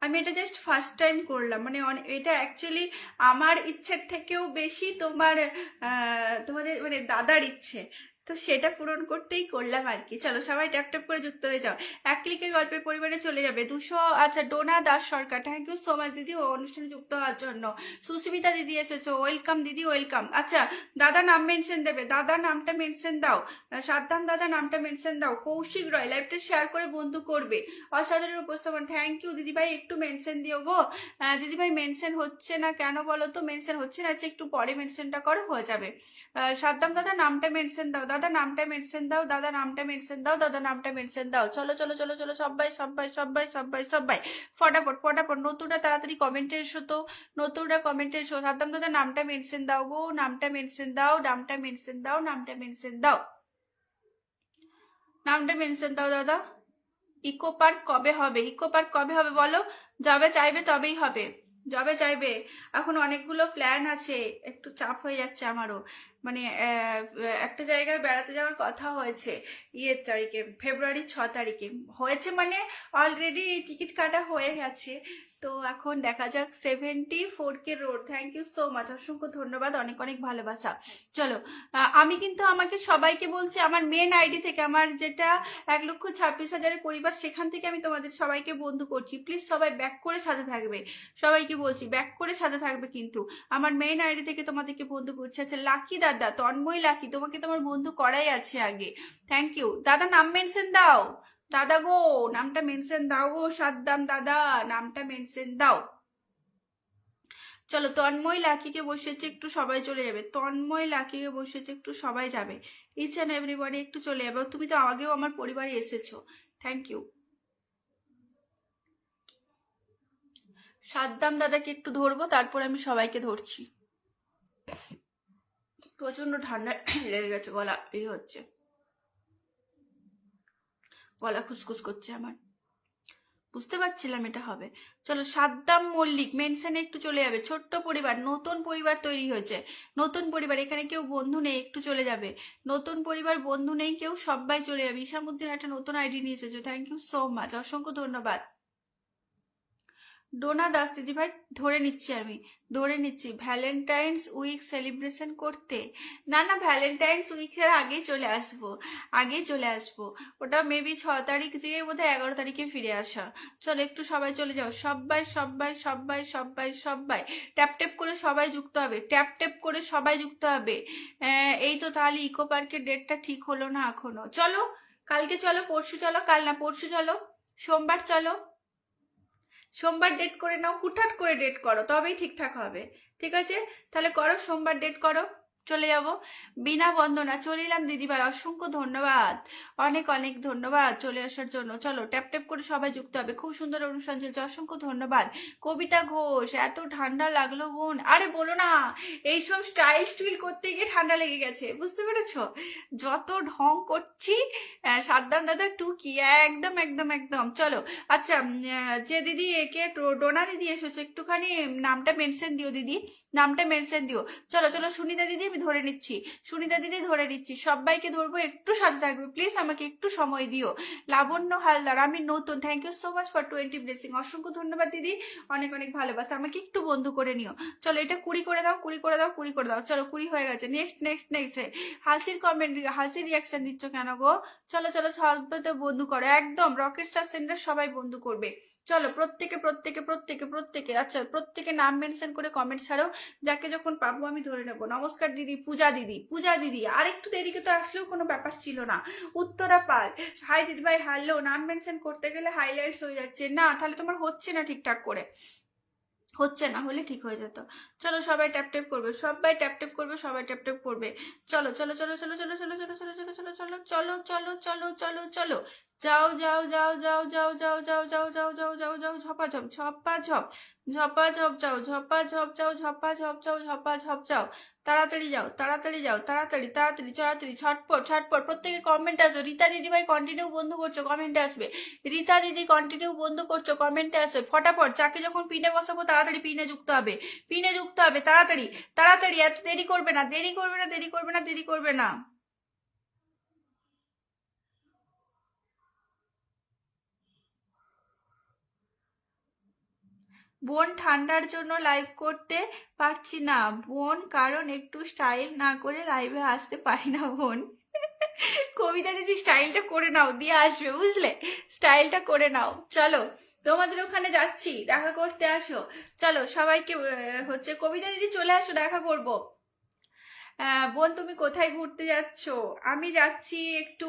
আমি এটা জাস্ট ফার্স্ট টাইম করলাম, মানে এটা অ্যাকচুয়ালি আমার ইচ্ছের থেকেও বেশি তোমাদের মানে দাদার ইচ্ছে, তো সেটা পূরণ করতেই করলাম আর কি। চলো সবাই ট্যাপ ট্যাপ করে যুক্ত হয়ে যাও, এক ক্লিকের গল্পের পরিবারে চলে যাবে 200। আচ্ছা, ডোনা দাস সরকার, থ্যাংক ইউ সো মাচ দিদি ও অনুষ্ঠানে যুক্ত হওয়ার জন্য। সুস্মিতা দিদি এসেছো, ওয়েলকাম দিদি, ওয়েলকাম। আচ্ছা, দাদা নাম মেনশন দেবে, দাদা নামটা মেনশন দাও, সাদ্দাম দাদা নামটা মেনশন দাও। কৌশিক রয়, লাইভটা শেয়ার করে বন্ধু করবে। অসাধারণ উপস্থাপন, থ্যাংক ইউ দিদিভাই, একটু মেনশন দিও গো। দিদিভাই মেনশন হচ্ছে না কেন বলো তো? মেনশন হচ্ছে না, একটু পরে মেনশনটা করো, হয়ে যাবে। সাদ্দাম দাদা নামটা মেনশন দাও, দাদা নামটা মেনশন দাও, দাদা নামটা মেনশন দাও, দাদা নামটা মেনশন দাও। চলো চলো চলো চলো সবাই সবাই সবাই সবাই সবাই, ফটাফট ফটাফট, নতুনটা তাড়াতাড়ি কমেন্টে এসো তো, নতুনটা কমেন্টে এসো। সাদ্দাম দাদা নামটা মেনশন দাও গো, নামটা মেনশন দাও, নামটা মেনশন দাও, নামটা মেনশন দাও, নামটা মেনশন দাও দাদা। ইকো পার্ক কবে হবে? ইকো পার্ক কবে হবে বলো? যাবে চাইবে তবেই হবে। যবে চাইবে। এখন অনেকগুলো প্ল্যান আছে, একটু চাপ হয়ে যাচ্ছে আমারও। মানে একটা জায়গায় বেড়াতে যাওয়ার কথা হয়েছে ইয়ের তারিখে, ফেব্রুয়ারি 6 তারিখে হয়েছে, মানে অলরেডি টিকিট কাটা হয়ে গেছে। তো এখন দেখা যাক। 74K road, thank you so much, অসংখ্য ধন্যবাদ, অনেক অনেক ভালোবাসা। চলো, আমি কিন্তু আমাকে সবাইকে বলছি আমার মেন আইডি থেকে, আমার যেটা 1,26,000 পরিবার, সেখান থেকে আমি তোমাদের সবাইকে বন্ধু করছি। প্লিজ সবাই ব্যাক করে সাথে থাকবে, সবাইকে বলছি ব্যাক করে সাথে থাকবে। কিন্তু আমার মেইন আইডি থেকে তোমাদেরকে বন্ধু করছে। আচ্ছা লাকি দাদা, তন্ময় লাকি, তোমাকে তোমার বন্ধু করাই আছে আগে, থ্যাংক ইউ দাদা। নাম মেনশন দাও দাদা গো, নামটা মেনশন দাও গো, সাদ্দাম দাদা নামটা মেনশন দাও। চলো, তন্ময় লাকিকে বসেছে, একটু সবাই চলে যাবে। তন্ময় লাকিকে বসেছে, একটু সবাই যাবে, ইচ অ্যান্ড এভরিবডি একটু চলে যাবে। তুমি তো আগেও আমার পরিবারে এসেছো, থ্যাংক ইউ। সাদ্দাম দাদাকে একটু ধরবো, তারপর আমি সবাইকে ধরছি। প্রচন্ড ঠান্ডা লেগে গেছে, গলা এই হচ্ছে, গলা খুসখুস করছে আমার, বুঝতে পারছিলাম এটা হবে। চলো, সাদ্দাম মল্লিক মেনশনে একটু চলে যাবে। ছোট্ট পরিবার, নতুন পরিবার তৈরি হয়েছে, নতুন পরিবার, এখানে কেউ বন্ধু নেই, একটু চলে যাবে। নতুন পরিবার, বন্ধু নেই কেউ, সবাই চলে যাবে। ইসামুদ্দিন একটা নতুন আইডি নিয়ে এসেছো, থ্যাংক ইউ সো মাচ, অসংখ্য ধন্যবাদ। ডোনা দাস দিদি ভাই, ধরে নিচ্ছি আমি, ধরে নিচ্ছি। ভ্যালেন্টাইন্স উইক সেলিব্রেশন করতে? না না, ভ্যালেন্টাইন্স উইকের আগেই চলে আসবো, আগেই চলে আসবো। ওটা মেবি 6 তারিখ যেয়ে বোধহয় 11 তারিখে ফিরে আসা। চলো একটু সবাই চলে যাও, সবাই সবাই সবাই সবাই সবাই ট্যাপ ট্যাপ করে সবাই যুক্ত হবে, ট্যাপ ট্যাপ করে সবাই যুক্ত হবে। এই তো তাহলে ইকো পার্কের ডেটটা ঠিক হলো না এখনো। চলো কালকে চলো, পরশু চলো, কাল না পরশু চলো, সোমবার চলো, সোমবার ডেট করে নাও, হুটহাট করে ডেট করো, তবেই ঠিকঠাক হবে। ঠিক আছে, তাহলে করো, সোমবার ডেট করো, চলে যাব। বিনা বন্দনা, চলে এলাম দিদিভাই, অসংখ্য ধন্যবাদ, অনেক অনেক ধন্যবাদ চলে আসার জন্য। চলো ট্যাপ ট্যাপ করে সবাই যুক্ত হবে, খুব সুন্দর অনুষ্ঠান চলছে, অসংখ্য ধন্যবাদ। কবিতা ঘোষ, এত ঠান্ডা লাগলো বোন? আরে বলো না, এইসব স্টাইল স্টুইল করতে গিয়ে ঠান্ডা লেগে গেছে, বুঝতে পেরেছো? যত ঢং করছি, সাদ্দাম দাদা টুকি, একদম একদম একদম। চলো, আচ্ছা, যে দিদি একে ডোনা দিদি এসেছো, একটুখানি নামটা মেনশন দিও দিদি, নামটা মেনশন দিও। চলো চলো, সুনিতা দিদি আমি ধরে নিচ্ছি, সুনিতা দিদি ধরে নিচ্ছি, সবাইকে ধরবো, একটু সাথে থাকবে প্লিজ, আমাকে একটু সময় দিও। লাবণ্য হালদার, আমি নতুন, thank you so much for 20 blessing, অসংখ্য ধন্যবাদ দিদি, অনেক অনেক ভালোবাসা, আমাকে একটু বন্ধু করে নিও। চলো এটা 20 করে দাও, 20 করে দাও, 20 করে দাও। চলো 20 হয়ে গেছে। Next next next. হাসির কমেন্ট, হাসির রিয়াকশন দিচ্ছ কেন গো? চলো চলো, সবাই বন্ধু করো, একদম রকেট স্টার সেন্টার সবাই বন্ধু করবে। চলো প্রত্যেকে প্রত্যেকে প্রত্যেকে প্রত্যেকে, আচ্ছা প্রত্যেকে নাম মেনশন করে কমেন্ট ছাড়ো, যাকে যখন পাবো আমি ধরে নেবো। নমস্কার দিদি, পূজা দিদি, পূজা দিদি, আর একটু দেরিকে তো আসলেও কোনো ব্যাপার ছিল না। উত্তরা পাল, হাই দিদি ভাই, হ্যালো, নাম মেনশন করতে গেলে হাইলাইটস হয়ে যাচ্ছে না, তাহলে তোমার হচ্ছে না ঠিকঠাক করে, হচ্ছে না, হলে ঠিক হয়ে যেত। চলো সবাই ট্যাপ ট্যাপ করবে, সবাই ট্যাপ ট্যাপ করবে, সবাই ট্যাপ ট্যাপ করবে। চলো চলো চলো চলো চলো চলো চলো চলো চলো চলো চলো চলো চলো চলো চলো চলো, যাও যাও যাও যাও যাও যাও যাও যাও যাও যাও যাও যাও, ঝপা ঝপ ঝপা ঝপ, ঝপা ঝপ যাও, ঝপা ঝপ যাও, ঝপা ঝপ যাও, ঝপা ঝপ যাও, তাড়াতাড়ি যাও, তাড়াতাড়ি যাও, তাড়াতাড়ি তাড়াতাড়ি তাড়াতাড়ি, ছটপট ছটপট, প্রত্যেকে কমেন্ট আসো। রীতা দিদি ভাই কন্টিনিউ বন্ধু করছো, কমেন্টে আসবে। রীতা দিদি কন্টিনিউ বন্ধ করছো, কমেন্টে আসবে ফটাফট। যাকে যখন পিনে বসাবো তাড়াতাড়ি পিনে যুক্ত হবে, পিনে যুক্ত হবে, তাড়াতাড়ি তাড়াতাড়ি, এত দেরি করবে না, দেরি করবে না, দেরি করবে না, দেরি করবে না। বোন ঠান্ডার জন্য লাইভ করতে পারছি না বোন, কারণ একটু স্টাইল না করে লাইভে আসতে পারি না বোন। কবিতা দিদি স্টাইলটা করে নাও, দিয়ে আসবে বুঝলে, স্টাইলটা করে নাও। চলো তোমাদের ওখানে যাচ্ছি, দেখা করতে আসো। চলো সবাইকে হচ্ছে, কবিতা দিদি চলে আসো, দেখা করব। বোন তুমি কোথায় ঘুরতে যাচ্ছ? আমি যাচ্ছি একটু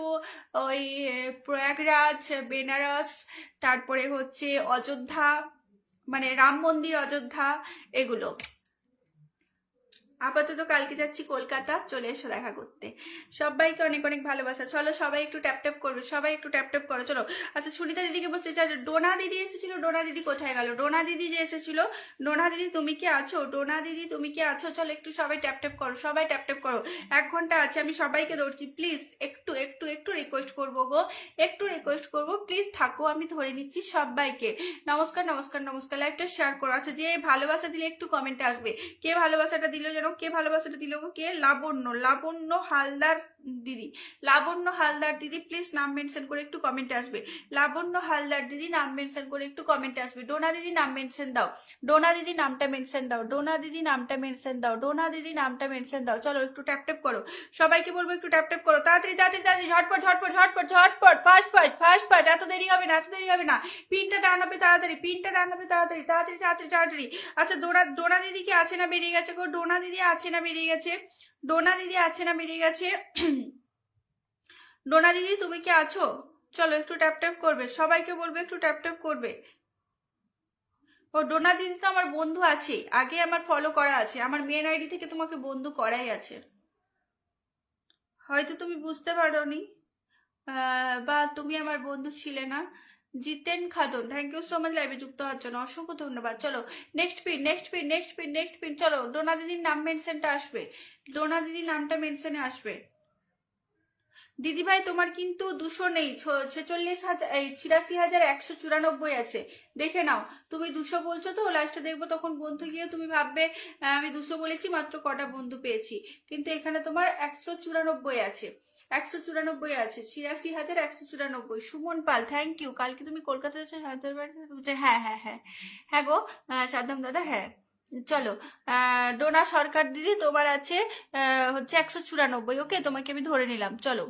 ওই প্রয়াগরাজ, বেনারস, তারপরে হচ্ছে অযোধ্যা, মানে রাম মন্দির, অযোধ্যা, এগুলো। আপাতত কালকে যাচ্ছি কলকাতা, চলে এসো দেখা করতে। সবাইকে অনেক অনেক ভালোবাসা। চলো সবাই একটু ট্যাপ ট্যাপ করবে, সবাই একটু ট্যাপ ট্যাপ করো। চলো। আচ্ছা সুনিতা দিদিকে বলতে চাই, ডোনা দিদি এসেছিল, ডোনা দিদি কোথায় গেল? ডোনা দিদি যে এসেছিল, ডোনা দিদি তুমি কি আছো? ডোনা দিদি তুমি কি আছো? চলো একটু সবাই ট্যাপ ট্যাপ করো, সবাই ট্যাপ ট্যাপ করো। 1 ঘন্টা আছে, আমি সবাইকে ধরছি, প্লিজ একটু একটু একটু রিকোয়েস্ট করবো গো, একটু রিকোয়েস্ট করবো, প্লিজ থাকো, আমি ধরে নিচ্ছি সবাইকে। নমস্কার নমস্কার নমস্কার, লাইভটা শেয়ার করো। আচ্ছা যে ভালোবাসা দিলে একটু কমেন্টে আসবে, কে ভালোবাসাটা দিল যেন, কে ভালোবাসাটা দিল গো, কে? লাবণ্য, লাবণ্য হালদার দিদি, লাবণ্য হালদার দিদি প্লিজ নাম মেনশন করে একটু কমেন্টে আসবে। লাবণ্য হালদার দিদি নাম মেনশন করে একটু কমেন্টে আসবে। ডোনা দিদি নাম মেনশন দাও, ডোনা দিদি নামটা মেনশন দাও, ডোনা দিদি নামটা মেনশন দাও, ডোনা দিদি নামটা মেনশন দাও। চলো একটু ট্যাপ ট্যাপ করো, সবাইকে বলবো একটু ট্যাপ ট্যাপ করো, তাড়াতাড়ি তাড়াতাড়ি তাড়াতাড়ি, ঝটপট ঝটপট ঝটপট ঝটপট, ফাস্ট ফাস্ট ফাস্ট ফাস্ট, এত দেরি হবে না, এত দেরি হবে না। পিনটা টান হবে তাড়াতাড়ি, পিনটা টান হবে তাড়াতাড়ি তাড়াতাড়ি তাড়াতাড়ি তাড়াতাড়ি। আচ্ছা ডোনা দিদি কি আছে না বেরিয়ে গেছে গো? ডোনা দিদি আছে না বেরিয়ে গেছে? ডোনা দিদি আছে না বেরিয়ে গেছে? ডোনা দিদি তুমি কি আছো? চলো একটু ট্যাপ ট্যাপ করবে, সবাইকে বলবে একটু ট্যাপ ট্যাপ করবে। ও ডোনা দিদি তো আমার বন্ধু আছে, আগে আমার ফলো করা আছে, আমার মেন আইডি থেকে তোমাকে বন্ধু করাই আছে, হয়তো তুমি বুঝতে পারোনি, বা তুমি আমার বন্ধু ছিলে না। জিতেন খাদন, থ্যাংক ইউ সো মাচ লাইভে যুক্ত হওয়ার জন্য, অসংখ্য ধন্যবাদ। চলো next pin next pin next pin next pin, চলো ডোনা দিদির নাম মেনশনটা আসবে, ডোনা দিদির নামটা মেনশনে আসবে। দিদিভাই তোমার কিন্তু 200 নেই, 86,194 আছে, দেখে নাও। তুমি 200 বলছো তো, লাস্টে দেখবো তখন বন্ধু গিয়ে তুমি ভাববে আমি 200 বলেছি, মাত্র কটা বন্ধু পেয়েছি, কিন্তু এখানে তোমার 194 আছে, 194 আছে, 86,194। সুমন পাল, থ্যাংক ইউ। কালকে তুমি কলকাতা যাচ্ছ সাঁতার বাড়িতে? হ্যাঁ হ্যাঁ হ্যাঁ হ্যাঁ গো, সাদ্দাম দাদা, হ্যাঁ। চলো ডোনা সরকার দিদি তোমার আছে হচ্ছে 194, ওকে, তোমাকে আমি ধরে নিলাম। চলো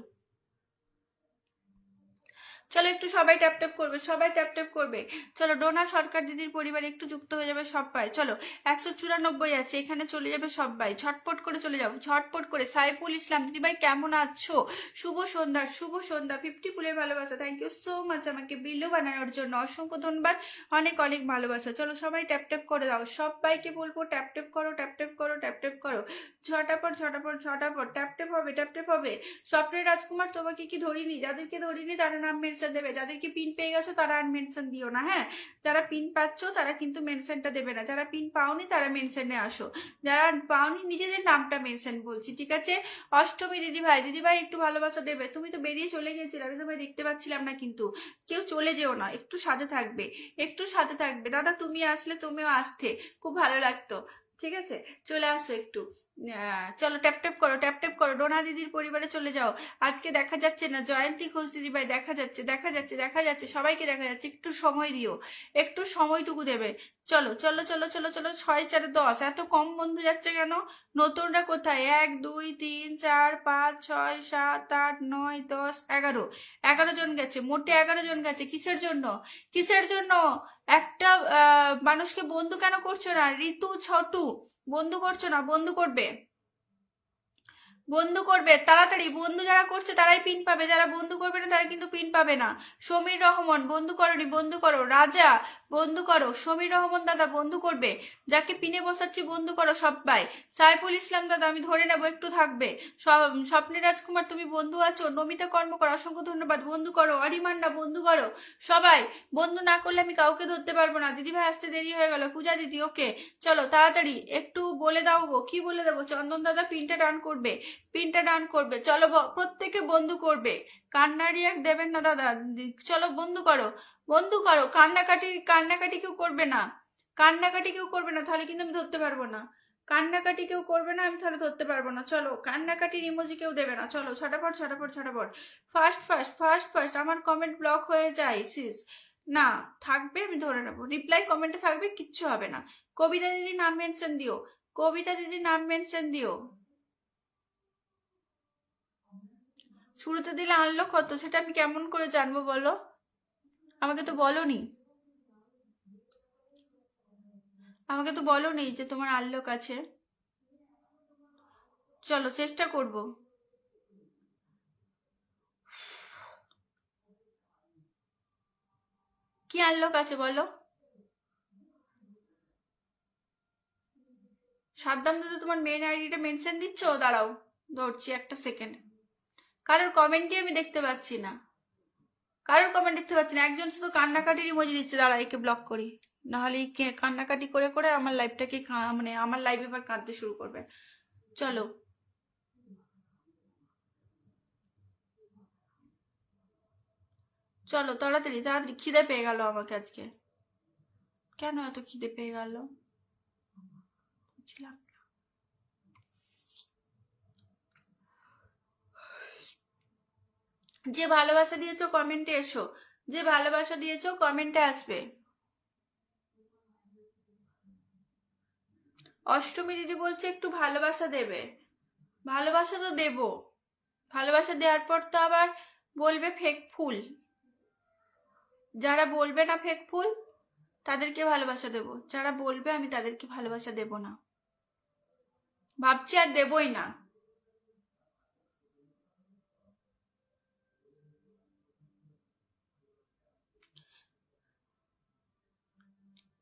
চলো একটু সবাই ট্যাপ ট্যাপ করবে, সবাই ট্যাপ ট্যাপ করবে। চলো ডোনা সরকার দিদির পরিবারে একটু যুক্ত হয়ে যাবে সবাই। চলো 194 আছে, এখানে চলে যাবে সবাই, ঝটপট করে চলে যাও, ঝটপট করে। সাইফুল ইসলাম দিদি ভাই কেমন আছো? শুভ সন্ধ্যা, শুভ সন্ধ্যা। 50 ফুলের ভালোবাসা, থ্যাংক ইউ সো মাচ, আমাকে বিল্লু বানানোর জন্য অসংখ্য ধন্যবাদ, অনেক অনেক ভালোবাসা। চলো সবাই ট্যাপ ট্যাপ করে দাও, সবাইকে বলবো ট্যাপ ট্যাপ করো, ট্যাপ ট্যাপ করো, ট্যাপ ট্যাপ করো, ঝটাপট ঝটাপট ঝটাপট, ট্যাপ ট্যাপ হবে, ট্যাপ ট্যাপ হবে। স্বপ্নের রাজকুমার তোমাকে কি ধরিনি? যাদেরকে ধরিনি তারা নাম মেনশন দেবে, যাদেরকে পিন পেয়ে গেছো তারা আর মেনশন দিও না, হ্যাঁ? যারা পিন পাচ্ছ তারা কিন্তু মেনশনটা দেবে না, যারা পিন পাওনি তারা মেনশনে আসো, যারা পাওনি নিজেদের নামটা মেনশন বলছি, ঠিক আছে? অষ্টমী দিদি ভাই একটু ভালোবাসা দেবে। তুমি তো বেরিয়ে চলে গেছিলে, আমি তোমায় দেখতে পাচ্ছিলাম না, কিন্তু কেউ চলে যেও না, একটু সাথে থাকবে, একটু সাথে থাকবে। দাদা তুমি আসলে তুমিও আসতে, খুব ভালো লাগতো, ঠিক আছে? চলে আসো একটু। চলো ট্যাপ ট্যাপ করো, ট্যাপ ট্যাপ করো, ডোনা দিদির পরিবারে চলে যাও। আজকে দেখা যাচ্ছে না, জয়ন্তী ঘোষ দিদি ভাই দেখা যাচ্ছে, দেখা যাচ্ছে, দেখা যাচ্ছে, সবাইকে দেখা যাচ্ছে, একটু সময় দিও, একটু সময়টুকু দেবে। চলো চলো চলো চলো চলো, 6 4 10, এত কম বন্ধু যাচ্ছে কেন? নতুনরা কোথায়? 1 2 3 4 5 6 7 8 9 10 11, 11 জন গেছে, মোটে 11 জন গেছে। কিসের জন্য? কিসের জন্য? একটা মানুষকে বন্ধু কেন করছো না? ঋতু ছোটু, বন্ধু করছো না, বন্ধু করবে, বন্ধু করবে তাড়াতাড়ি। বন্ধু যারা করছে তারাই পিন পাবে, যারা বন্ধু করবে না তারা কিন্তু পিন পাবে না। সমীর রহমান বন্ধু করনি, বন্ধু করো। রাজা বন্ধু করো, সমীর রহমান দাদা বন্ধু করবে, যাকে পিনে বসাচ্ছি বন্ধু করো সবাই। সাইফুল ইসলাম দাদা আমি ধরে নেবো, একটু থাকবে। স্বপ্নের রাজকুমার তুমি বন্ধু আছো? নমিতা কর্মকর অসংখ্য ধন্যবাদ, বন্ধু করো। অরিমান্না বন্ধু করো, সবাই। বন্ধু না করলে আমি কাউকে ধরতে পারবো না। দিদি ভাই আসতে দেরি হয়ে গেল, পূজা দিদি ওকে। চলো তাড়াতাড়ি একটু বলে দাও গো, কি বলে দেবো? চন্দন দাদা পিনটা ডান করবে, পিনটা ডান করবে। চলো প্রত্যেকে বন্ধু করবে, কান্নার রিয়াক্ট দেবেন না দাদা। চলো বন্ধু করো, বন্ধু করো। কান্নাকাটি কান্নাকাটি কেউ করবে না, কান্নাকাটি কেউ করবে না, তাহলে কিন্তু আমি ধরতে পারবো না। কান্নাকাটি কেউ করবে না, আমি তাহলে ধরতে পারবো না। চলো কান্নাকাটির ইমোজি কেউ দেবে না। চলো ছটাপট ছটাপট ছটাপট, ফার্স্ট ফার্স্ট ফার্স্ট ফার্স্ট। আমার কমেন্ট ব্লক হয়ে যায় সিস, না থাকবে, আমি ধরে নেবো, রিপ্লাই কমেন্টে থাকবে, কিচ্ছু হবে না। কবিতা দিদি নাম মেনশন দিও, কবিতা দিদি নাম মেনশন দিও। শুরুতে দিলে আনলক কত, সেটা আমি কেমন করে জানবো বলো? আমাকে তো বলোনি, আমাকে তো বলোনি যে তোমার আনলক আছে। চলো চেষ্টা করব। কি আনলক আছে বলো? সাদ্দাম দাদা তোমার মেন আইডিটা মেনশন দিচ্ছ? দাঁড়াও ধরছি একটা সেকেন্ড। কারোর কমেন্টই আমি দেখতে পাচ্ছি না, কারোর কমেন্ট দেখতে পাচ্ছি না। একজন শুধু কান্নাকাটির ইমোজি দিচ্ছে, দাঁড়া একে ব্লক করি, নাহলে কান্নাকাটি করে করে আমার লাইফটাকে মানে আমার লাইফ এবার কাঁদতে শুরু করবে। চলো চলো তাড়াতাড়ি তাড়াতাড়ি, খিদে পেয়ে গেল আমাকে আজকে। কেন এত খিদে পেয়ে গেল বুঝলাম না। যে ভালোবাসা দিয়েছো কমেন্টে এসো, যে ভালোবাসা দিয়েছো কমেন্টে আসবে। অষ্টমী দিদি বলছে একটু ভালোবাসা দেবে। ভালোবাসা তো দেব, ভালোবাসা দেওয়ার পর তো আবার বলবে ফেক ফুল। যারা বলবে না ফেক ফুল তাদেরকে ভালোবাসা দেব, যারা বলবে আমি তাদেরকে ভালোবাসা দেব না, ভাবছি আর দেবই না।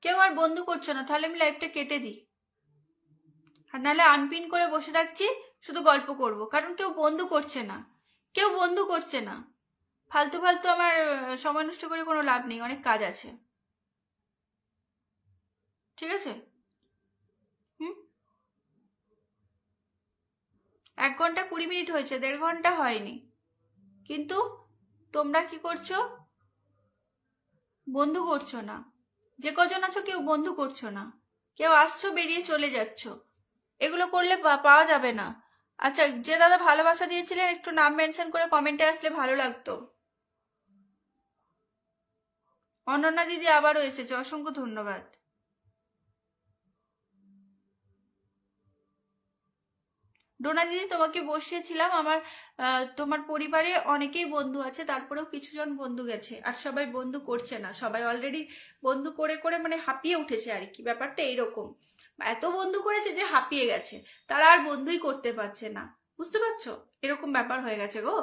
কেউ আর বন্ধু করছো না, তাহলে আমি লাইফটা কেটে দিই, আর নাহলে আনপিন করে বসে থাকছি শুধু গল্প করব, কারণ কেউ বন্ধু করছে না, কেউ বন্ধু করছে না। ফালতু ফালতু আমার সময় নষ্ট করে কোনো লাভ নেই, অনেক কাজ আছে। ঠিক আছে? হুম, 1 ঘন্টা 20 মিনিট হয়েছে, 1.5 ঘন্টা হয়নি, কিন্তু তোমরা কি করছো? বন্ধু করছো না। যে কজন আছো কেউ বন্ধু করছো না, কেউ আসছো বেরিয়ে চলে যাচ্ছ। এগুলো করলে পাওয়া যাবে না। আচ্ছা, যে দাদা ভালোবাসা দিয়েছিলেন একটু নাম মেনশন করে কমেন্টে আসলে ভালো লাগতো। অনন্যা দিদি আবারও এসেছে, অসংখ্য ধন্যবাদ। ডোনা দিদি তোমাকে বসিয়েছিলাম, আমার তোমার পরিবারে অনেকেই বন্ধু আছে, তারপরেও কিছুজন বন্ধু গেছে, আর সবাই বন্ধু করছে না, সবাই অলরেডি বন্ধু করে করে মানে হাঁপিয়ে উঠেছে আর কি, ব্যাপারটা এইরকম। এত বন্ধু করেছে যে হাঁপিয়ে গেছে, তারা আর বন্ধুই করতে পারছে না, বুঝতে পারছো? এরকম ব্যাপার হয়ে গেছে গো।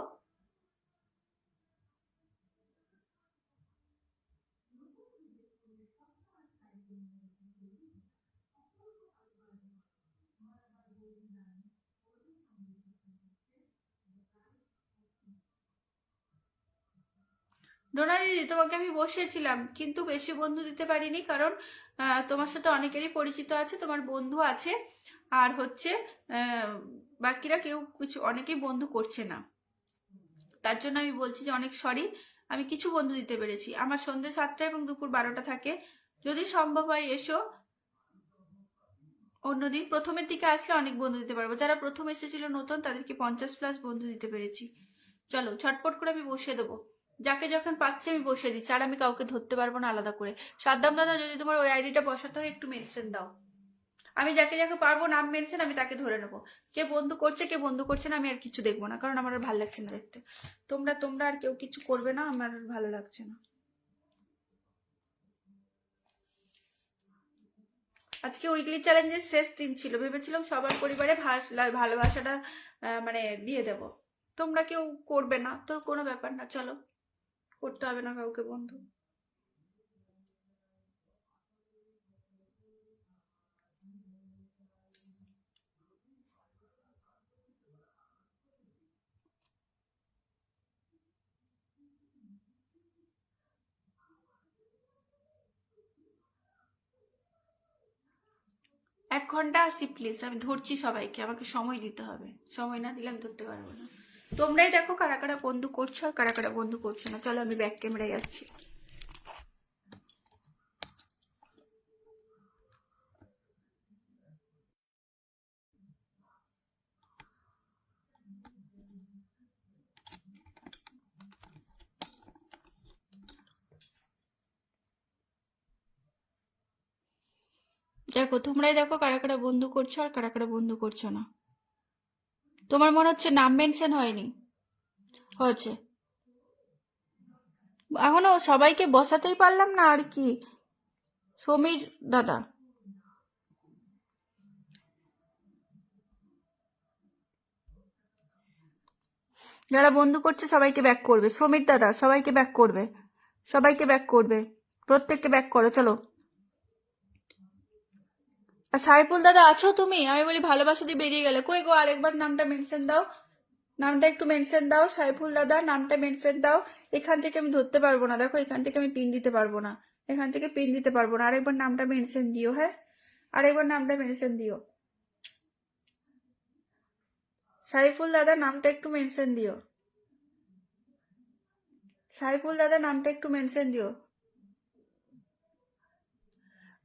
ডোনা দিদি তোমাকে আমি বসিয়েছিলাম, কিন্তু বেশি বন্ধু দিতে পারিনি, কারণ তোমার সাথে অনেকেরই পরিচিত আছে, তোমার বন্ধু আছে, আর হচ্ছে বাকিরা কেউ কিছু অনেকেই বন্ধু করছে না, তার জন্য আমি বলছি যে অনেক সরি। আমি কিছু বন্ধু দিতে পেরেছি, আমার সন্ধ্যে 7টা এবং দুপুর 12টা থাকে, যদি সম্ভব হয় এসো। অন্যদিন প্রথমের দিকে আসলে অনেক বন্ধু দিতে পারবো, যারা প্রথম এসেছিল নতুন তাদেরকে 50+ বন্ধু দিতে পেরেছি। চলো ঝটপট করে আমি বসিয়ে দেবো, যাকে যখন পাচ্ছি আমি বসিয়ে দিচ্ছি, আর আমি কাউকে ধরতে পারবো না আলাদা করে। সাদ্দাম দাদা যদি তোমার ওই আইডিটা বসাতে হয় একটু মেনশন দাও, আমি যাকে যাকে পারবো নাম মেনশন আমি তাকে ধরে নেবো। কে বন্ধু করছে কে বন্ধু করছে না আমি আর কিছু দেখবো না, কারণ আমার আর ভালো লাগছে না দেখতে। তোমরা তোমরা আর কেউ কিছু করবে না, আমার আর ভালো লাগছে না। আজকে উইকলি চ্যালেঞ্জের শেষ দিন ছিল, ভেবেছিলাম সবার পরিবারে ভালোবাসাটা মানে দিয়ে দেব, তোমরা কেউ করবে না তো কোনো ব্যাপার না, চলো করতে হবে না কাউকে বন্ধু। এক ঘন্টা আসি প্লিজ, আমি ধরছি সবাইকে, আমাকে সময় দিতে হবে, সময় না দিলে আমি ধরতে পারবো না। তোমরাই দেখো কারা কারা বন্ধু করছো আর কারা কারা বন্ধু করছো না। চলো আমি ব্যাক ক্যামেরায় আসছি। দেখো তোমরাই দেখো কারা কারা বন্ধু করছো আর কারা কারা বন্ধু করছো না। তোমার মনে হচ্ছে নাম মেনশন হয়নি? হয়েছে। এখনো সবাইকে বসাতেই পারলাম না আর কি। সমীর দাদা, যারা বন্ধু করছে সবাইকে ব্যাক করবে। সমীর দাদা সবাইকে ব্যাক করবে, সবাইকে ব্যাক করবে, প্রত্যেককে ব্যাক করো। চলো আর সাইফুল দাদা আছো তুমি? আমি বলি ভালোবাসা দিয়ে বেরিয়ে গেলে, কই গো? আরেকবার নামটা মেনশন দাও, নামটা একটু মেনশন দাও, সাইফুল দাদা নামটা মেনশন দাও। এখান থেকে আমি ধরতে পারবো না, দেখো এখান থেকে আমি পিন দিতে পারবো না, এখান থেকে পিন দিতে পারবো না। আরেকবার নামটা মেনশন দিও, হ্যাঁ আরেকবার নামটা মেনশন দিও। সাইফুল দাদা নামটা একটু মেনশন দিও, সাইফুল দাদা নামটা একটু মেনশন দিও।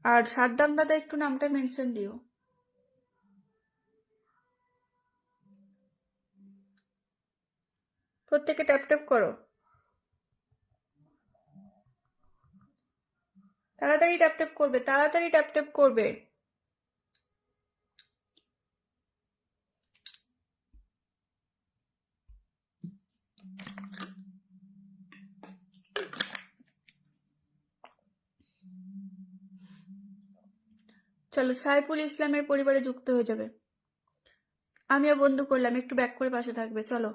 আর সাদ্দাম দাদা একটু নামটা মেনশন দিও। প্রত্যেকে ট্যাপ ট্যাপ করো, তাড়াতাড়ি ট্যাপ ট্যাপ করবে, তাড়াতাড়ি ট্যাপ ট্যাপ করবে। চলো সাইফুল ইসলামের পরিবারে যুক্ত হয়ে যাবে। আমিও বন্ধু করলাম, একটু ব্যাক করে পাশে থাকবে, চলো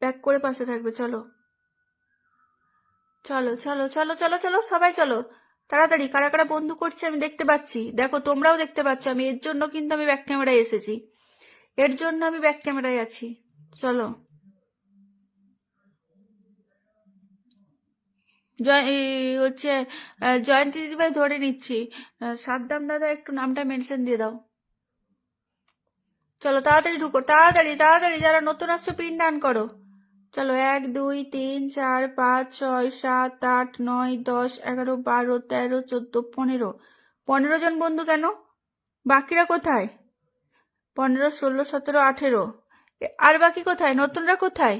ব্যাক করে পাশে থাকবে, চলো চলো চলো চলো চলো চলো সবাই চলো তাড়াতাড়ি। কারা কারা বন্ধু করছে আমি দেখতে পাচ্ছি, দেখো তোমরাও দেখতে পাচ্ছ। আমি এর জন্য কিন্তু আমি ব্যাক ক্যামেরায় এসেছি, এর জন্য আমি ব্যাক ক্যামেরায় আছি। চলো হচ্ছে জয়ন্তী দিদিভাই ধরে নিচ্ছি। সাদ্দাম দাদা একটু নামটা মেনশন দিয়ে দাও। চলো তাড়াতাড়ি ঢুকো, তাড়াতাড়ি তাড়াতাড়ি, যারা নতুন আসছো পিন ডান করো। চলো 1 2 3 4 5 6 7 8 9 10 11 12 13 14 15 15 জন বন্ধু কেন? বাকিরা কোথায়? 15 16 17 18 আর বাকি কোথায়? নতুনরা কোথায়?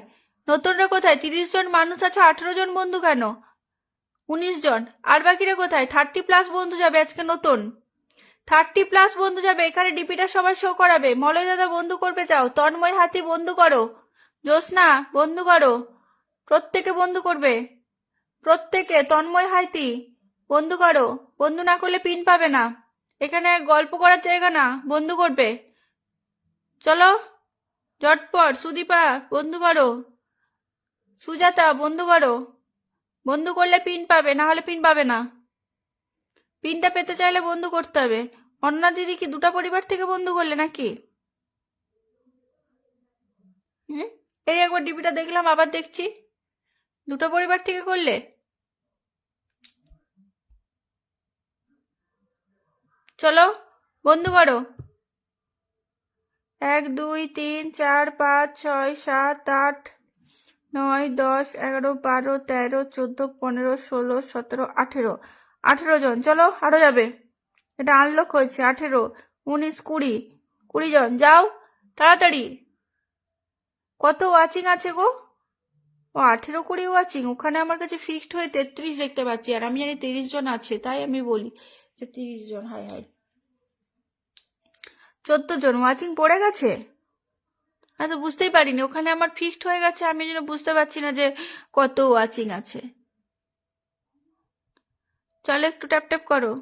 নতুনরা কোথায়? 30 জন মানুষ আছে, 18 জন বন্ধু কেন? 19 জন। আর বাকিরা কোথায়? 30+ বন্ধু যাবে আজকে নতুন, 30+ বন্ধু যাবে। এখানে ডিপিটা সবার শো করাবে। মলয় দাদা বন্ধু করবে চাও? তন্ময় হাতি বন্ধু করো, জ্যোৎস্না বন্ধু করো, প্রত্যেকে বন্ধু করবে, প্রত্যেকে। তন্ময় হাতি বন্ধু করো, বন্ধু না করলে পিন পাবে না। এখানে গল্প করার জায়গা না, বন্ধু করবে। চলো ঝটপট। সুদীপা বন্ধু করো, সুজাতা বন্ধু করো, বন্ধু করলে পিন পাবে, না হলে পিন পাবে না। পিনটা পেতে চাইলে বন্ধু করতে হবে। অন্না দিদি কি দুটা পরিবার থেকে বন্ধু করলে নাকি? এই একবার ডিপিটা দেখলাম, আবার দেখছি দুটো পরিবার থেকে করলে। চলো বন্ধু করো। 1 2 3 4 5 6 7 8 9 10 11 12 13 14 15 16 17 18 18 জন। চলো আরো যাবে, এটা আনলক হয়েছে। 18 19 20 20 জন যাও তাড়াতাড়ি। কত ওয়াচিং আছে গো? ও 18 20 ওয়াচিং। ওখানে আমার কাছে ফিক্সড হয়ে 33 দেখতে পাচ্ছি, আর আমি জানি 30 জন আছে, তাই আমি বলি যে 30 জন। হাই হাই, 14 জন ওয়াচিং পড়ে গেছে। আমি তো বুঝতেই পারিনি, ওখানে আমার ফিক্সড হয়ে গেছে, আমি যেন বুঝতে পারছি না যে কত ওয়াচিং আছে। চলো একটু ট্যাপ ট্যাপ করো,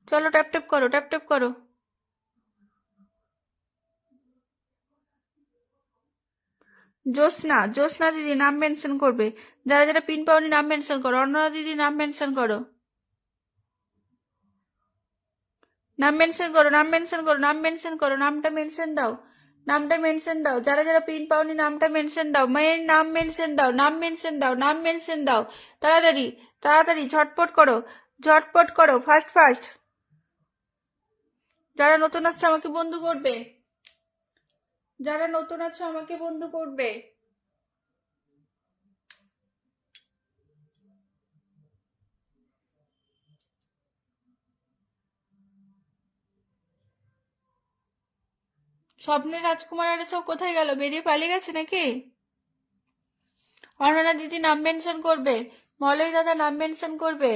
চলো ট্যাপ ট্যাপ করো, ট্যাপ ট্যাপ করো। জ্যোৎস্না, জ্যোৎস্না দিদি নাম মেনশন করবে। যারা যারা পিন পাওনি নাম মেনশন করো। অন্নদা দিদি নাম মেনশন করো, নাম মেনশন করো, নাম মেনশন করো, নাম মেনশন করো, নামটা মেনশন দাও, নামটা মেনশন দাও। যারা যারা পিন পাওনি নামটা মেনশন দাও, মেয়ের নাম মেনশন দাও, নাম মেনশন দাও, নাম মেনশন দাও। তাড়াতাড়ি তাড়াতাড়ি ঝটপট করো, ঝটপট করো, ফাস্ট ফাস্ট। যারা নতুন আসছে আমাকে বন্ধু করবে, যারা নতুন আছো আমাকে বন্ধু করবে। স্বপ্নের রাজকুমার আর সব কোথায় গেল? বেরিয়ে পালিয়ে গেছে নাকি? অননা দিদি নাম মেনশন করবে, মলয় দাদা নাম মেনশন করবে।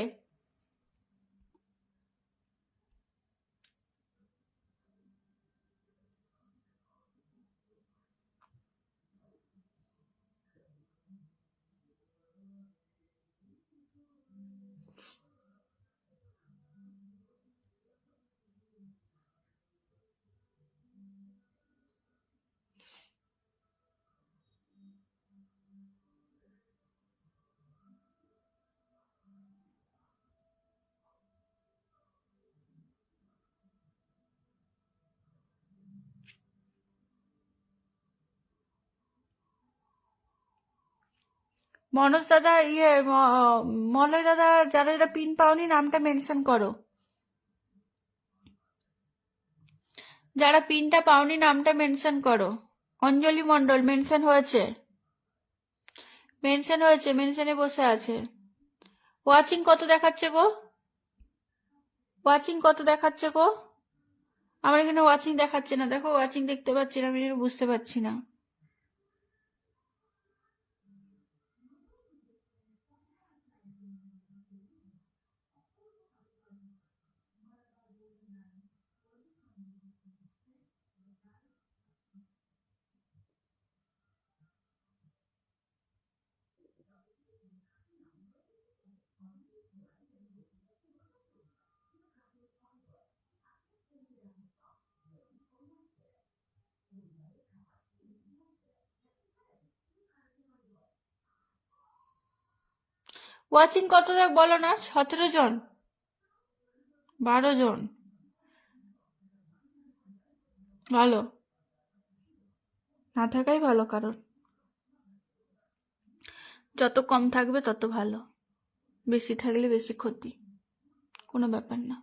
মনোজ দাদা মলয় দাদা, যারা যারা পিন পাওনি নামটা মেনশন করো, যারা পিনটা পাওনি নামটা মেনশন করো। অঞ্জলি মণ্ডল মেনশন হয়েছে, মেনশন হয়েছে, মেনশনে বসে আছে। ওয়াচিং কত দেখাচ্ছে গো? ওয়াচিং কত দেখাচ্ছে গো? আমার এখানে ওয়াচিং দেখাচ্ছে না, দেখো ওয়াচিং দেখতে পাচ্ছি না, আমি বুঝতে পারছি না। ওয়াচিং কত দেখ বলো না? 17 জন, 12 জন, ভালো না থাকাই ভালো, কারণ যত কম থাকবে তত ভালো, বেশি থাকলে বেশি ক্ষতি, কোনো ব্যাপার না।